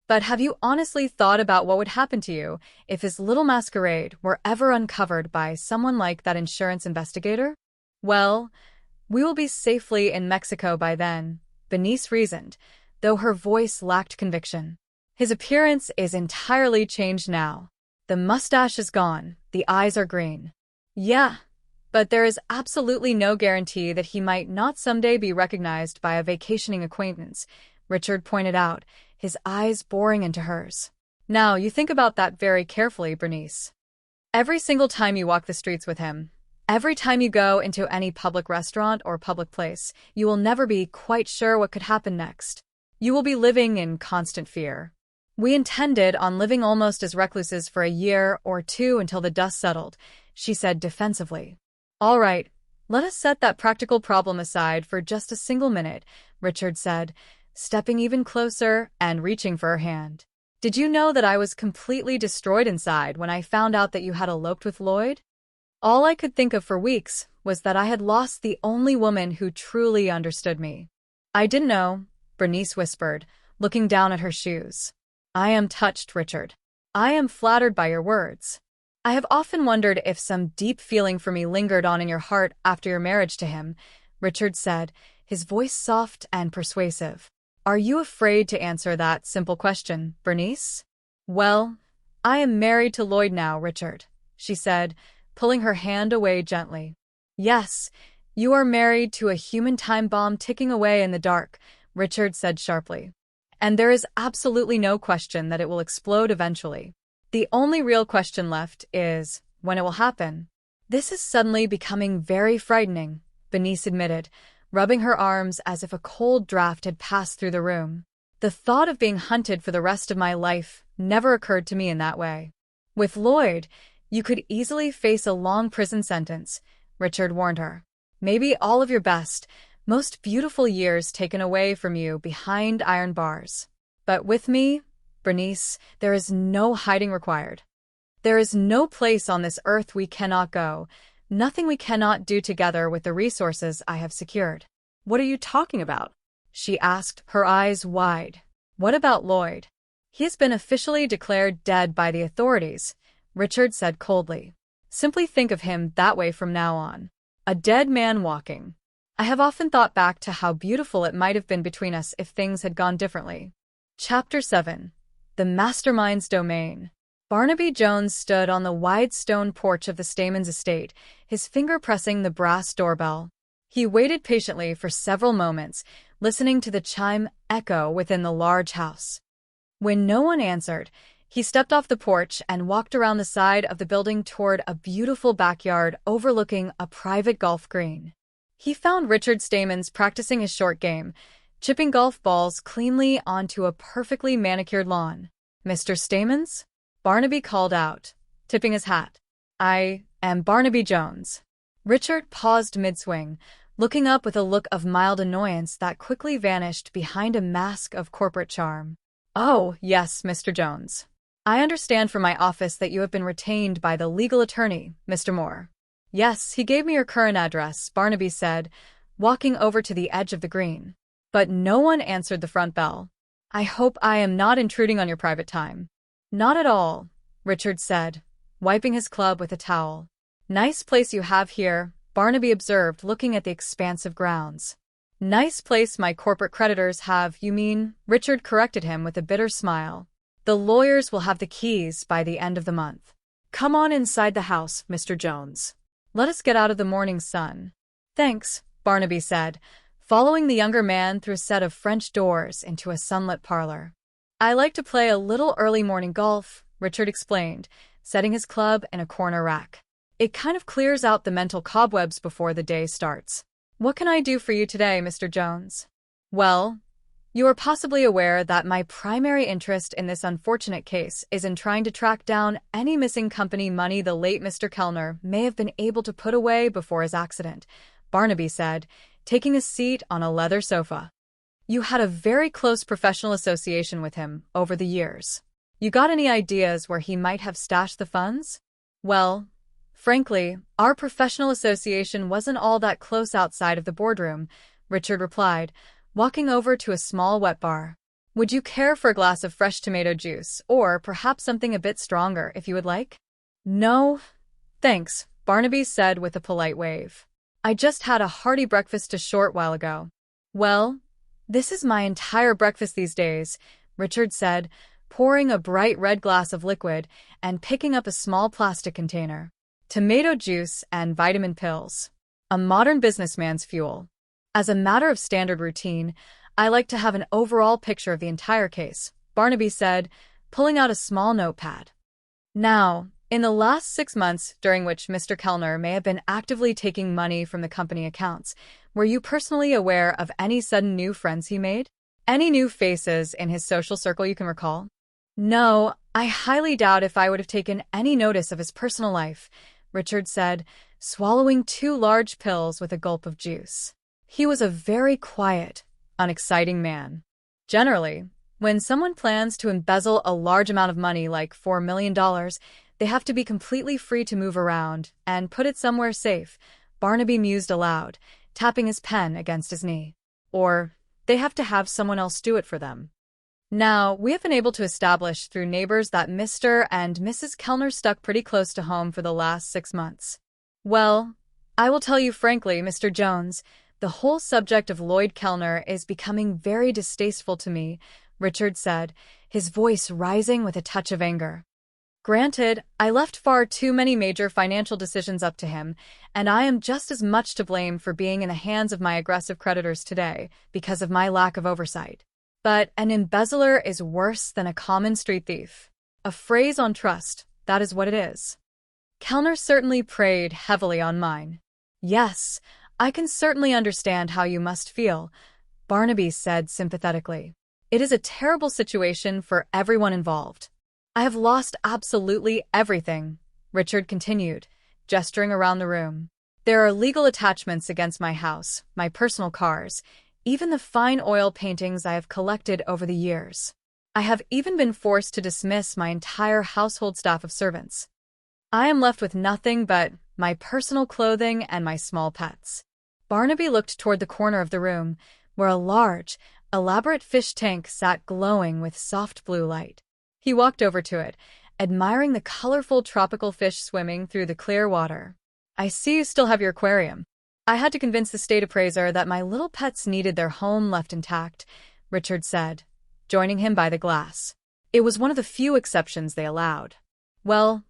But have you honestly thought about what would happen to you if his little masquerade were ever uncovered by someone like that insurance investigator? Well, we will be safely in Mexico by then, Bernice reasoned, though her voice lacked conviction. His appearance is entirely changed now. The mustache is gone, the eyes are green. Yeah, but there is absolutely no guarantee that he might not someday be recognized by a vacationing acquaintance, Richard pointed out, his eyes boring into hers. Now, you think about that very carefully, Bernice. Every single time you walk the streets with him, every time you go into any public restaurant or public place, you will never be quite sure what could happen next. You will be living in constant fear. We intended on living almost as recluses for a year or two until the dust settled, she said defensively. All right, let us set that practical problem aside for just a single minute, Richard said, stepping even closer and reaching for her hand. Did you know that I was completely destroyed inside when I found out that you had eloped with Lloyd? All I could think of for weeks was that I had lost the only woman who truly understood me. I didn't know, Bernice whispered, looking down at her shoes. I am touched, Richard. I am flattered by your words. I have often wondered if some deep feeling for me lingered on in your heart after your marriage to him, Richard said, his voice soft and persuasive. Are you afraid to answer that simple question, Bernice? Well, I am married to Lloyd now, Richard, she said, pulling her hand away gently. Yes, you are married to a human time bomb ticking away in the dark, Richard said sharply. And there is absolutely no question that it will explode eventually. The only real question left is when it will happen. This is suddenly becoming very frightening, Bernice admitted, rubbing her arms as if a cold draft had passed through the room. The thought of being hunted for the rest of my life never occurred to me in that way. With Lloyd, you could easily face a long prison sentence, Richard warned her. Maybe all of your best, most beautiful years taken away from you behind iron bars. But with me, Bernice, there is no hiding required. There is no place on this earth we cannot go, nothing we cannot do together with the resources I have secured. What are you talking about? She asked, her eyes wide. What about Lloyd? He has been officially declared dead by the authorities, Richard said coldly. Simply think of him that way from now on. A dead man walking. I have often thought back to how beautiful it might have been between us if things had gone differently. Chapter 7. The Mastermind's Domain. Barnaby Jones stood on the wide stone porch of the Stamens estate, his finger pressing the brass doorbell. He waited patiently for several moments, listening to the chime echo within the large house. When no one answered, he stepped off the porch and walked around the side of the building toward a beautiful backyard overlooking a private golf green. He found Richard Stamens practicing his short game, chipping golf balls cleanly onto a perfectly manicured lawn. "Mr. Stamens?" Barnaby called out, tipping his hat. "I am Barnaby Jones." Richard paused mid-swing, looking up with a look of mild annoyance that quickly vanished behind a mask of corporate charm. "Oh, yes, Mr. Jones. I understand from my office that you have been retained by the legal attorney, Mr. Moore." "Yes, he gave me your current address," Barnaby said, walking over to the edge of the green. But no one answered the front bell. "I hope I am not intruding on your private time." "Not at all," Richard said, wiping his club with a towel. "Nice place you have here," Barnaby observed, looking at the expansive grounds. "Nice place my corporate creditors have, you mean?" Richard corrected him with a bitter smile. "The lawyers will have the keys by the end of the month. Come on inside the house, Mr. Jones. Let us get out of the morning sun." "Thanks," Barnaby said, following the younger man through a set of French doors into a sunlit parlor. "I like to play a little early morning golf," Richard explained, setting his club in a corner rack. "It kind of clears out the mental cobwebs before the day starts. What can I do for you today, Mr. Jones?" "Well, you are possibly aware that my primary interest in this unfortunate case is in trying to track down any missing company money the late Mr. Kellner may have been able to put away before his accident," Barnaby said, taking a seat on a leather sofa. "You had a very close professional association with him over the years. You got any ideas where he might have stashed the funds?" "Well, frankly, our professional association wasn't all that close outside of the boardroom," Richard replied, walking over to a small wet bar. "Would you care for a glass of fresh tomato juice, or perhaps something a bit stronger if you would like?" "No, thanks," Barnaby said with a polite wave. "I just had a hearty breakfast a short while ago." "Well, this is my entire breakfast these days," Richard said, pouring a bright red glass of liquid and picking up a small plastic container. "Tomato juice and vitamin pills. A modern businessman's fuel. As a matter of standard routine, I like to have an overall picture of the entire case," Barnaby said, pulling out a small notepad. "Now, in the last 6 months during which Mr. Kellner may have been actively taking money from the company accounts, were you personally aware of any sudden new friends he made? Any new faces in his social circle you can recall?" "No, I highly doubt if I would have taken any notice of his personal life," Richard said, swallowing 2 large pills with a gulp of juice. "He was a very quiet, unexciting man. Generally, when someone plans to embezzle a large amount of money like $4 million, they have to be completely free to move around and put it somewhere safe," Barnaby mused aloud, tapping his pen against his knee. "Or they have to have someone else do it for them. Now, we have been able to establish through neighbors that Mr. and Mrs. Kellner stuck pretty close to home for the last 6 months. Well, I will tell you frankly, Mr. Jones, the whole subject of Lloyd Kellner is becoming very distasteful to me," Richard said, his voice rising with a touch of anger. "Granted, I left far too many major financial decisions up to him, and I am just as much to blame for being in the hands of my aggressive creditors today because of my lack of oversight. But an embezzler is worse than a common street thief. A phrase on trust, that is what it is. Kellner certainly preyed heavily on mine." "Yes, I can certainly understand how you must feel," Barnaby said sympathetically. "It is a terrible situation for everyone involved." "I have lost absolutely everything," Richard continued, gesturing around the room. "There are legal attachments against my house, my personal cars, even the fine oil paintings I have collected over the years. I have even been forced to dismiss my entire household staff of servants. I am left with nothing but my personal clothing and my small pets." Barnaby looked toward the corner of the room, where a large, elaborate fish tank sat glowing with soft blue light. He walked over to it, admiring the colorful tropical fish swimming through the clear water. "I see you still have your aquarium. I had to convince the state appraiser that my little pets needed their home left intact," Richard said, joining him by the glass. "It was one of the few exceptions they allowed." "Well,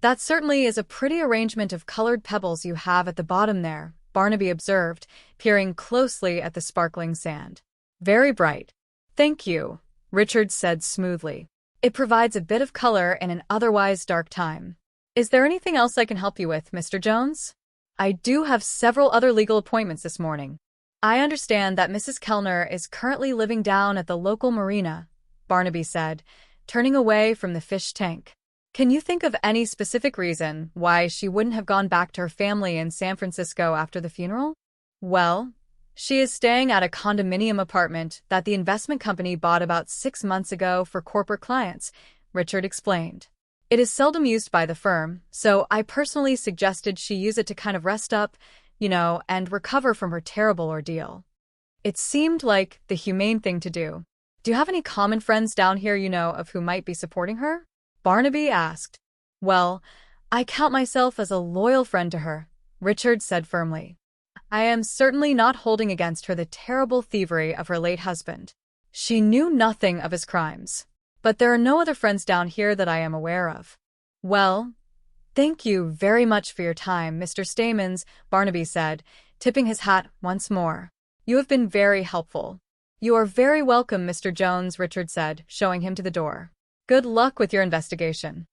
that certainly is a pretty arrangement of colored pebbles you have at the bottom there," Barnaby observed, peering closely at the sparkling sand. "Very bright." "Thank you," Richard said smoothly. "It provides a bit of color in an otherwise dark time. Is there anything else I can help you with, Mr. Jones?" I do have several other legal appointments this morning. I understand that Mrs. Kellner is currently living down at the local marina, Barnaby said, turning away from the fish tank. Can you think of any specific reason why she wouldn't have gone back to her family in San Francisco after the funeral? Well, she is staying at a condominium apartment that the investment company bought about 6 months ago for corporate clients, Richard explained. It is seldom used by the firm, so I personally suggested she use it to kind of rest up, and recover from her terrible ordeal. It seemed like the humane thing to do. Do you have any common friends down here of who might be supporting her? Barnaby asked. Well, I count myself as a loyal friend to her, Richard said firmly. I am certainly not holding against her the terrible thievery of her late husband. She knew nothing of his crimes. But there are no other friends down here that I am aware of. Well, thank you very much for your time, Mr. Stamens, Barnaby said, tipping his hat once more. You have been very helpful. You are very welcome, Mr. Jones, Richard said, showing him to the door. Good luck with your investigation.